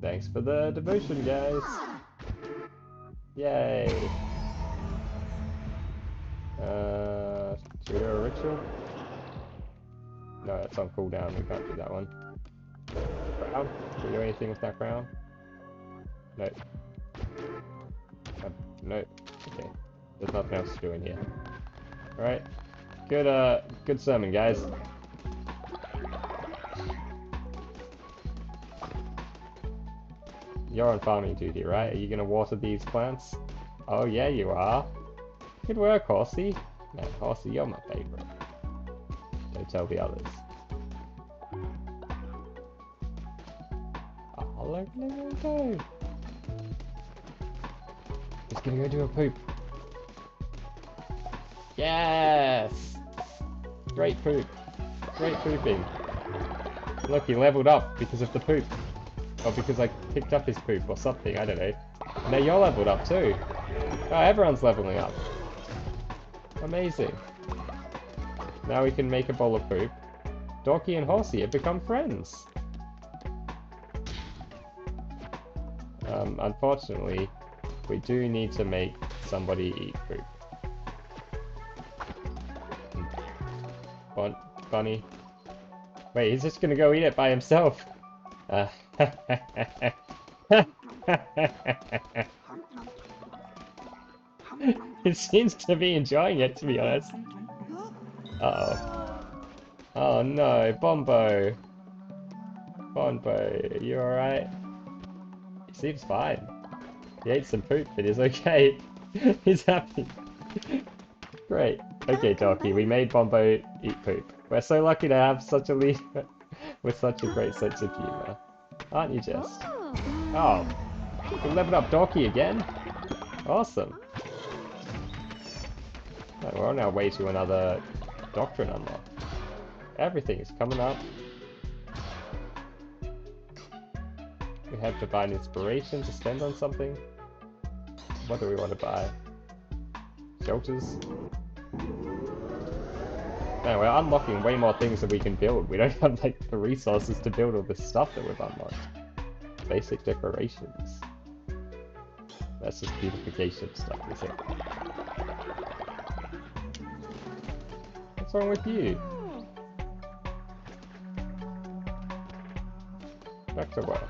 Speaker 1: Thanks for the devotion, guys. Yay. Should we do a ritual? No, that's on cooldown. We can't do that one. Crown? Can we do anything with that crown? No. No. Okay. There's nothing else to do in here. Alright. Good sermon, guys. You're on farming duty, right? Are you gonna water these plants? Oh yeah, you are. Good work, Horsey. Man, Horsey, you're my favorite. Don't tell the others. Oh, look, go. He's gonna go do a poop. Yes! Great poop. Great pooping. Look, he leveled up because of the poop. Or because I picked up his poop or something, I don't know. Now you're leveled up too. Oh, everyone's leveling up. Amazing. Now we can make a bowl of poop. Dorky and Horsey have become friends. Unfortunately, we do need to make somebody eat poop. Bunny. Wait, he's just gonna go eat it by himself. He seems to be enjoying it, to be honest. Uh-oh. Oh no, Bombo. Bombo, you alright? He seems fine. He ate some poop, but he's okay. He's happy. Great. Okay, Dorky, we made Bombo eat poop. We're so lucky to have such a leader with such a great sense of humor. Aren't you, Jess? Oh, we leveled up Dorky again? Awesome. Right, we're on our way to another Doctrine unlock. Everything is coming up. We have Divine Inspiration to spend on something. What do we want to buy? Shelters? Man, we're unlocking way more things that we can build. We don't have like the resources to build all this stuff that we've unlocked. Basic decorations. That's just beautification stuff, is it? What's wrong with you? Back to work.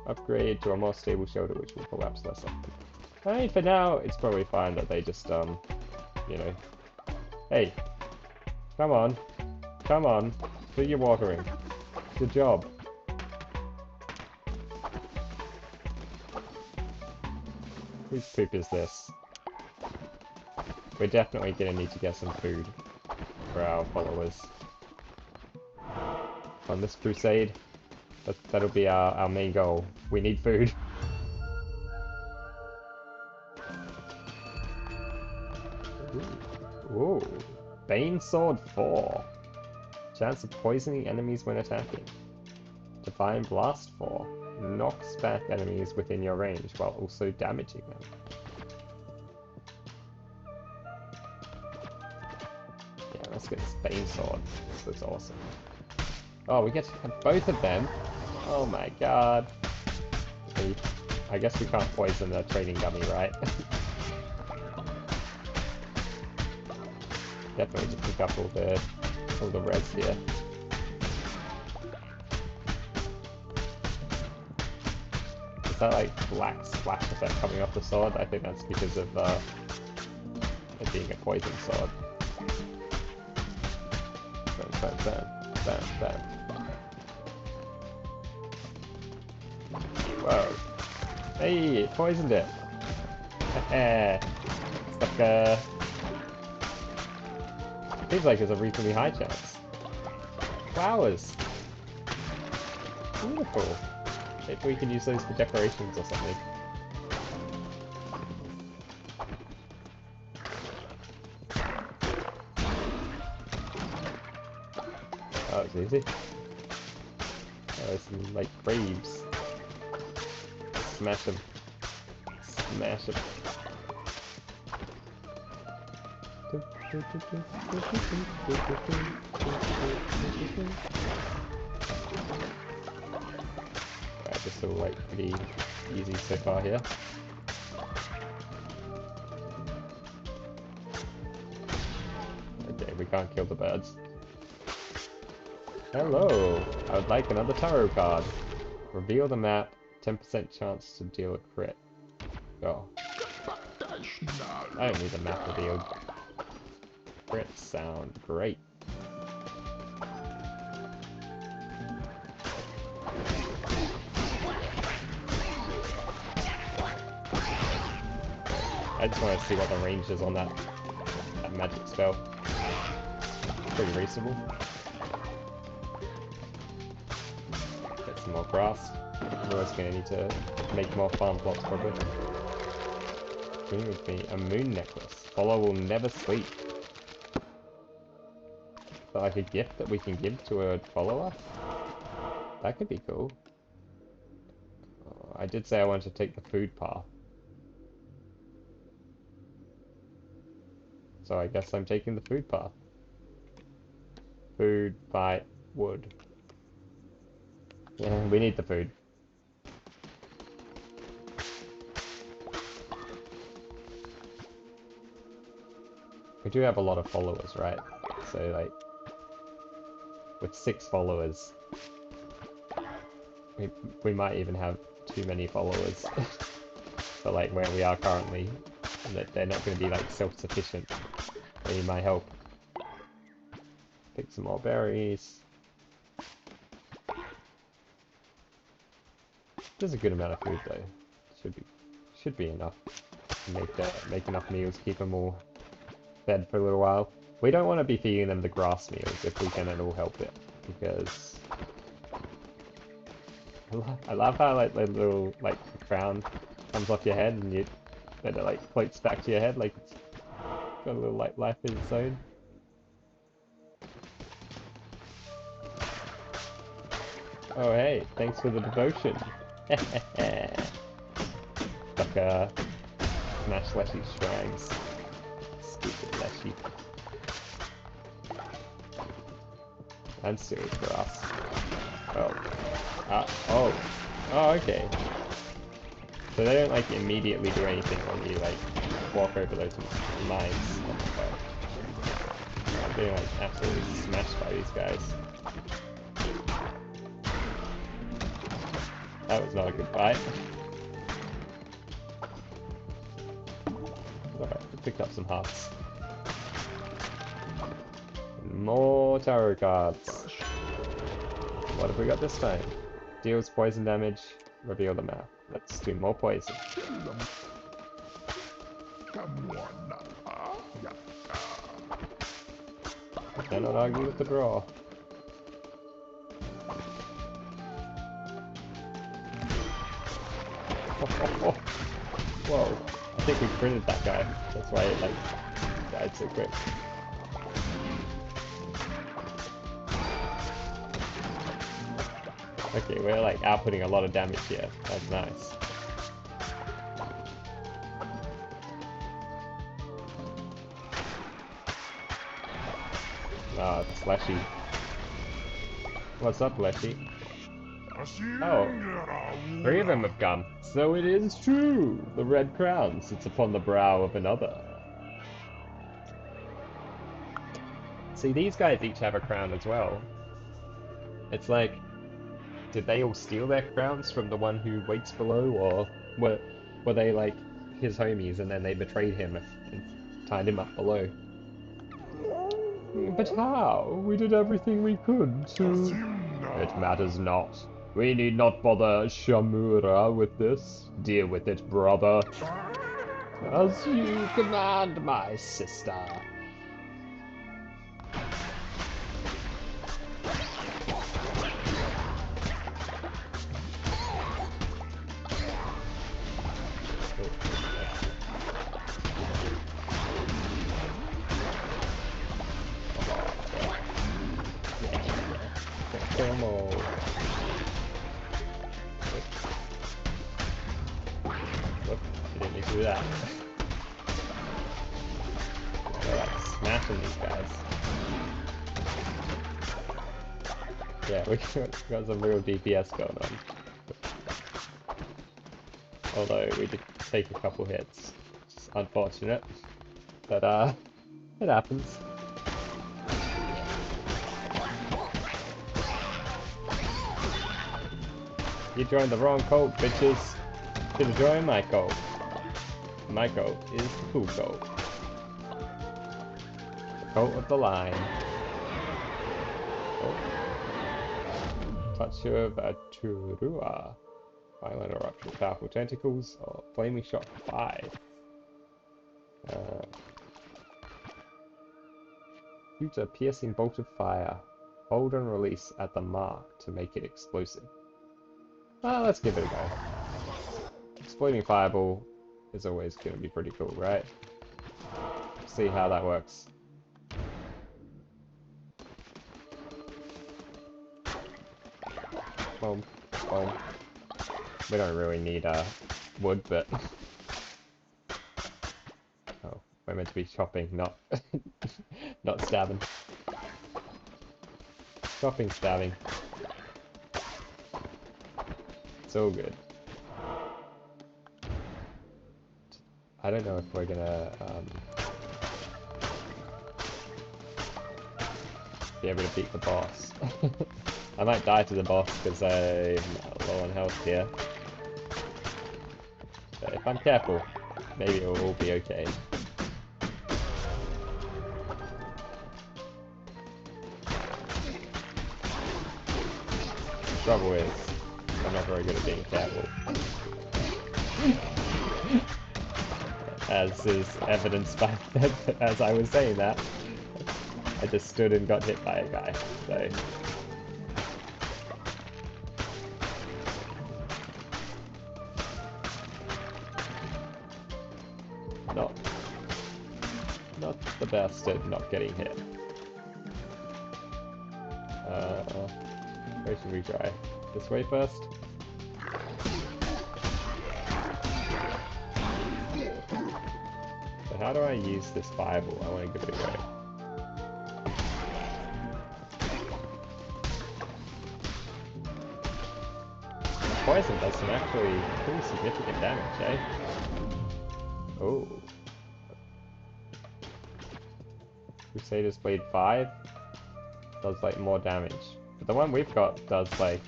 Speaker 1: Upgrade to a more stable shelter which will collapse less often. I mean, for now, it's probably fine that they just, you know... Hey! Come on! Come on! Do your watering. Good job. Whose poop is this? We're definitely gonna need to get some food for our followers. On this crusade, that'll be our main goal. We need food. Ooh. Bane Sword 4. Chance of poisoning enemies when attacking. Divine Blast 4. Knocks back enemies within your range while also damaging them. Yeah, let's get this Bane Sword. That's awesome. Oh, we get to have both of them? Oh my god. I guess we can't poison the training dummy, right? Definitely to pick up all the reds here. Is that like black splash effect coming off the sword? I think that's because of it being a poison sword. Bam, bam, bam, bam, bam. Whoa. Hey, it poisoned it. It's like a... Seems like there's a reasonably high chance. Flowers! Beautiful. Maybe we can use those for decorations or something. Oh, it's easy. Oh, there's some, like, graves. Smash them. Smash them. Alright, this is all like pretty easy so far here. Okay, we can't kill the birds. Hello! I would like another tarot card. Reveal the map, 10% chance to deal a crit. Oh. I don't need the map revealed. Crits sound great. I just want to see what the range is on that magic spell. Pretty reasonable. Get some more grass. Otherwise gonna need to make more farm plots probably. Bring with me a moon necklace. Follow will never sleep. But like a gift that we can give to a follower? That could be cool. I did say I wanted to take the food path. So I guess I'm taking the food path. Food, fight, wood. Yeah, we need the food. We do have a lot of followers, right? So like, with 6 followers, we might even have too many followers for like where we are currently, and that they're not going to be like self-sufficient. They need my help. Pick some more berries. There's a good amount of food though. Should be enough to make enough meals, keep them all fed for a little while. We don't want to be feeding them the grass meals if we can at all help it, because I love how like the little like crown comes off your head and then it like floats back to your head like it's got a little like life of its own. Oh hey, thanks for the devotion. Like smash Leshy's shrines. Stupid Leshy. And serious grass. Oh. Oh, okay. So they don't like immediately do anything when you like walk over those mines. I'm getting like absolutely smashed by these guys. That was not a good fight. Alright, we picked up some hearts. More tarot cards. What have we got this time? Deals poison damage. Reveal the map. Let's do more poison. I cannot argue with the draw. Whoa. I think we critted that guy. That's why it like died so quick. Okay, we're like outputting a lot of damage here. That's nice. Ah, it's Leshy. What's up, Leshy? Oh, 3 of them have come. So it is true. The red crown sits upon the brow of another. See, these guys each have a crown as well. It's like, did they all steal their crowns from the one who waits below, or were they like his homies and then they betrayed him and tied him up below? But how? We did everything we could to... It matters not. We need not bother Shamura with this. Deal with it, brother. As you command, my sister. Come on. Whoop, I didn't mean to do that. They're like smashing these guys. Yeah, we got some real DPS going on. Although we did take a couple hits. It's unfortunate. But it happens. You joined the wrong cult, bitches. Should have joined my cult. My cult is the cool cult. The cult of the line. Oh. Touch of a Turua. Violent eruption, powerful tentacles, or flaming shot 5. Uh, Shoot a piercing bolt of fire. Hold and release at the mark to make it explosive. Well, let's give it a go. Exploding fireball is always going to be pretty cool, right? See how that works. Boom, boom. We don't really need wood, but oh, we're meant to be chopping, not not stabbing. Chopping, stabbing. It's all good. I don't know if we're gonna be able to beat the boss. I might die to the boss because I'm low on health here. But if I'm careful, maybe it will all be okay. The trouble is, I'm not very good at being careful. As is evidenced by as I was saying that, I just stood and got hit by a guy, so... Not the best at not getting hit. Where should we try? This way first? So how do I use this fireball? I want to give it a go. Poison does some actually pretty significant damage, eh? Oh. Crusader's Blade 5 does like more damage. But the one we've got does like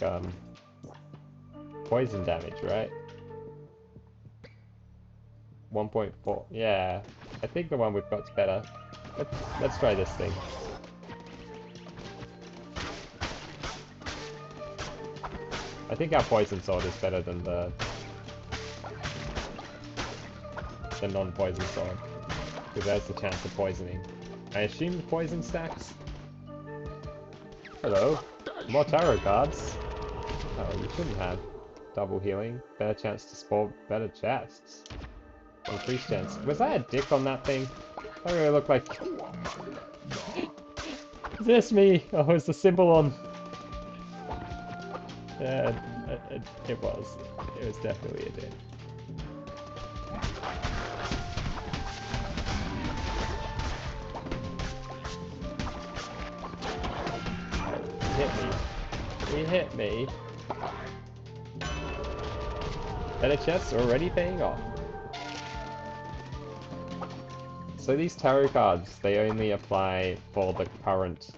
Speaker 1: poison damage, right? 1.4. Yeah, I think the one we've got's better. Let's try this thing. I think our poison sword is better than the non-poison sword, because there's the chance of poisoning. I assume the poison stacks. Hello, more tarot cards. Oh, you shouldn't have. Double healing, better chance to spawn better chests. Increased chance. Was that a dick on that thing? That really looked like... Is this me? Oh, is the symbol on? Yeah, it was. It was definitely a dick. He hit me. He hit me. Better chests already paying off. So these tarot cards, they only apply for the current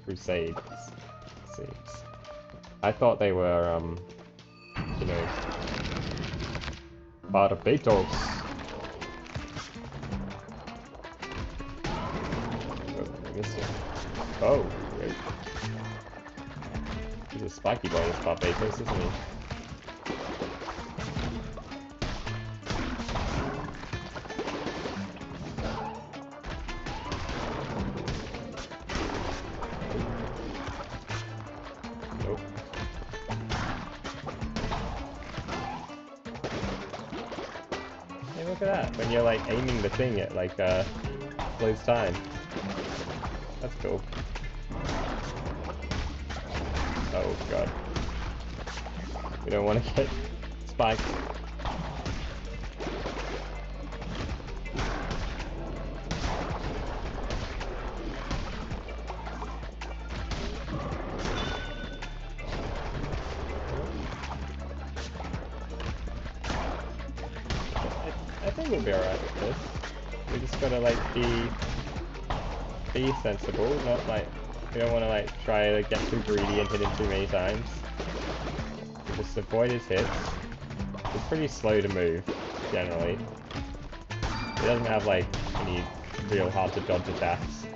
Speaker 1: crusades, it seems. I thought they were, you know, Barbatos. Oh, I missed it. Oh, great. He's a spiky boy, this Barbatos, isn't he? Look at that, when you're like aiming the thing at like close time. That's cool. Oh god. We don't want to get spiked. I think we'll be alright with this. We just gotta like be sensible, not like we don't want to like try to get too greedy and hit him too many times. Just avoid his hits. He's pretty slow to move, generally. He doesn't have like any real hard to dodge attacks.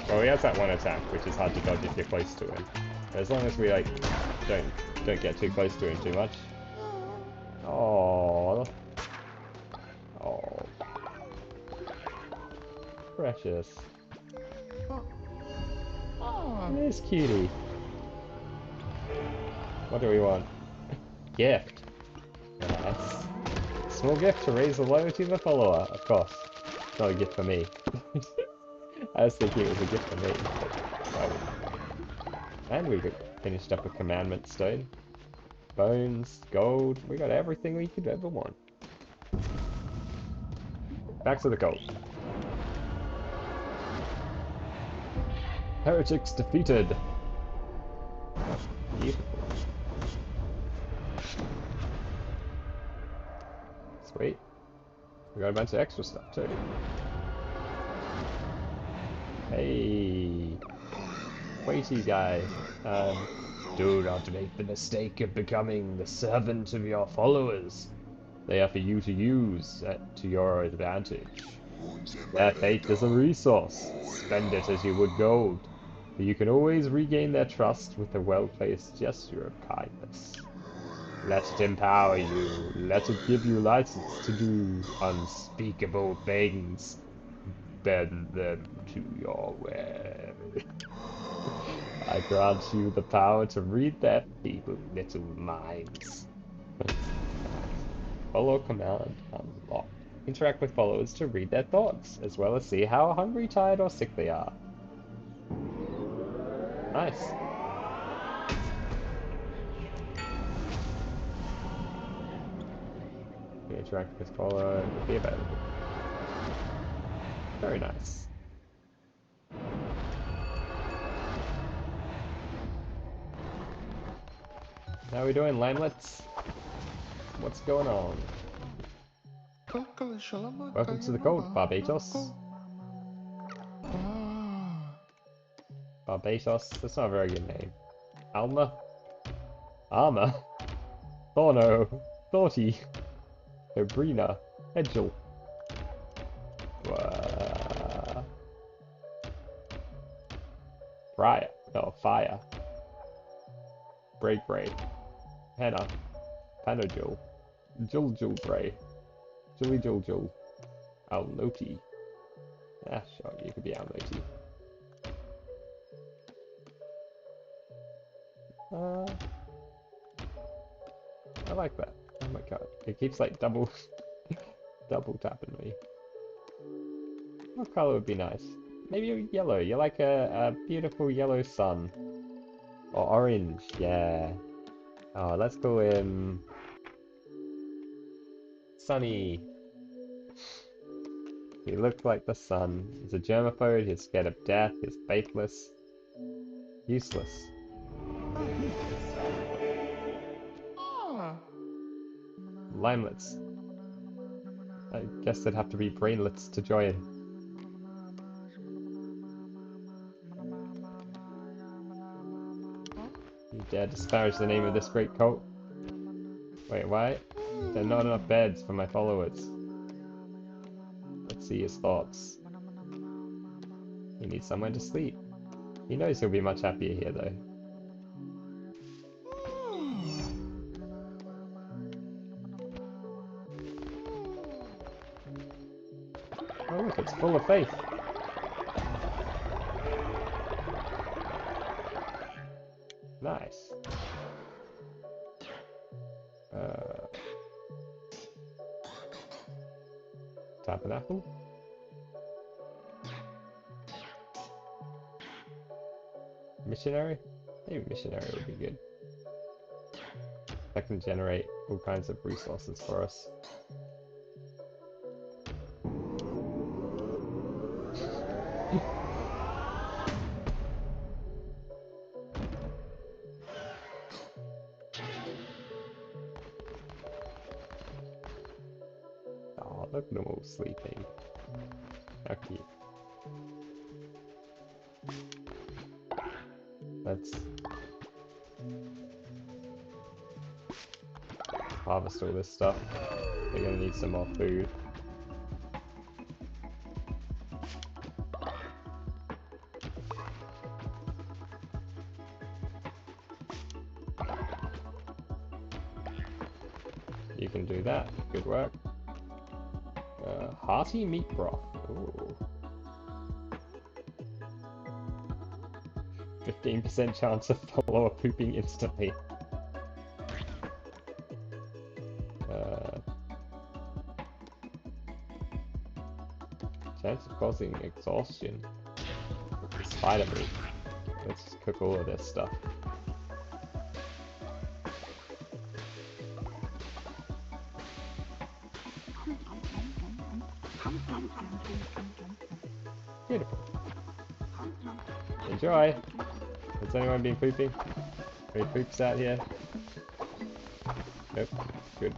Speaker 1: Well, he has that one attack, which is hard to dodge if you're close to him. But as long as we like don't get too close to him too much. Oh, precious.
Speaker 3: Ah.
Speaker 1: This cutie. What do we want? Gift. Nice. Small gift to raise the loyalty of the follower, of course. It's not a gift for me. I was thinking it was a gift for me. Oh. And we got finished up a commandment stone. Bones, gold, we got everything we could ever want. Back to the gold. Heretics defeated. Beautiful. Sweet. We got a bunch of extra stuff too. Hey, weighty guy. Do not make the mistake of becoming the servant of your followers. They are for you to use to your advantage. Their fate is a resource. Spend it as you would gold. For you can always regain their trust with a well-placed gesture of kindness. Let it empower you. Let it give you license to do unspeakable things. Bend them to your will. I grant you the power to read their feeble little minds. Follow command unlocked. Interact with followers to read their thoughts, as well as see how hungry, tired, or sick they are. Nice. Interact with follower will be available. Very nice. How are we doing, Lamlets? What's going on? Welcome to the cold, Barbatos. Barbatos? That's not a very good name. Alma? Arma? Thorno? Thorty? Obrina? Edgel? Briar? No, Fire. Bray Bray. Hannah. Panajul. Jul Bray. Jilly Jul. Alnoti. Ah, sure, you could be Alnoti. I like that. Oh my god. It keeps like double tapping me. What color would be nice? Maybe yellow. You're like a beautiful yellow sun. Or orange, yeah. Oh, let's call him Sunny. He looks like the sun. He's a germaphobe, he's scared of death, he's faithless. Useless. Limelets. I guess they'd have to be brainlets to join. You dare disparage the name of this great cult? Wait, why? There are not enough beds for my followers. Let's see his thoughts. He needs somewhere to sleep. He knows he'll be much happier here, though. Oh look, it's full of faith. Nice. Tabernacle? Missionary? Maybe missionary would be good. That can generate all kinds of resources for us. Oh, look at them all sleeping. How cute. Let's harvest all this stuff. They're gonna need some more food. You can do that. Good work. Hearty meat broth. Ooh. 15% chance of follower pooping instantly. Chance of causing exhaustion. The spider meat. Let's just cook all of this stuff. Beautiful. Enjoy! Has anyone been pooping? Any poops out here? Nope. Good.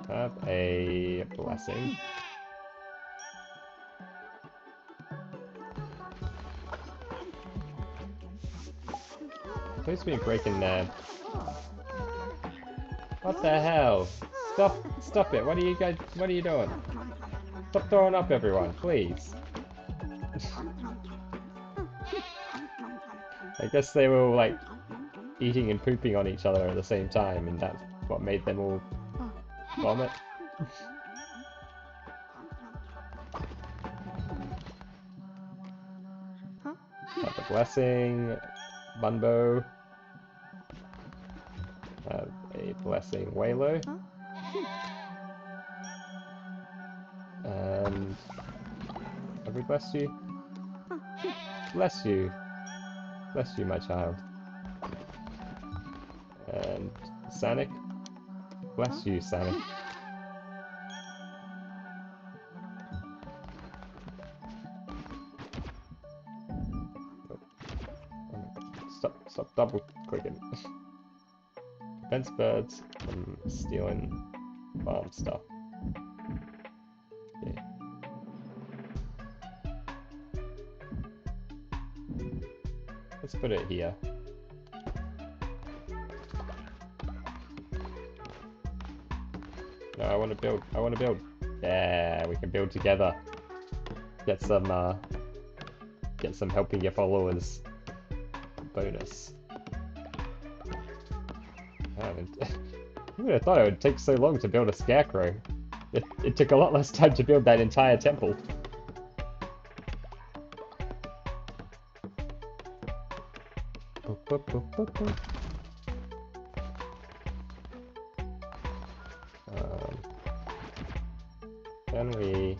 Speaker 1: Have a blessing. Who's been breaking there? What the hell? Stop it. What are you guys, what are you doing? Stop throwing up, everyone, please. I guess they were like eating and pooping on each other at the same time, and that's what made them all vomit. Have a blessing, Bunbo. Have a blessing, Waylo. And have we blessed you? Bless you. Bless you, my child. And Sanic. Bless you, Sanic. Stop double clicking. Fence birds from stealing farm stuff. Yeah. Let's put it here. No, I want to build. I want to build. Yeah, we can build together. Get some helping your followers bonus. I would have thought it would take so long to build a scarecrow. It took a lot less time to build that entire temple. Can we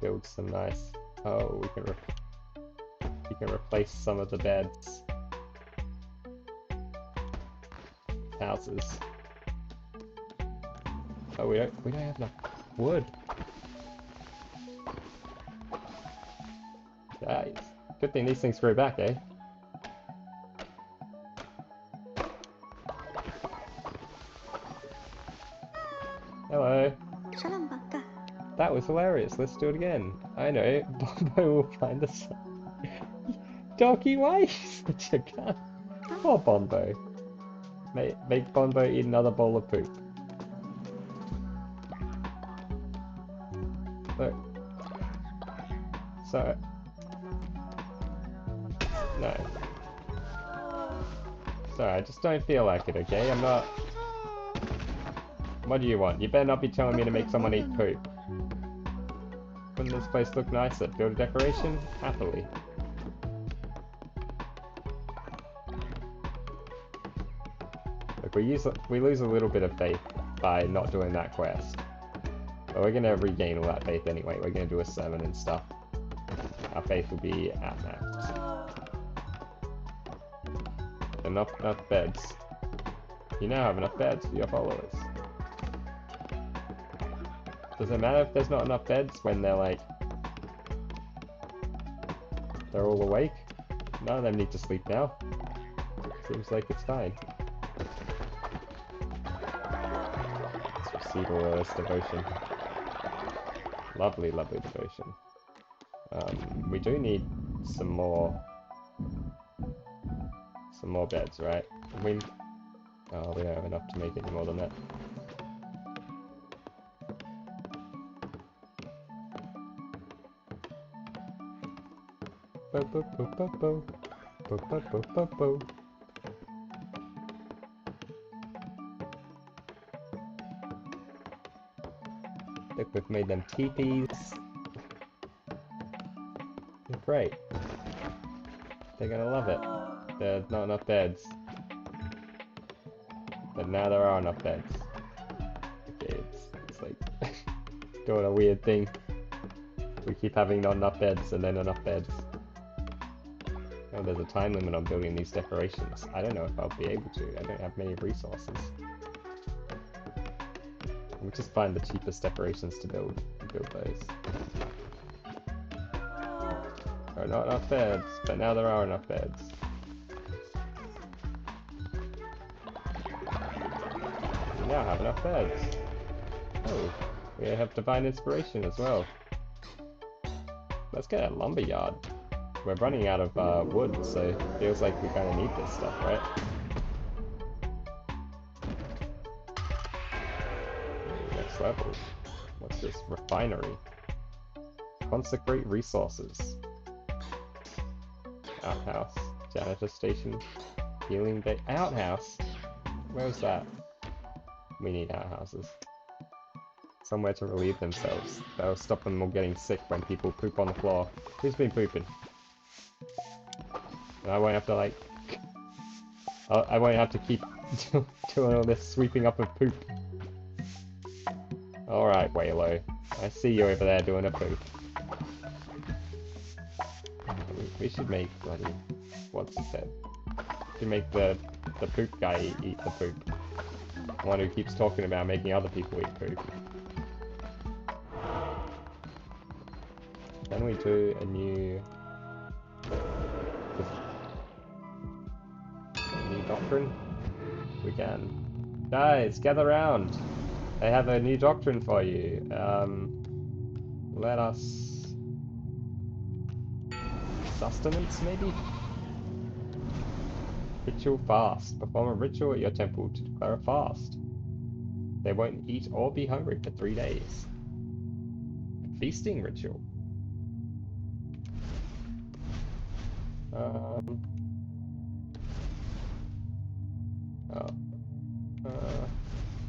Speaker 1: build some nice... Oh, we can replace some of the beds. Houses. Oh, we don't have enough wood. Nice. Good thing these things grow back, eh? Hello. That was hilarious. Let's do it again. I know. Bombo will find us. Doggy, why are you such a cunt? Poor Bombo. Make Bombo eat another bowl of poop. Look. So. No. Sorry, I just don't feel like it, okay? I'm not... What do you want? You better not be telling me to make someone eat poop. Wouldn't this place look nicer? Build a decoration? Happily. Look, we lose a little bit of faith by not doing that quest. But we're gonna regain all that faith anyway. We're gonna do a 7 and stuff. Our faith will be at max. Enough beds. You now have enough beds for your followers. Does it matter if there's not enough beds when they're like... They're all awake? None of them need to sleep now. Seems like it's fine. Let's receive all this devotion. Lovely, lovely devotion. We do need some more beds, right? Oh, we don't have enough to make any more than that. Bo bo bo bo bo bo bo bo bo bo. Look, we've made them teepees. great. They're gonna love it. There's not enough beds. But now there are enough beds. Okay, it's like doing a weird thing. We keep having not enough beds and then enough beds. Oh, there's a time limit on building these decorations. I don't know if I'll be able to. I don't have many resources. We'll just find the cheapest decorations to build and build those. There are not enough beds, but now there are enough beds. We now have enough beds. Oh, we have divine inspiration as well. Let's get a lumber yard. We're running out of wood, so it feels like we kind of need this stuff, right? Next level. What's this? Refinery. Consecrate resources. Outhouse. Janitor station. Healing bay. Outhouse? Where's that? We need outhouses. Somewhere to relieve themselves. That'll stop them all getting sick when people poop on the floor. Who's been pooping? And I won't have to like... I won't have to keep doing all this sweeping up of poop. Alright, Waylo. I see you over there doing a poop. We should make bloody... What's his head? We should make the poop guy eat the poop. The one who keeps talking about making other people eat poop. Can we do a new doctrine? We can. Guys, gather round. I have a new doctrine for you. Let us... Sustenance, maybe? Ritual fast. Perform a ritual at your temple to declare a fast. They won't eat or be hungry for 3 days. Feasting ritual.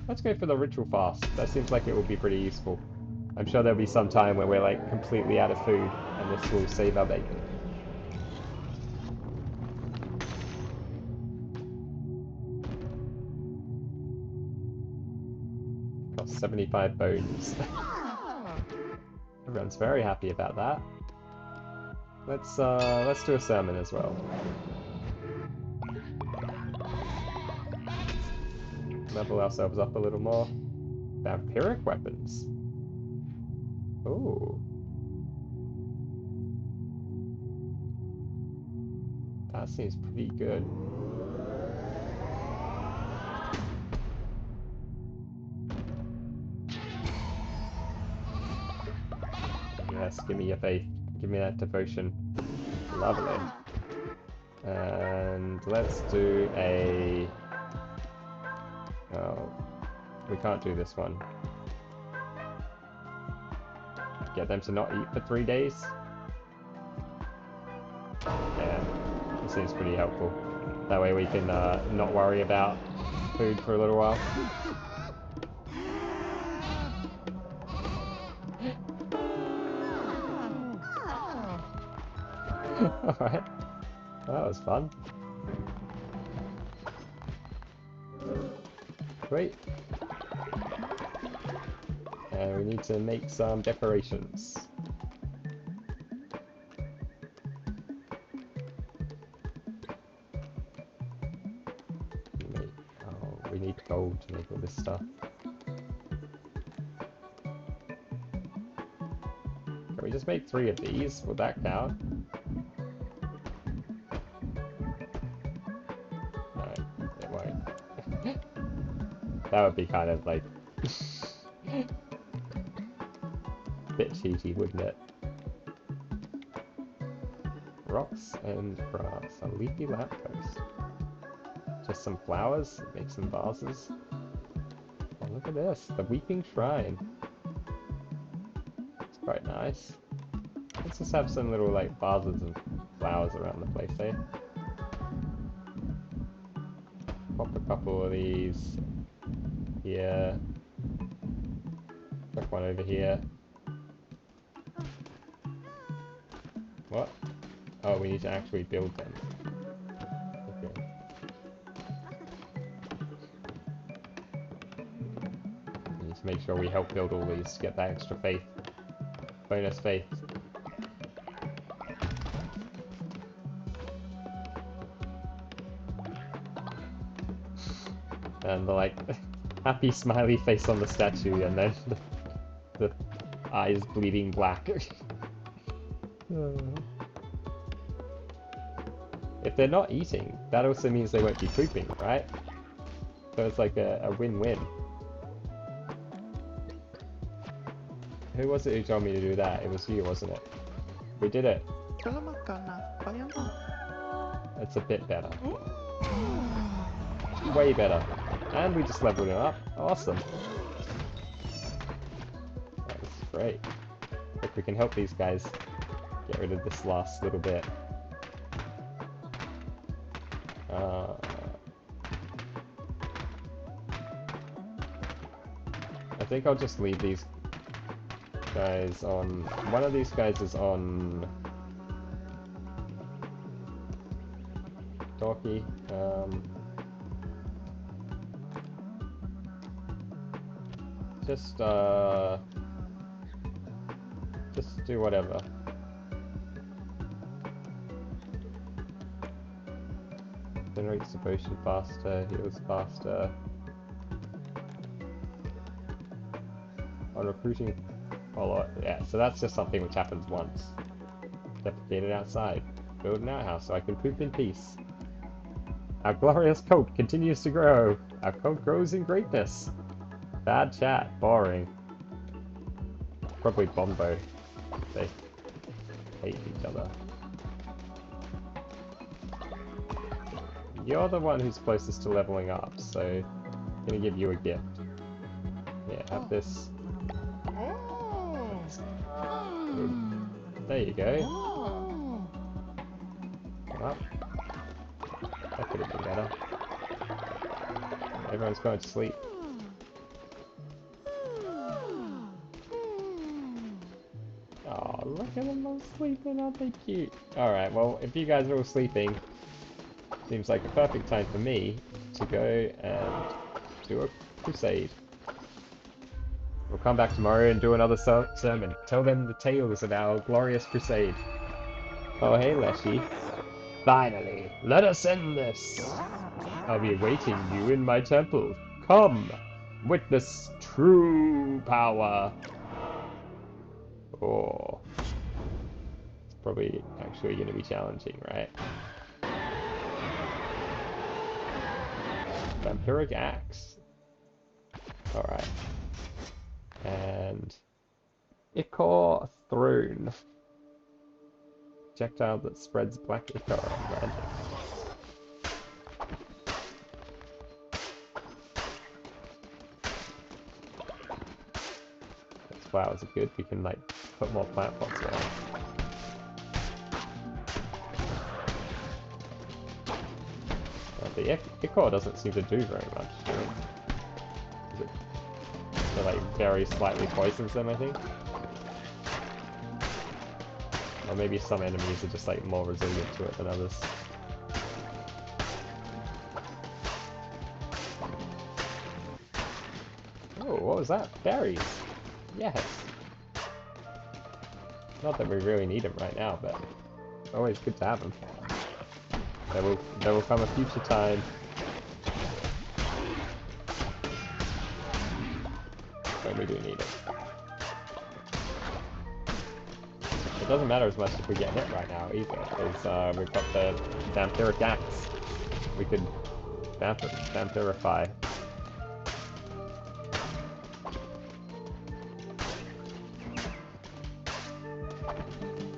Speaker 1: Let's go for the ritual fast. That seems like it will be pretty useful. I'm sure there'll be some time when we're like completely out of food, and this will save our bacon. Cost 75 bones. Everyone's very happy about that. Let's do a sermon as well. Level ourselves up a little more. Vampiric weapons. Ooh. That seems pretty good. Yes, give me your faith. Give me that devotion. Lovely. And let's do a... Oh, we can't do this one. Get them to not eat for 3 days? Yeah, it seems pretty helpful. That way we can not worry about food for a little while. Alright, that was fun. Great. And we need to make some decorations. Oh, we need gold to make all this stuff. Can we just make 3 of these? Will that count? No, it won't. That would be kind of like... bit cheaty, wouldn't it? Rocks and grass. A leafy lamppost. Just some flowers. Make some vases. Oh, look at this. The Weeping Shrine. It's quite nice. Let's just have some little like vases of flowers around the place, eh? Pop a couple of these here. Chuck one over here. What? Oh, we need to actually build them. Okay. We need to make sure we help build all these to get that extra faith. Bonus faith. And the like happy smiley face on the statue, and then the eyes bleeding black. If they're not eating, that also means they won't be pooping, right? So it's like a win-win. Who was it who told me to do that? It was you, wasn't it? We did it. It's a bit better. Way better. And we just leveled him up. Awesome. That's great. If we can help these guys get rid of this last little bit. I think I'll just leave these guys on... One of these guys is on... Dorky. Just do whatever. Generates the potion faster, heals faster. On recruiting follow-up. Yeah, so that's just something which happens once. Defecated outside. Build an outhouse so I can poop in peace. Our glorious cult continues to grow. Our cult grows in greatness. Bad chat. Boring. Probably Bombo. They hate each other. You're the one who's closest to leveling up, so I'm gonna give you a gift. Yeah, have this. There you go. Come up. That could have been better. Everyone's going to sleep. Oh, look at them all sleeping, aren't they cute? Alright, well, if you guys are all sleeping, seems like a perfect time for me to go and do a crusade. We'll come back tomorrow and do another sermon. Tell them the tales of our glorious crusade. Oh, hey, Leshy. Finally, let us end this. I'll be awaiting you in my temple. Come, witness true power. Oh. It's probably actually going to be challenging, right? Vampiric Axe. Alright. And... Ichor Throne. Projectile that spreads black ichor on landing. Those flowers are good. We can like put more plant pots around. The ichor doesn't seem to do very much. It like very slightly poisons them, I think. Or maybe some enemies are just like more resilient to it than others. Oh, what was that? Berries! Yes! Not that we really need them right now, but always good to have them. There will come a future time when we do need it. It doesn't matter as much if we get hit right now either, because we've got the Vampiric Axe. We could vampirify.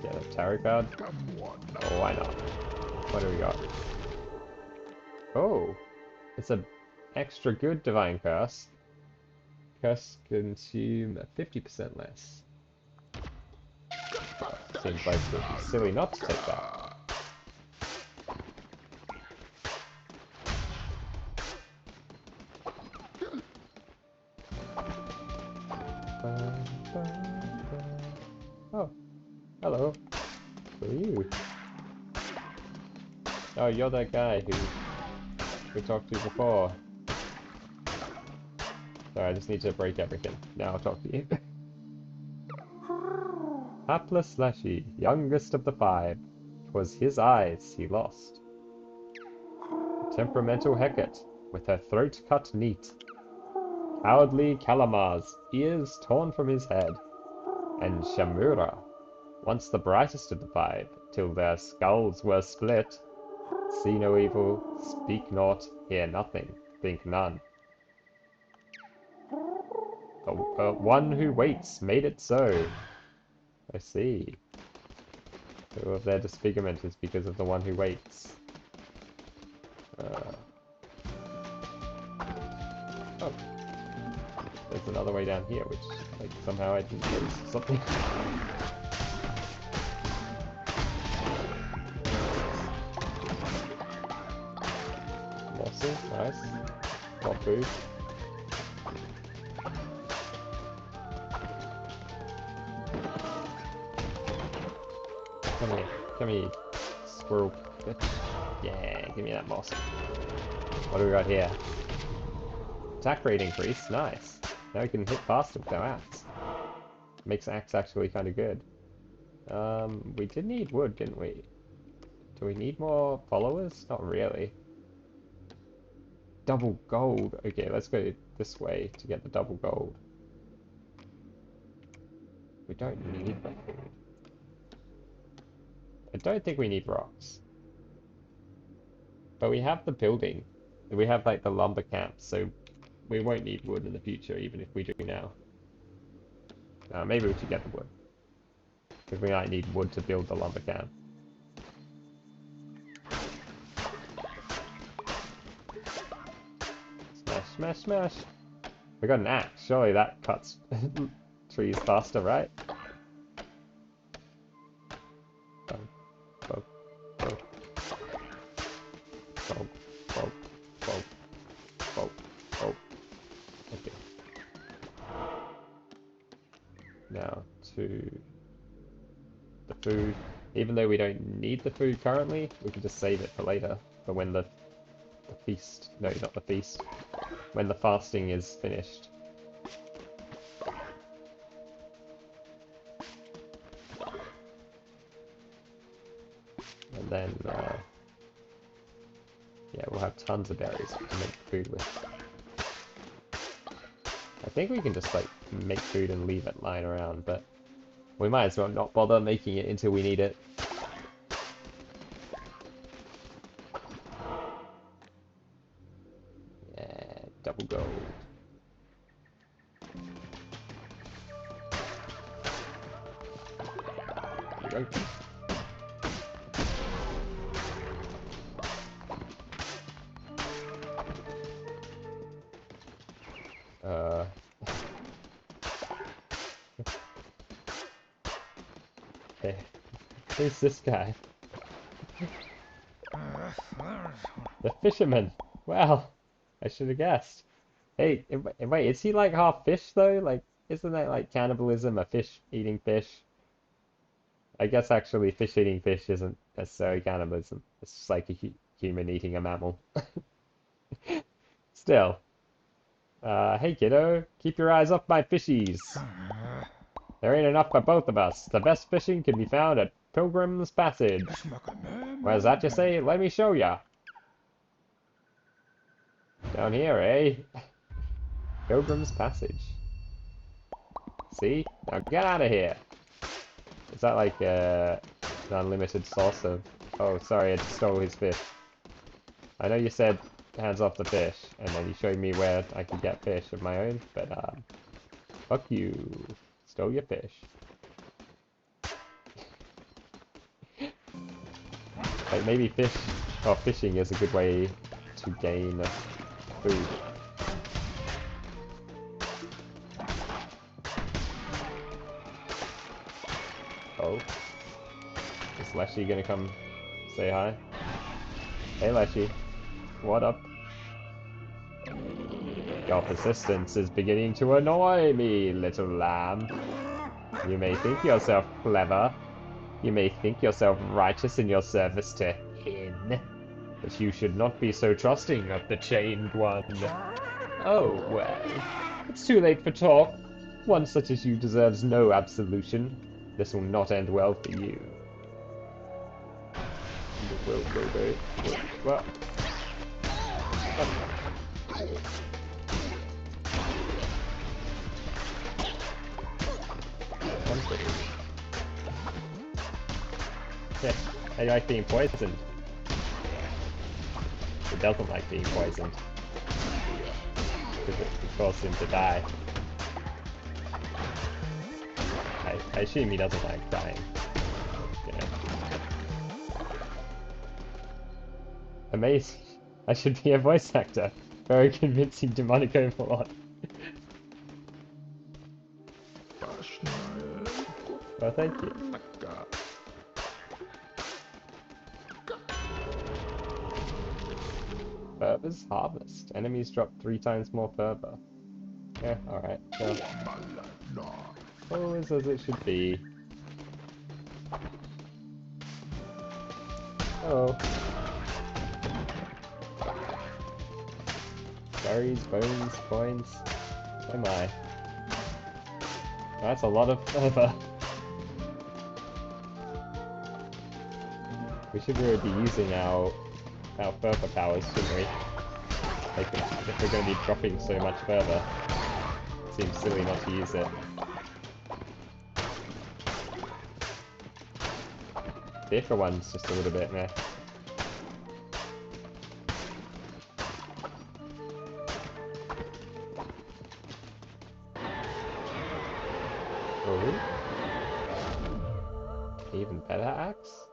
Speaker 1: Get a tarot card? Oh, why not? What do we got? Oh! It's a extra good Divine Curse. Curse consume 50% less. Seems like it's silly not to take that. Oh, hello. Who are you? Oh, you're that guy who we talked to before. Sorry, I just need to break everything. Now I'll talk to you. Hapless Slashy, youngest of the five. 'Twas his eyes he lost. Temperamental Hecate, with her throat cut neat. Cowardly Calamar's ears torn from his head. And Shamura, once the brightest of the five, till their skulls were split. See no evil, speak naught, hear nothing, think none. The one who waits made it so. I see. All of their disfigurement is because of the one who waits. Oh. There's another way down here, which, like, somehow I didn't notice something. Morsel, nice. More food. Come here, squirrel. Yeah, give me that moss. What do we got here? Attack rate increase, nice. Now we can hit faster with our axe. Makes axe actually kind of good. We did need wood, didn't we? Do we need more followers? Not really. Double gold. Okay, let's go this way to get the double gold. We don't need the food. I don't think we need rocks. But we have the building. We have like the lumber camp, so we won't need wood in the future, even if we do now. Maybe we should get the wood. Because we might need wood to build the lumber camp. Smash, smash, smash! We got an axe, surely that cuts trees faster, right? Okay. Now to the food. Even though we don't need the food currently, we can just save it for later. For when the feast... No, not the feast. When the fasting is finished. And then, yeah, we'll have tons of berries to make food with. I think we can just, like, make food and leave it lying around, but we might as well not bother making it until we need it. Yeah, double gold. There we go. Okay. Who's this guy? The fisherman! Wow! I should have guessed. Hey, wait, is he like half fish though? Like, isn't that like cannibalism, a fish eating fish? I guess actually fish eating fish isn't necessarily cannibalism. It's just like a human eating a mammal. Still. Hey kiddo, keep your eyes off my fishies. There ain't enough for both of us. The best fishing can be found at Pilgrim's Passage. Where's that you say? Let me show ya. Down here, eh? Pilgrim's Passage. See? Now get out of here. Is that like an unlimited source of... Oh, sorry, I just stole his fish. I know you said hands off the fish, and then you showed me where I could get fish of my own, but fuck you. Stole your fish. Like maybe fishing is a good way to gain food. Oh. Is Leshy gonna come say hi? Hey Leshy. What up? Your persistence is beginning to annoy me, little lamb. You may think yourself clever. You may think yourself righteous in your service to Hin. But you should not be so trusting of the Chained One. Oh, well. It's too late for talk. One such as you deserves no absolution. This will not end well for you. Wait. What? One thing. Yeah, I like being poisoned. It doesn't like being poisoned. Because it could cause him to die. I assume he doesn't like dying. You know. Amazing. I should be a voice actor. Very convincing demonic overlord. Well, thank you. Fervor's Harvest. Enemies drop 3 times more fervor. Yeah, alright. So, always as it should be. Hello. Berries, bones, coins. Oh my. That's a lot of fervor. We should really be using our fervor powers, shouldn't we? Like, if we're going to be dropping so much fervor, it seems silly not to use it. The Ica one's just a little bit meh. Oh. Even better axe?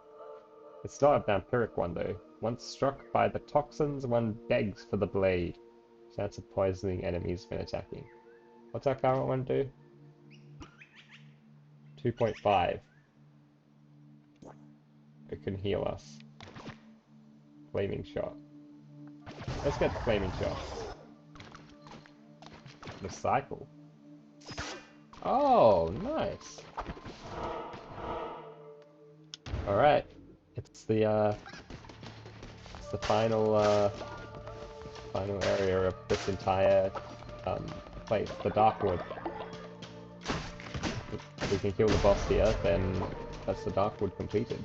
Speaker 1: It's not a vampiric one though. Once struck by the toxins, one begs for the blade. Chance of poisoning enemies when attacking. What's our current one do? 2.5. It can heal us. Flaming shot. Let's get the flaming shot. Recycle. Oh, nice. Alright. It's the final area of this entire place, the Darkwood. If we can kill the boss here, then that's the Darkwood completed.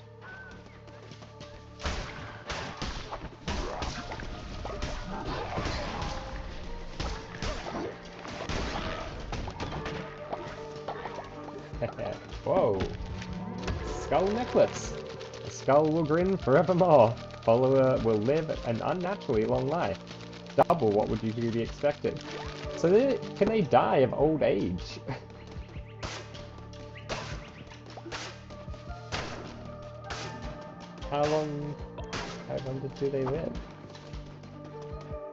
Speaker 1: Whoa! Skull necklace! The skull will grin forevermore. Follower will live an unnaturally long life. Double what would usually be expected. So can they die of old age? How long do they live?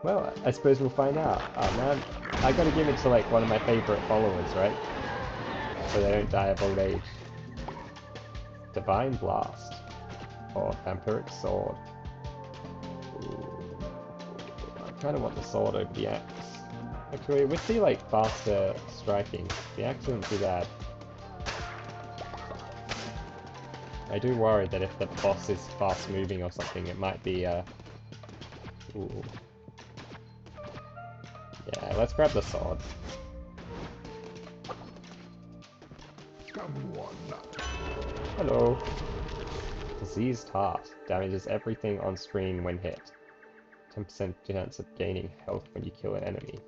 Speaker 1: Well, I suppose we'll find out. Oh man, I gotta give it to like one of my favorite followers, right? So they don't die of old age. Divine Blast. Or Vampiric Sword. Ooh. I kinda want the sword over the axe. Actually, with the like faster striking, the axe isn't too bad. I do worry that if the boss is fast moving or something, it might be ooh. Yeah, let's grab the sword. Hello. Diseased Heart. Damages everything on screen when hit. 10% chance of gaining health when you kill an enemy.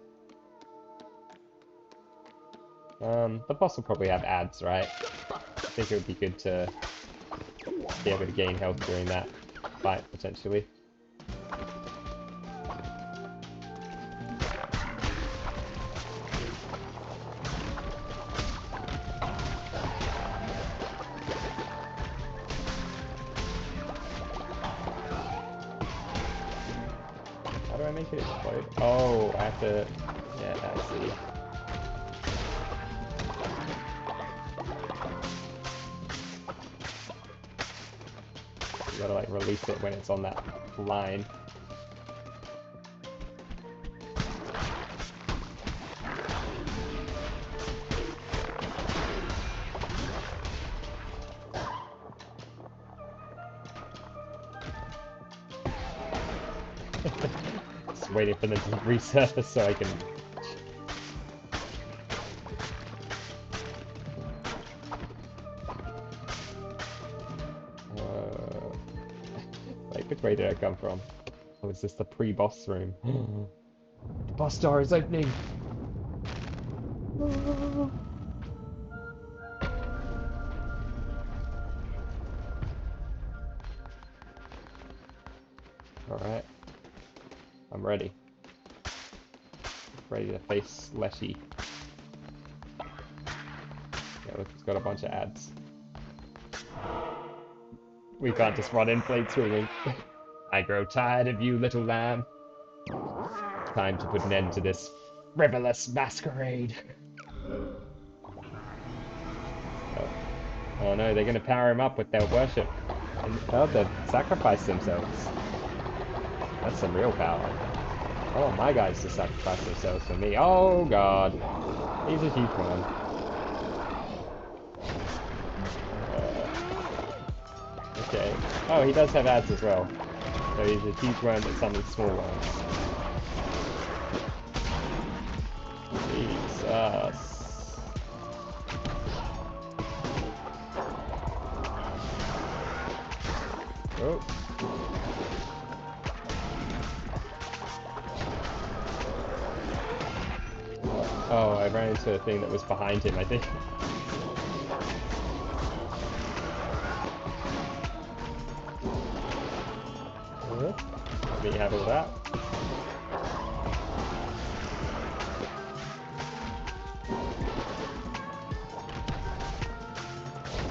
Speaker 1: The boss will probably have ads, right? I think it would be good to be able to gain health during that fight, potentially. How do I make it explode? Oh, I have to... Yeah, I see. You gotta like release it when it's on that line. Just waiting for them to resurface so I can... Like, which way did I come from? Oh, is this the pre-boss room? The boss door is opening! Alright. I'm ready. Ready to face Leshy. Yeah, look, it's got a bunch of ads. We can't just run in blade swinging. I grow tired of you, little lamb. Time to put an end to this frivolous masquerade. Oh, oh no, they're gonna power him up with their worship. And, oh, they've sacrificed themselves. That's some real power. I want my guys to sacrifice themselves for me. Oh god. He's a huge one. Okay. Oh, he does have ads as well. So he's a huge worm that summons small worms. Jesus. Oh. Oh, I ran into a thing that was behind him, I think. Let me have all that.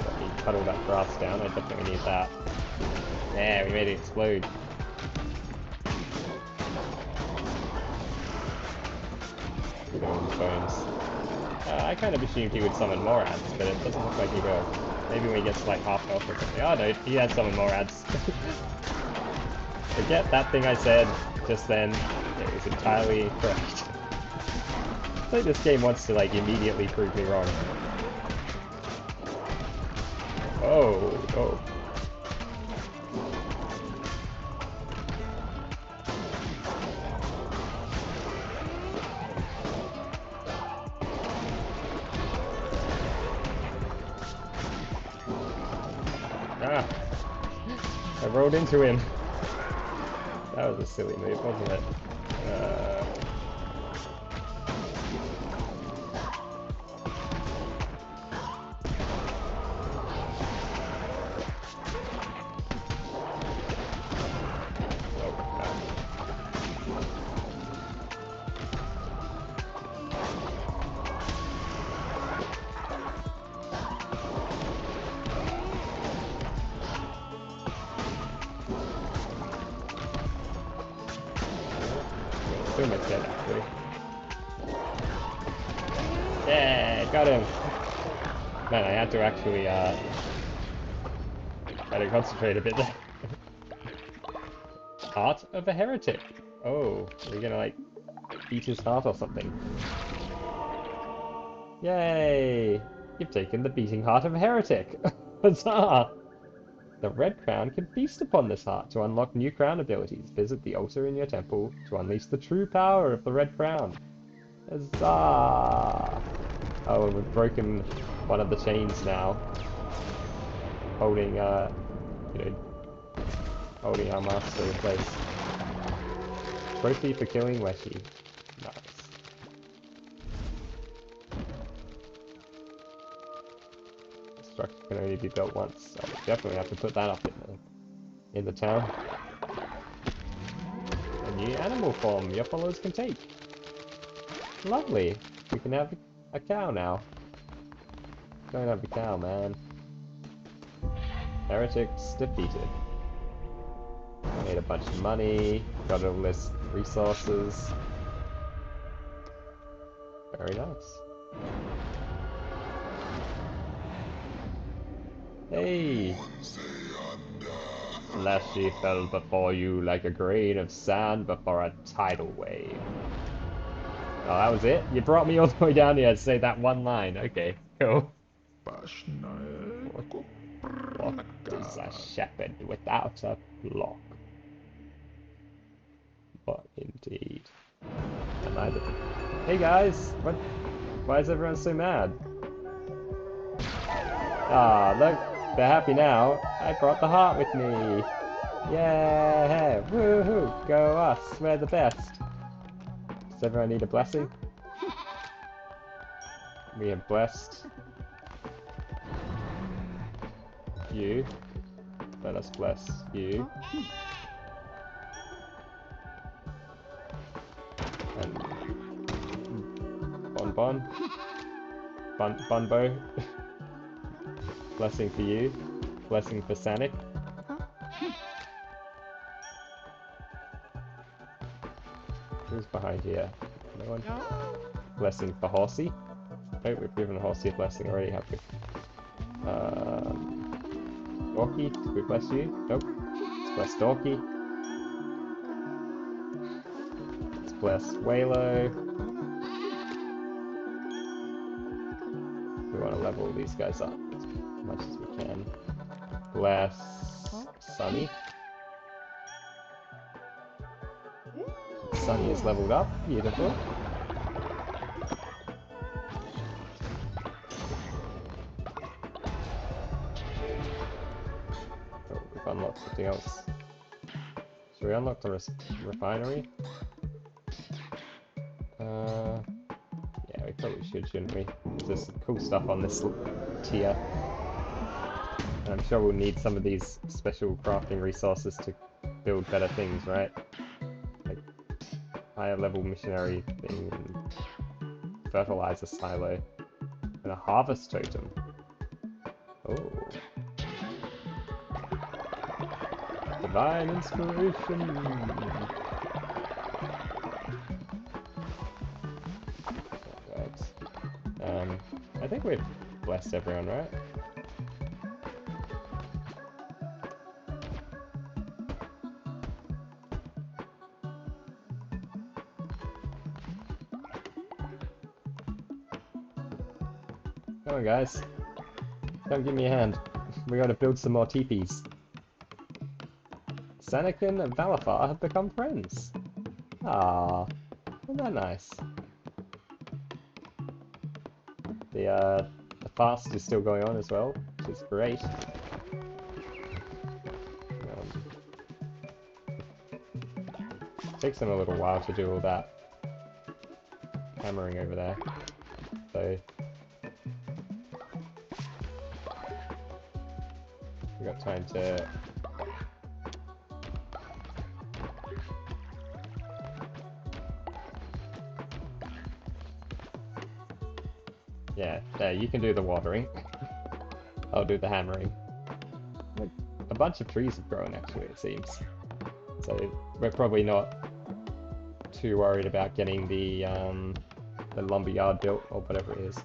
Speaker 1: Let me cut all that grass down, I definitely need that. Yeah, we made it explode. Bones. I kind of assumed he would summon more ads, but it doesn't look like he will. Maybe when he gets like half health or something. Oh no, he has summoned more ads. Forget that thing I said just then. It was entirely correct. I think this game wants to like immediately prove me wrong. Oh, oh. Ah! I rolled into him. That was a silly move, wasn't it? Pretty much dead, actually. Yeah, got him! Man, I had to actually, had to concentrate a bit there. Heart of a heretic. Oh, we're gonna, like, eat his heart or something. Yay! You've taken the beating heart of a heretic! Huzzah! The Red Crown can feast upon this heart to unlock new crown abilities. Visit the altar in your temple to unleash the true power of the Red Crown. Huzzah! Oh, and we've broken one of the chains now. Holding, you know, holding our master in place. Trophy for killing Leshy. Nice. Structure can only be built once, so we'll definitely have to put that up in the town. A new animal form your followers can take. Lovely. We can have a cow now. Don't have a cow, man. Heretics defeated. Made a bunch of money. Got all this resources. Very nice. Hey! Leshy fell before you like a grain of sand before a tidal wave. Oh, that was it? You brought me all the way down here to say that one line. Okay, cool. What is a shepherd without a flock? What indeed? And I did. Hey guys, what? Why is everyone so mad? Ah, look, they're happy now. I brought the heart with me. Yay! Woohoo! Go us! We're the best. Does everyone need a blessing? We have blessed you. Let us bless you. And Bunbo. Blessing for you. Blessing for Sanic. Who's behind here? No one? Blessing for Horsey. Oh, we've given Horsey a blessing already, have we? Dorky, did we bless you? Nope. Let's bless Dorky. Let's bless Waylo. We want to level these guys up as much as we can. Bless Sunny. Sunny is leveled up. Beautiful. Oh, we've unlocked something else. Should we unlock the refinery? Yeah, we probably should, shouldn't we? There's some cool stuff on this tier. And I'm sure we'll need some of these special crafting resources to build better things, right? Like higher level missionary thing, and fertilizer silo, and a harvest totem. Oh. Divine inspiration! Alright. I think we've blessed everyone, right? Come on, guys. Come give me a hand. We gotta build some more teepees. Sanakin and Valafar have become friends. Ah, isn't that nice? The fast is still going on as well, which is great. Takes them a little while to do all that hammering over there, so we got time to yeah, there, you can do the watering. I'll do the hammering. Like, a bunch of trees have grown actually, it seems. So we're probably not too worried about getting the lumberyard built or whatever it is.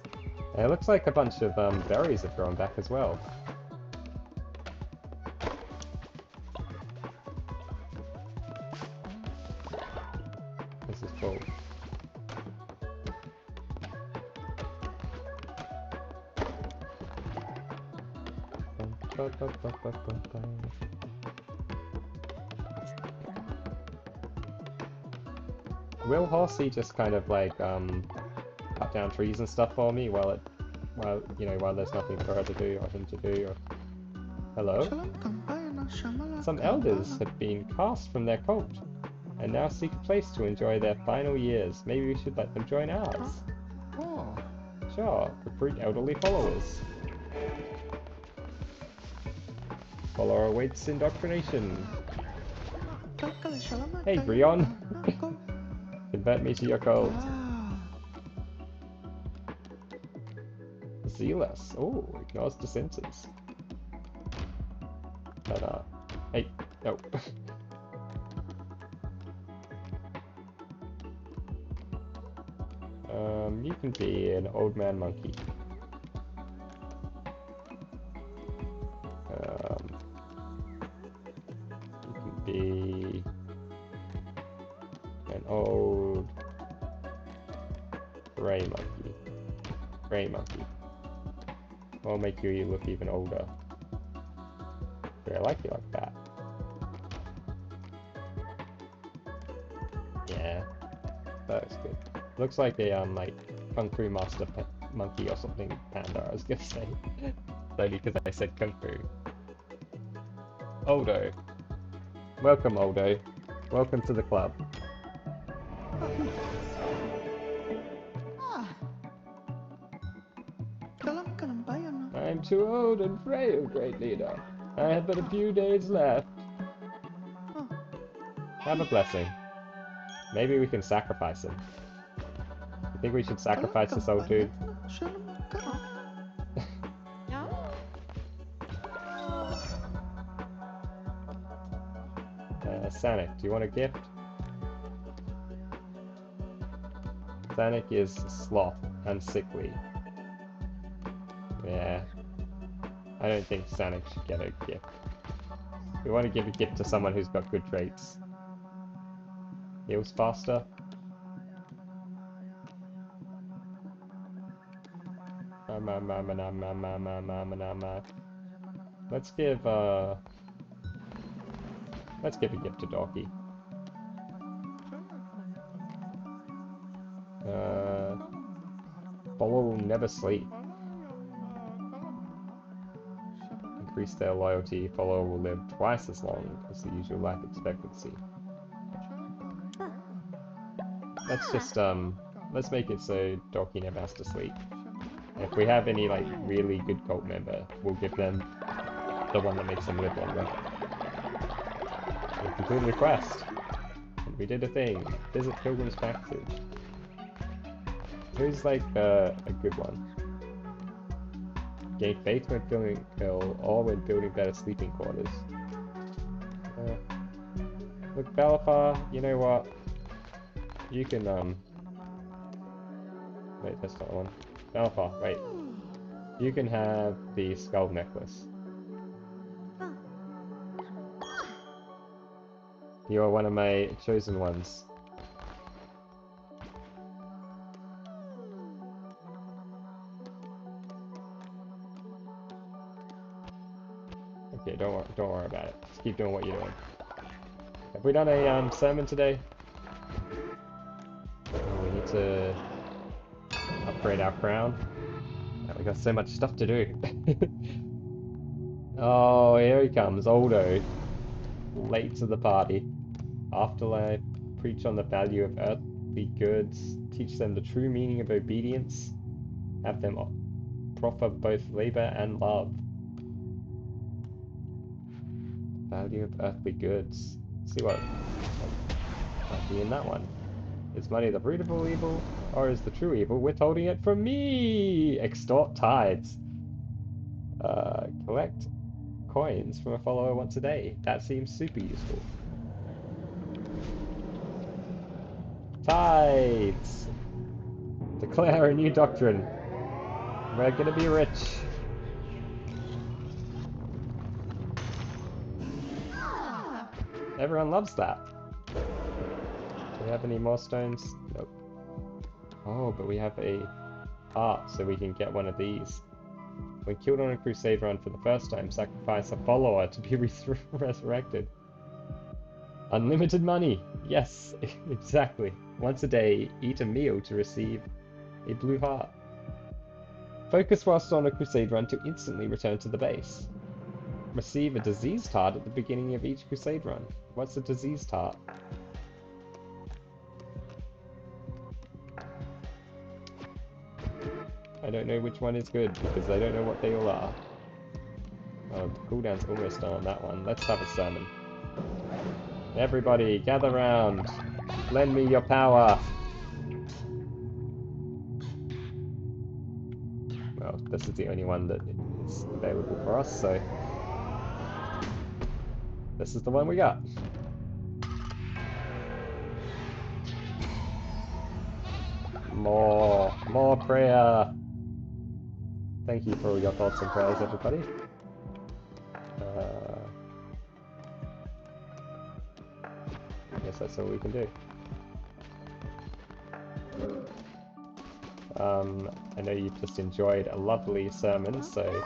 Speaker 1: And it looks like a bunch of berries have grown back as well. This is cool. Will Horsey just kind of like cut down trees and stuff for me while there's nothing for her to do or him to do? Or... Hello? Some elders have been cast from their cult and now seek a place to enjoy their final years. Maybe we should let them join ours.
Speaker 3: Oh.
Speaker 1: Sure, recruit elderly followers. Follower awaits indoctrination. Hey, Brion. Convert me to your cult. Zealous. Oh, ignores dissenters. But, hey, no. You can be an old man monkey. You can be an old gray monkey. Gray monkey. I'll make you look even older. I like you like that. That looks good. Looks like a like Kung Fu Master monkey or something panda, I was gonna say. Only because I said Kung Fu. Oldo. Welcome, Oldo. Welcome to the club.
Speaker 3: Ah. Dalam ka ng bayan na.
Speaker 1: I'm too old and frail, great leader. I have but a few days left.
Speaker 3: Ah.
Speaker 1: Have a blessing. Maybe we can sacrifice him. You think we should sacrifice
Speaker 3: Dalam
Speaker 1: this
Speaker 3: ka ng
Speaker 1: old dude?
Speaker 3: bayan na. Siya naman ka.
Speaker 2: Yeah.
Speaker 1: Sanic, do you want a gift? Sanic is sloth and sickly. Yeah. I don't think Sanic should get a gift. We want to give a gift to someone who's got good traits. Heals faster. Let's give a gift to Donkey. Follow will never sleep. Increase their loyalty. Follower will live twice as long as the usual life expectancy. Let's just let's make it so Donkey never has to sleep. If we have any like really good cult member, we'll give them the one that makes them live longer. We completed a quest. And we did a thing. Visit Pilgrim's Passage. Who's like a good one? Gain faith when feeling ill or when building better sleeping quarters. Look, Balafar, you know what? You can wait, that's not the one. Balafar, wait. You can have the skull necklace. You are one of my chosen ones. Okay, don't worry about it. Just keep doing what you're doing. Have we done a sermon today? Oh, we need to upgrade our crown. We got so much stuff to do. Oh, here he comes, Oldo. Late to the party. Afterlife, preach on the value of earthly goods, teach them the true meaning of obedience, have them proffer both labor and love. Value of earthly goods. Let's see what might be in that one. Is money the root of all evil, or is the true evil withholding it from me? Extort tithes. Collect coins from a follower once a day. That seems super useful. Tithes! Declare a new doctrine. We're gonna be rich. Everyone loves that. Do we have any more stones? Nope. Oh, but we have a heart, so we can get one of these. When killed on a crusade run for the first time, sacrifice a follower to be resurrected. Unlimited money! Yes, exactly. Once a day, eat a meal to receive a blue heart. Focus whilst on a crusade run to instantly return to the base. Receive a diseased heart at the beginning of each crusade run. What's a diseased heart? I don't know which one is good because I don't know what they all are. Oh, the cooldown's almost done on that one. Let's have a sermon. Everybody, gather round. Lend me your power. Well, this is the only one that is available for us, so this is the one we got. More prayer. Thank you for all your thoughts and prayers, everybody. I guess that's all we can do. I know you've just enjoyed a lovely sermon, so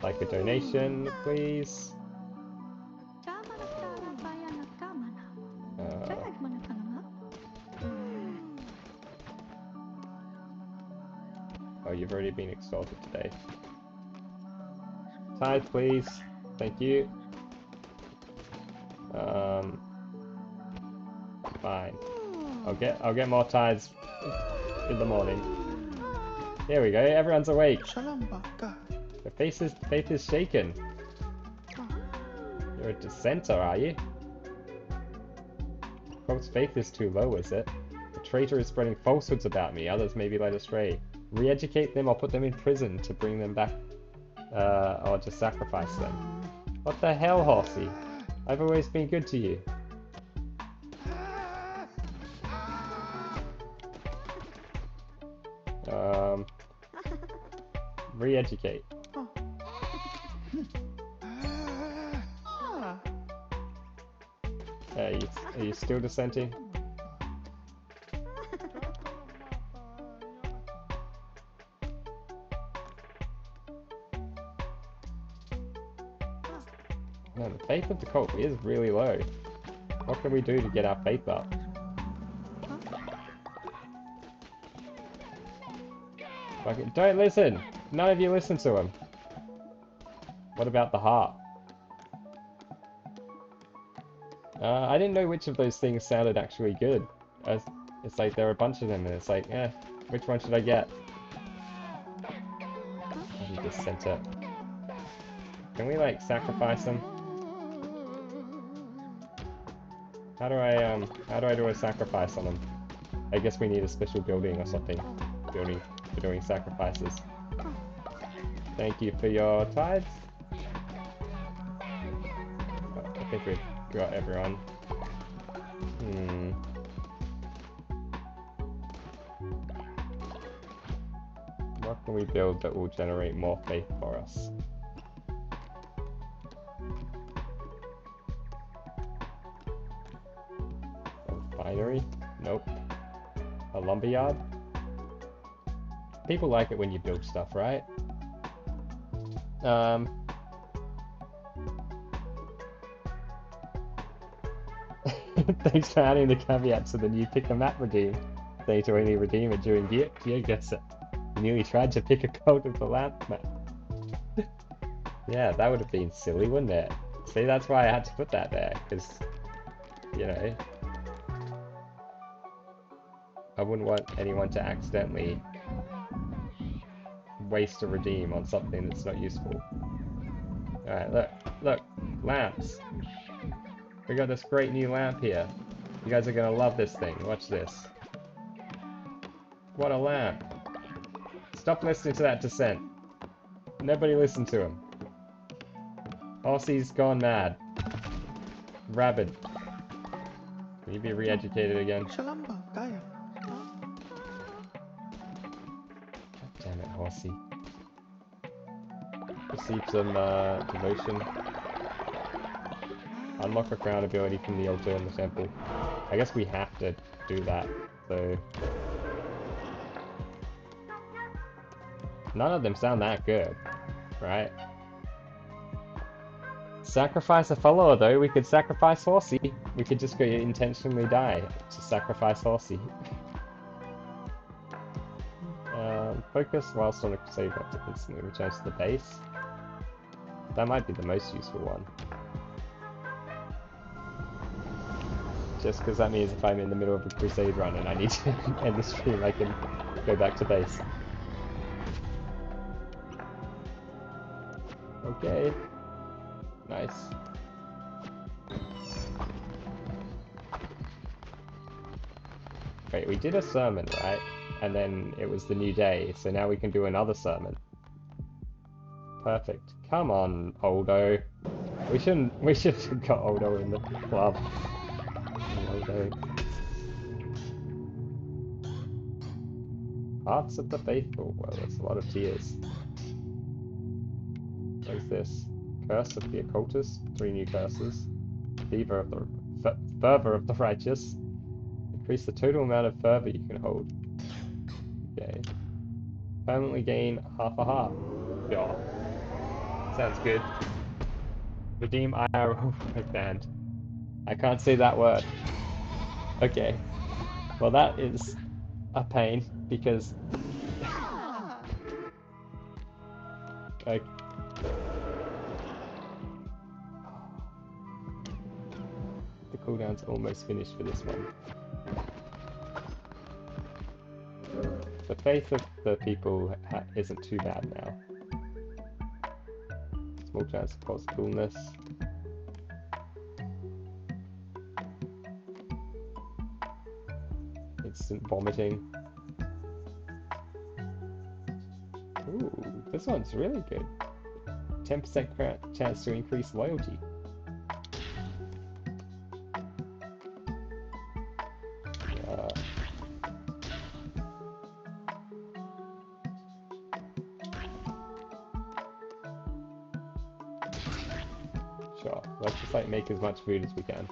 Speaker 1: like a donation, please. Oh, you've already been exalted today. Tithe, please. Thank you. Fine. I'll get more tithes in the morning. Here we go. Everyone's awake.
Speaker 3: Shalom baka.
Speaker 1: The faith is shaken. You're a dissenter, are you? Folks' faith is too low, is it? The traitor is spreading falsehoods about me. Others may be led astray. Re-educate them or put them in prison to bring them back, or just sacrifice them. What the hell, Horsey? I've always been good to you. Re-educate. Are you still dissenting? Man, the faith of the cult is really low. What can we do to get our faith up? Fucking don't listen! None of you listen to him. What about the heart? I didn't know which of those things sounded actually good. It's like there are a bunch of them and it's like, which one should I get? I need this center. Can we like sacrifice them? How do I do a sacrifice on them? I guess we need a special building or something. Building for doing sacrifices. Thank you for your tithes. I think we've got everyone. What can we build that will generate more faith for us? A refinery? Nope. A lumberyard? People like it when you build stuff, right? Thanks for adding the caveat to the new pick a map redeem. They to only redeem it during gear gets it. You nearly tried to pick a Cult of the Lamp map. Yeah, that would have been silly, wouldn't it? See, that's why I had to put that there, because, you know, I wouldn't want anyone to accidentally waste a redeem on something that's not useful. Alright, look, lamps. We got this great new lamp here. You guys are gonna love this thing. Watch this. What a lamp. Stop listening to that dissent. Nobody listen to him. Horsey's gone mad. Rabid. Can you be re-educated again?
Speaker 3: Shalom baka.
Speaker 1: God damn it, Horsey. Receive some devotion. Unlock a crown ability from the altar in the temple. I guess we have to do that, so... None of them sound that good, right? Sacrifice a follower though, we could sacrifice Horsey. We could just go intentionally die to sacrifice Horsey. Focus whilst on a crusade to instantly returns to the base. That might be the most useful one. Just because that means if I'm in the middle of a crusade run and I need to end the stream, I can go back to base. Okay. Nice. Wait, we did a sermon, right? And then it was the new day, so now we can do another sermon. Perfect. Come on, Oldo. We should have got Oldo in the club. Oldo. Hearts of the Faithful. Well, that's a lot of tears. What is this? Curse of the Occultist. 3 new curses. Fervor of the Righteous. Increase the total amount of fervor you can hold. Okay. Permanently gain half a heart. Yeah. Sounds good. Redeem IRL band. I can't say that word. Okay. Well, that is a pain because I... The cooldown's almost finished for this one. The faith of the people isn't too bad now. Small chance of cause coolness. Instant vomiting. Ooh, this one's really good. 10% chance to increase loyalty. Sure, let's just like make as much food as we can.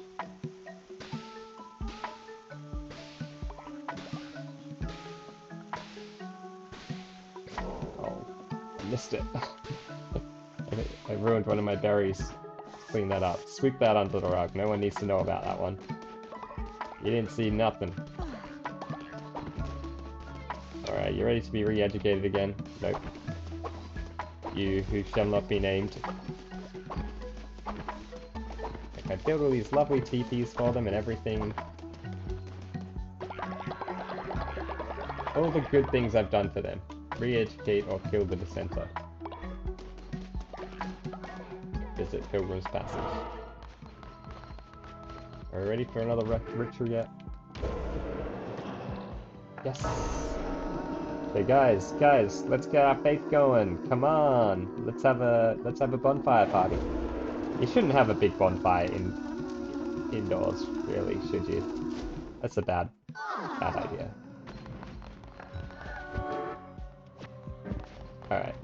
Speaker 1: Oh, I missed it. I ruined one of my berries. Clean that up. Sweep that under the rug. No one needs to know about that one. You didn't see nothing. Alright, you ready to be re-educated again? Nope. You who shall not be named. I built all these lovely teepees for them and everything. All the good things I've done for them. Re-educate or kill the dissenter. Visit Pilgrim's Passage. Are we ready for another ritual yet? Yes! Okay guys, let's get our faith going. Come on! Let's have a bonfire party. You shouldn't have a big bonfire indoors, really, should you? That's a bad idea. Alright.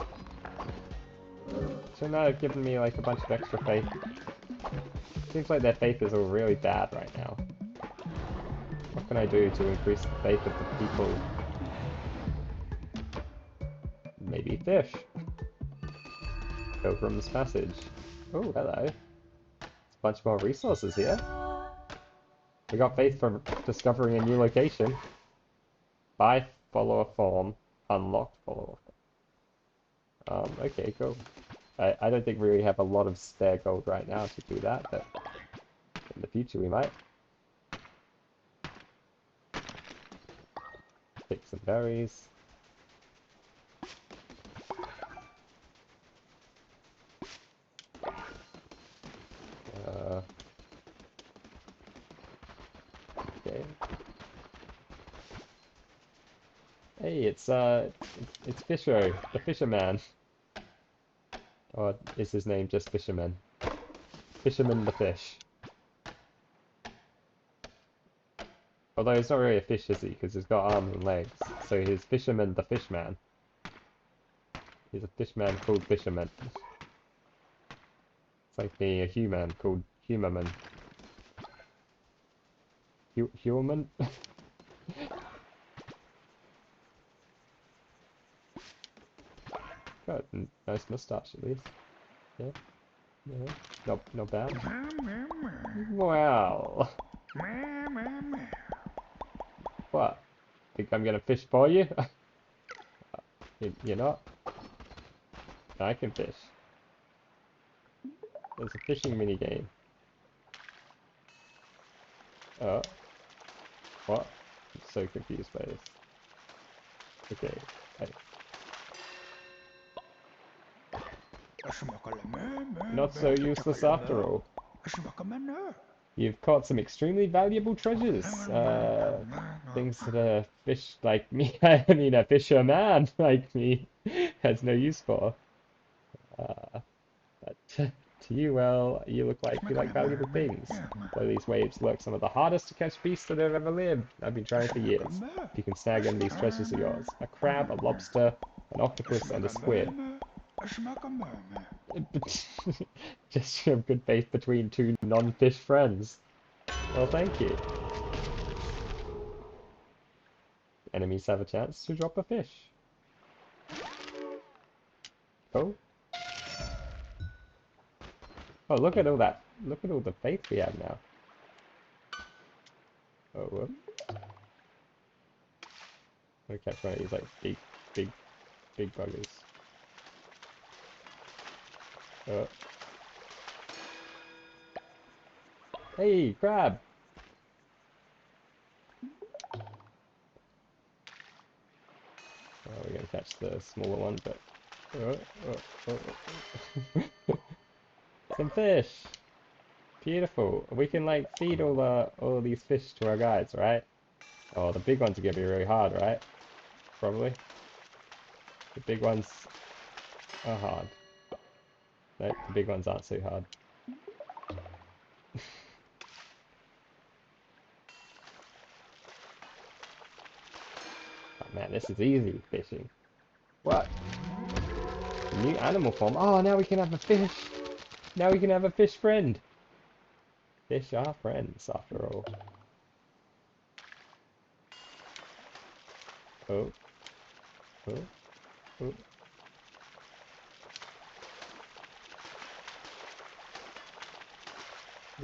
Speaker 1: So now they've given me like a bunch of extra faith. Seems like their faith is all really bad right now. What can I do to increase the faith of the people? Maybe fish. Pilgrim's Passage. Oh, hello. There's a bunch more resources here. We got faith for discovering a new location. Buy follower form. Unlocked follower form. Okay, cool. I don't think we really have a lot of spare gold right now to do that, but in the future we might. Pick some berries. Okay. Hey, it's Fisher, the fisherman. Or is his name just Fisherman? Fisherman the fish. Although he's not really a fish, is he? Because he's got arms and legs. So he's Fisherman the Fishman. He's a fishman called Fisherman. It's like me, a human called Humerman. Human? Got a nice moustache at least. Yeah. Yeah. Not bad. Wow. What? Think I'm gonna fish for you? You're not? I can fish. There's a fishing minigame. Oh. What? I'm so confused by this. Okay. Not so useless after all. You've caught some extremely valuable treasures. Things that a fish like me, I mean a fisherman like me, has no use for. But to you, well, you look like you like valuable things. Below these waves lurk some of the hardest to catch beasts that have ever lived. I've been trying for years. If you can snag them, these treasures are yours. A crab, a lobster, an octopus, and a squid. Gesture of good faith between two non-fish friends. Well, thank you. Enemies have a chance to drop a fish. Oh. Oh, look at all that. Look at all the faith we have now. Oh, whoops. I'm gonna catch one of these, like, big buggers. Oh. Hey, crab! Oh, we're gonna catch the smaller one, but... Some fish! Beautiful. We can, like, feed all these fish to our guides, right? Oh, the big ones are gonna be really hard, right? Probably. The big ones are hard. Nope, the big ones aren't so hard. Oh man, this is easy fishing. What? New animal form. Oh, now we can have a fish. Now we can have a fish friend. Fish are friends, after all. Oh. Oh. Oh.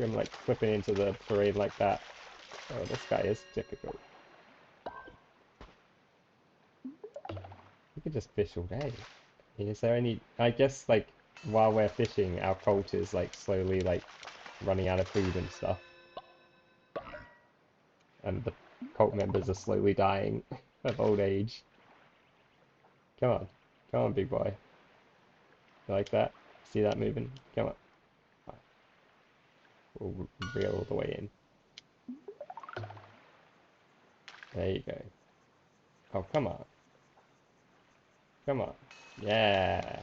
Speaker 1: I'm like flipping into the parade like that. Oh, this guy is difficult. We could just fish all day. Is there any... I guess, like, while we're fishing, our cult is, like, slowly, like, running out of food and stuff. And the cult members are slowly dying of old age. Come on. Come on, big boy. You like that? See that moving? Come on. We'll reel all the way in. There you go. Oh, come on. Come on. Yeah.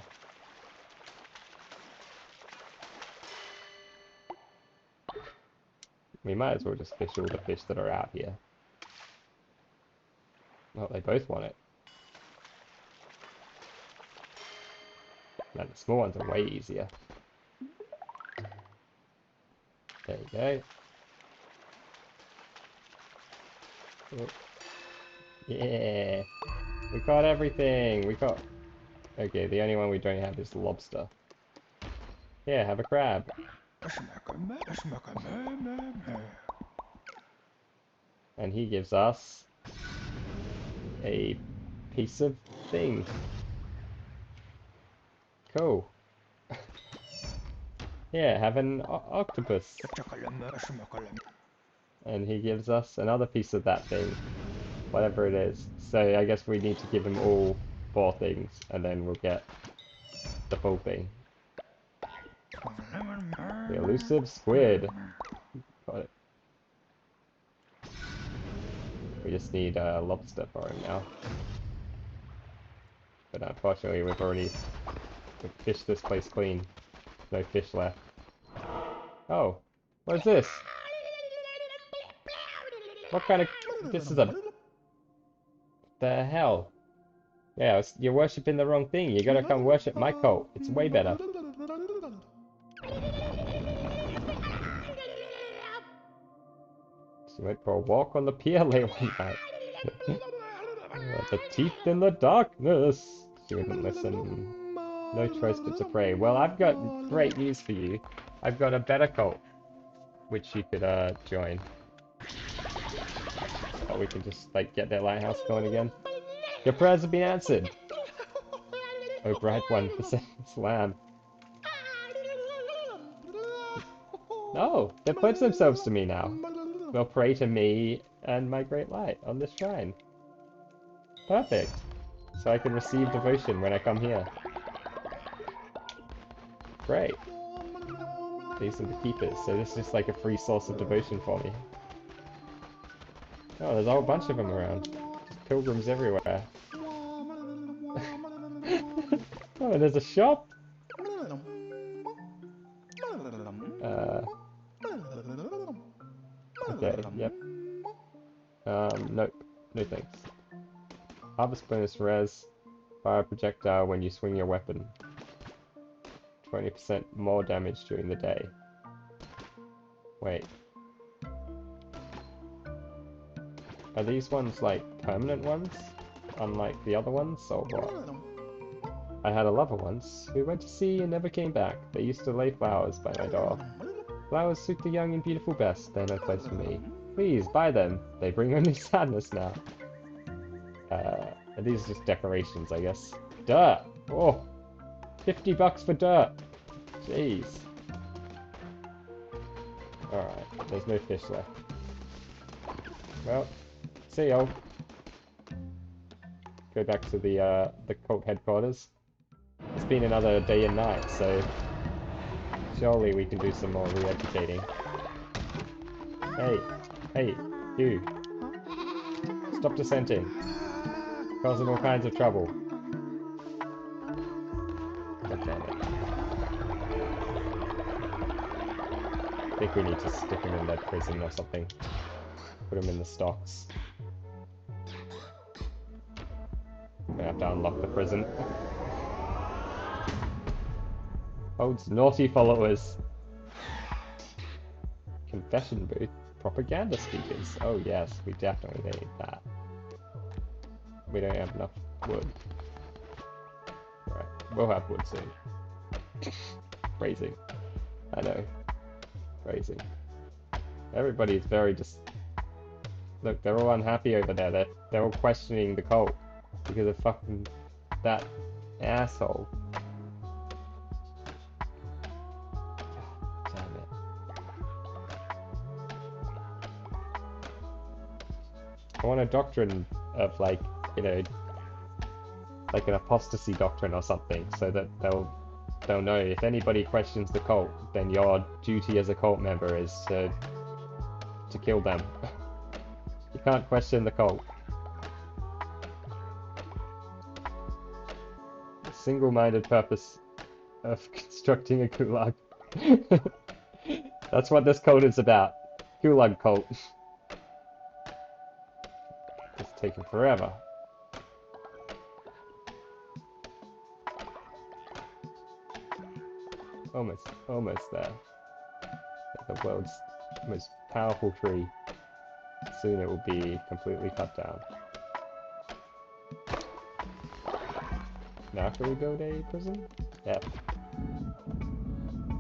Speaker 1: We might as well just fish all the fish that are out here. Well, they both want it. Man, the small ones are way easier. There you go. Oh. Yeah. We caught everything. We caught... Okay, the only one we don't have is lobster. Yeah, have a crab. And he gives us a piece of thing. Cool. Yeah, have an octopus. And he gives us another piece of that thing. Whatever it is. So I guess we need to give him all 4 things, and then we'll get the full thing. The elusive squid. Got it. We just need a lobster for him now. But unfortunately we've fished this place clean. No fish left. Oh, what is this? What kind of... This is a... The hell? Yeah, you're worshipping the wrong thing. You gotta come worship my cult. It's way better. She went for a walk on the pier late one night. The teeth in the darkness. She wouldn't listen. No choice but to pray. Well, I've got great news for you. I've got a better cult, which you could join. Or we can just like get their lighthouse going again. Your prayers have been answered. Oh, bright one, for lamb. No, they pledge themselves to me now. They'll pray to me and my great light on this shrine. Perfect. So I can receive devotion when I come here. Great. These are the keepers, so this is just like a free source of devotion for me. Oh, there's a whole bunch of them around. Just pilgrims everywhere. Oh, and there's a shop? Okay, yep. Nope. No thanks. Harvest bonus res. Fire projectile when you swing your weapon. 20% more damage during the day. Wait. Are these ones like permanent ones? Unlike the other ones, or what? I had a lover once who went to sea and never came back. They used to lay flowers by my door. Flowers suit the young and beautiful best. They're no place for me. Please, buy them. They bring only sadness now. These are just decorations, I guess. Dirt! Oh! $50 for dirt! Jeez. Alright, there's no fish left. Well, see y'all. Go back to the cult headquarters. It's been another day and night, so surely we can do some more re-educating. Hey, you. Stop dissenting. Causing all kinds of trouble. God damn it. I think we need to stick him in that prison or something. Put him in the stocks. Gonna have to unlock the prison. Holds naughty followers. Confession booth. Propaganda speakers. Oh yes, we definitely need that. We don't have enough wood. Right, we'll have wood soon. Phrasing. I know. Phrasing. Everybody's very Look, they're all unhappy over there. They're all questioning the cult because of fucking that asshole. God damn it. I want a doctrine of like, you know, like an apostasy doctrine or something, so that they'll know if anybody questions the cult, then your duty as a cult member is to kill them. You can't question the cult. The single-minded purpose of constructing a gulag. That's what this cult is about. Gulag cult. It's taking forever. Almost there. The world's most powerful tree. Soon it will be completely cut down. Now can we build a prison? Yep.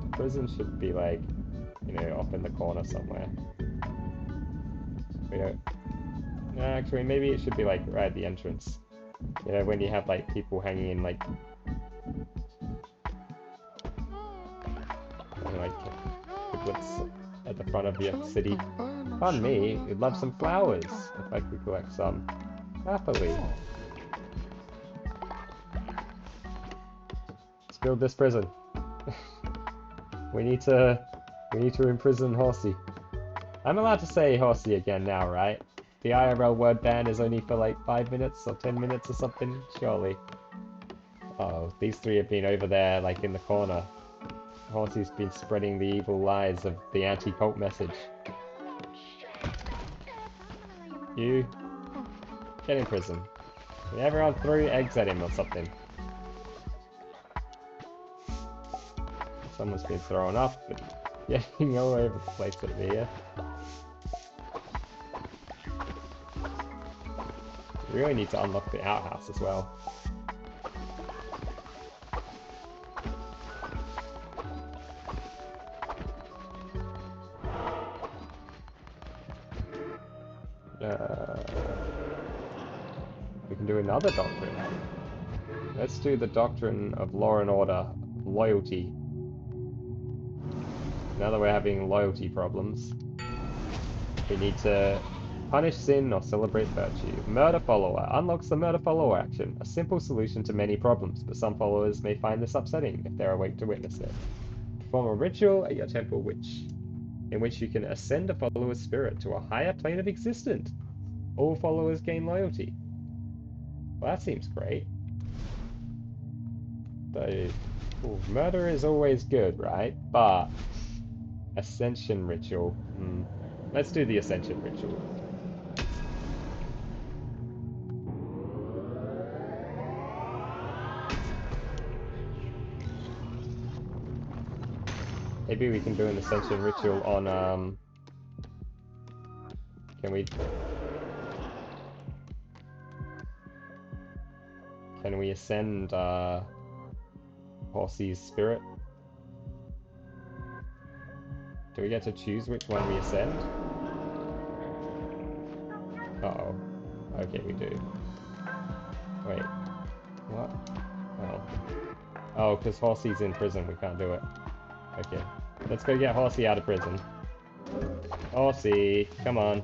Speaker 1: The prison should be like, you know, off in the corner somewhere. We don't... No, actually, maybe it should be like right at the entrance. You know, when you have like people hanging in like giblets at the front of your city. Pardon me, you'd love some flowers, if I could collect some. Happily. Let's build this prison. we need to imprison Horsey. I'm allowed to say Horsey again now, right? The IRL word ban is only for like 5 minutes or 10 minutes or something, surely. Oh, these three have been over there, like in the corner. Horsey's been spreading the evil lies of the anti-cult message. You get in prison. And everyone threw eggs at him or something. Someone's been thrown up and getting all over the place over here. We really need to unlock the outhouse as well. We can do another doctrine. Let's do the doctrine of law and order, loyalty. Now that we're having loyalty problems, we need to punish sin or celebrate virtue. Murder follower unlocks the murder follower action, a simple solution to many problems, but some followers may find this upsetting if they're awake to witness it. Perform a ritual at your temple in which you can ascend a follower's spirit to a higher plane of existence. All followers gain loyalty. Well, that seems great. Though, murder is always good, right? But ascension ritual. Let's do the ascension ritual. Maybe we can do an ascension ritual on Can we ascend Horsey's spirit? Do we get to choose which one we ascend? Uh-oh. Okay, we do. Wait. What? Oh. Oh, because Horsey's in prison, we can't do it. Okay. Let's go get Horsey out of prison. Horsey, come on.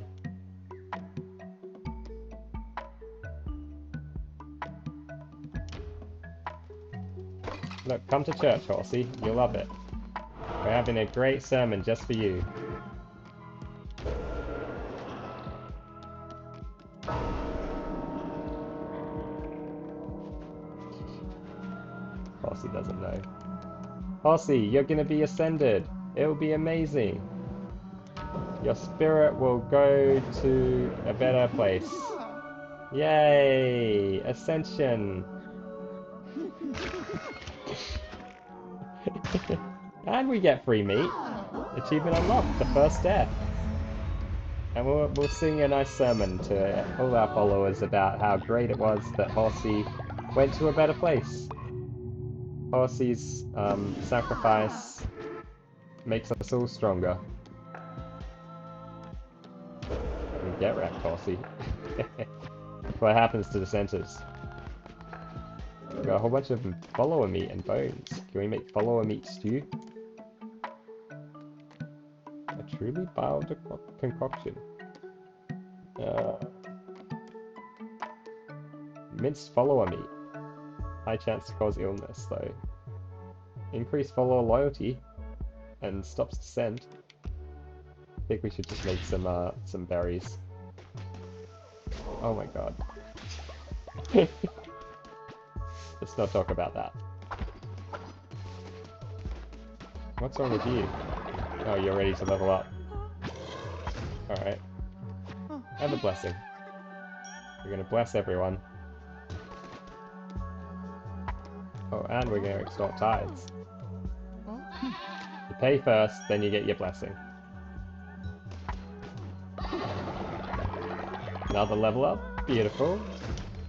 Speaker 1: Look, come to church, Horsey. You'll love it. We're having a great sermon just for you. Horsey doesn't know. Horsey, you're gonna be ascended. It'll be amazing. Your spirit will go to a better place. Yay! Ascension! And we get free meat. Achievement unlocked, the first death. And we'll sing a nice sermon to all our followers about how great it was that Horsey went to a better place. Horsey's sacrifice makes us all stronger. And get wrecked, Horsey. What happens to the centers? We've got a whole bunch of follower meat and bones. Can we make follower meat stew? A truly vile concoction. Minced follower meat. High chance to cause illness, though. Increase follower loyalty and stops descent. I think we should just make some berries. Oh my god. Let's not talk about that. What's wrong with you? Oh, you're ready to level up. Alright. Have a blessing. We're gonna bless everyone. Oh, and we're gonna extort tithes. You pay first, then you get your blessing. Another level up. Beautiful.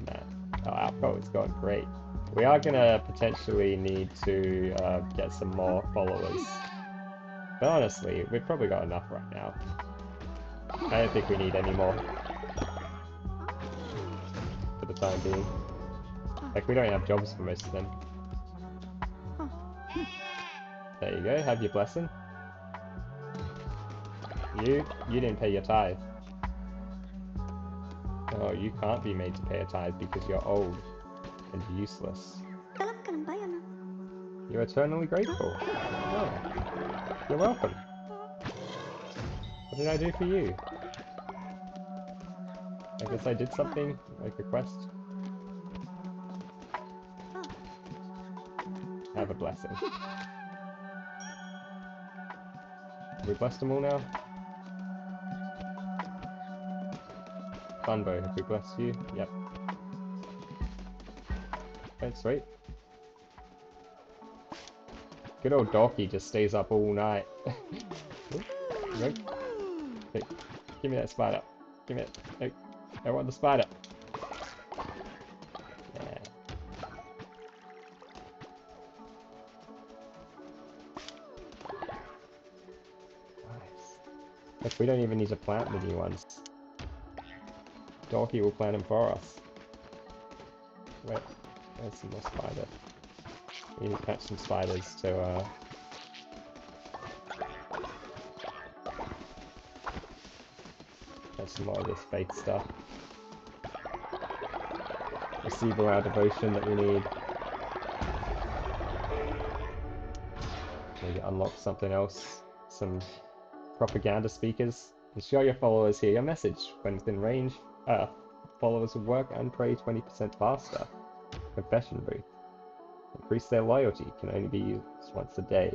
Speaker 1: Man, our alcohol is going great. We are gonna potentially need to get some more followers. But honestly, we've probably got enough right now. I don't think we need any more. For the time being. Like, we don't have jobs for most of them. There you go, have your blessing. You didn't pay your tithe. Oh, you can't be made to pay a tithe because you're old and useless. You're eternally grateful. Oh, you're welcome. What did I do for you? I guess I did something, like a quest. Have a blessing. Have we blessed them all now? Funbo, have we blessed you? Yep. Okay, sweet. Good old Dorky just stays up all night. Nope. Hey, give me that spider. Give me it. No, I want the spider. Yeah. Nice. Look, we don't even need to plant the new ones. Dorky will plant them for us. Wait, there's some more spider. We need to catch some spiders to catch some more of this faith stuff. Receive our devotion that we need. Maybe unlock something else. Some propaganda speakers. And show your followers here your message. When within range, followers will work and pray 20% faster. Confession booth. Increase their loyalty. Can only be used once a day.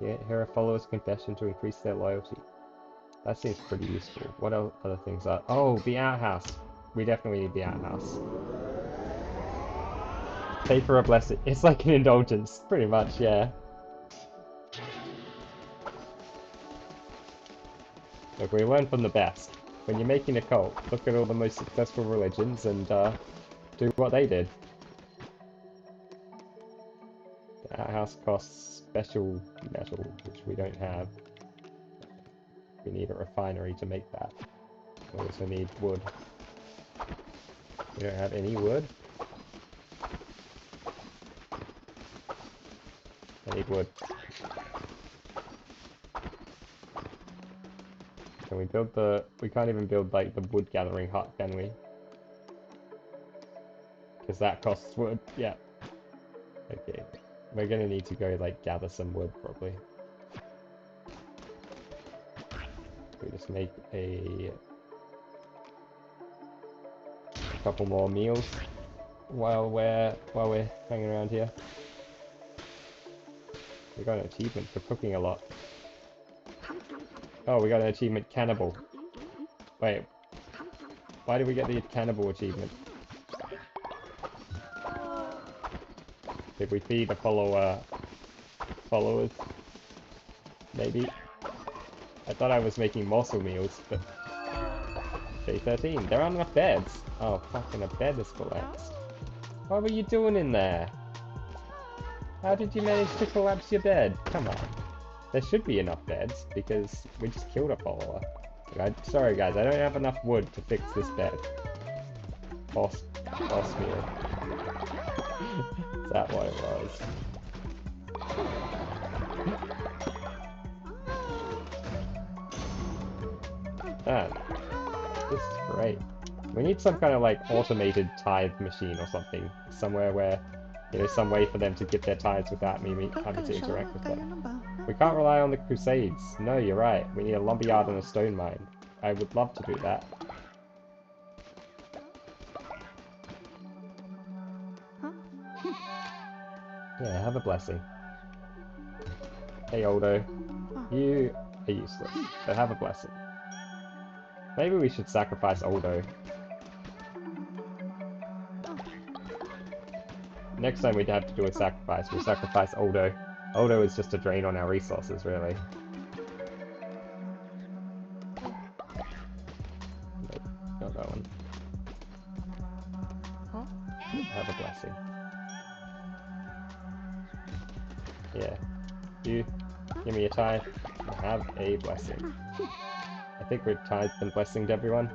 Speaker 1: Here are followers' confession to increase their loyalty. That seems pretty useful. What other things are... Oh, the outhouse. We definitely need the outhouse. Pay for a blessing. It's like an indulgence, pretty much, yeah. Look, we learn from the best. When you're making a cult, look at all the most successful religions and do what they did. The outhouse costs special metal, which we don't have. We need a refinery to make that. We also need wood. We don't have any wood. I need wood. Can we build the... We can't even build like the wood gathering hut, can we? Because that costs wood. Yeah. Okay. We're gonna need to go like gather some wood probably. We just make a couple more meals while we're hanging around here. We got an achievement for cooking a lot. Oh, we got an achievement cannibal. Wait, why did we get the cannibal achievement? Did we feed the followers? Maybe? I thought I was making morsel meals, but... Day 13, there aren't enough beds! Oh, fucking a bed has collapsed. What were you doing in there? How did you manage to collapse your bed? Come on. There should be enough beds, because we just killed a follower. Sorry guys, I don't have enough wood to fix this bed. Boss meal. Is that what it was? Man, this is great. We need some kind of like automated tithe machine or something. Somewhere where, you know, some way for them to get their tithes without me having to interact with them. We can't rely on the Crusades. No, you're right. We need a lumberyard and a stone mine. I would love to do that. Yeah, have a blessing. Hey, Oldo. You are useless, but have a blessing. Maybe we should sacrifice Oldo. Next time we'd have to do a sacrifice, we'll sacrifice Oldo. Oldo is just a drain on our resources, really. Nope, not that one. Have a blessing. Yeah. You, give me a tithe. Have a blessing. I think we've tithed and blessinged everyone.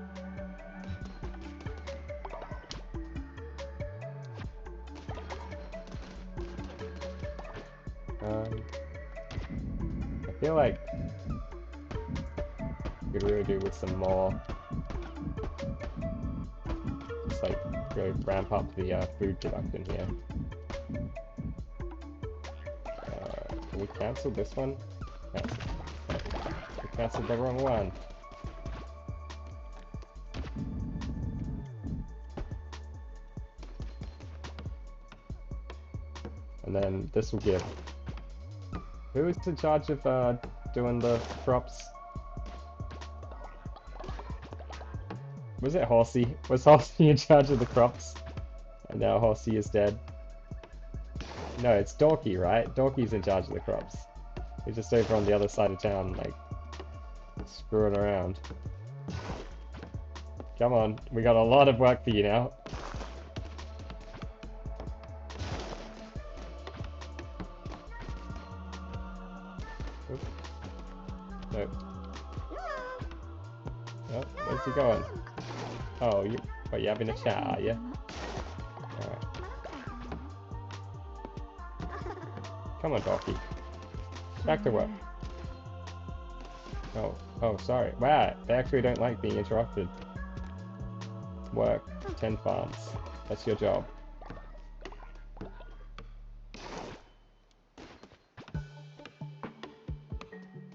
Speaker 1: I feel like we could really do with some more. Just like really ramp up the food production here. Can we cancel this one? Cancel. We cancelled the wrong one. And then this will give... Who is in charge of doing the crops? Was it Horsey? Was Horsey in charge of the crops? And now Horsey is dead. No, it's Dorky, right? Dorky's in charge of the crops. He's just over on the other side of town, like, screwing around. Come on, we got a lot of work for you now. Oops. Nope. Oh, where's he going? Oh, you having a chat, are you? Alright. Come on, Dorky. Back to work. Oh, sorry. Wow, they actually don't like being interrupted. Work. 10 farms. That's your job.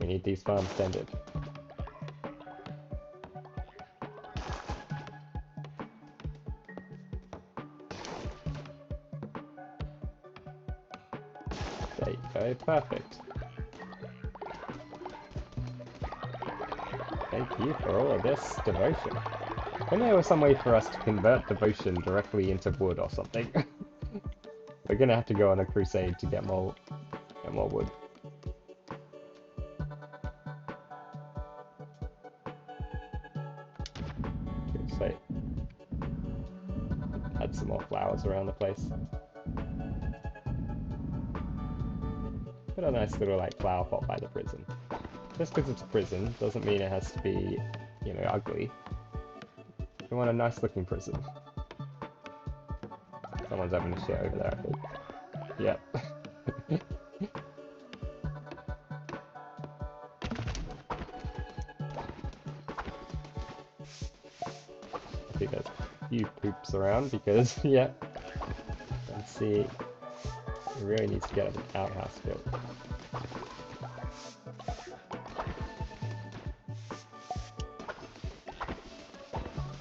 Speaker 1: We need these farms tended. There you go, perfect. Thank you for all of this devotion. I know there was some way for us to convert devotion directly into wood or something. We're gonna have to go on a crusade to get more wood. Say, add some more flowers around the place. Put a nice little like flower pot by the prison. Just because it's a prison doesn't mean it has to be, you know, ugly. We want a nice looking prison. Someone's having a shit over there, I think. Yep. see there's a few poops around because, yeah. Let's see. We really need to get an outhouse built.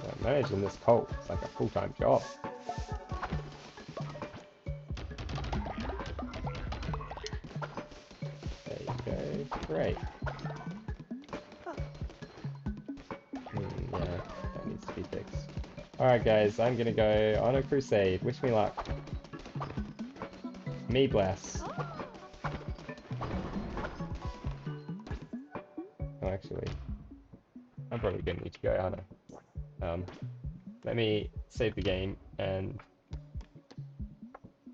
Speaker 1: So managing this cult is like a full-time job. There you go. Great. Yeah, that needs to be fixed. Alright guys, I'm gonna go on a crusade. Wish me luck. Me bless. Oh, actually, I'm probably gonna need to go, aren't I? Let me save the game and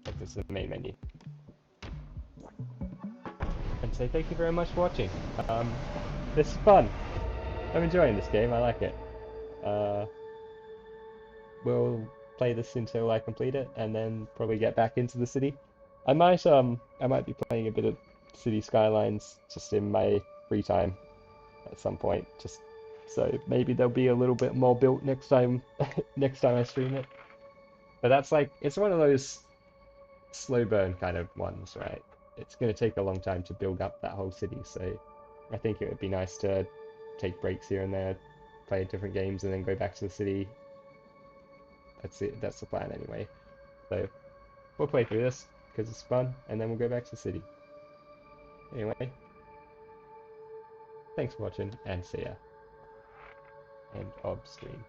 Speaker 1: take this to the main menu. And say thank you very much for watching. This is fun. I'm enjoying this game, I like it. We'll play this until I complete it and then probably get back into the city. I might be playing a bit of City Skylines just in my free time at some point, just so maybe there'll be a little bit more built next time next time I stream it. But that's like, it's one of those slow burn kind of ones, right? It's going to take a long time to build up that whole city, so I think it would be nice to take breaks here and there, play different games, and then go back to the city. That's it. That's the plan anyway. So we'll play through this because it's fun, and then we'll go back to the city. Anyway, thanks for watching, and see ya. End of stream.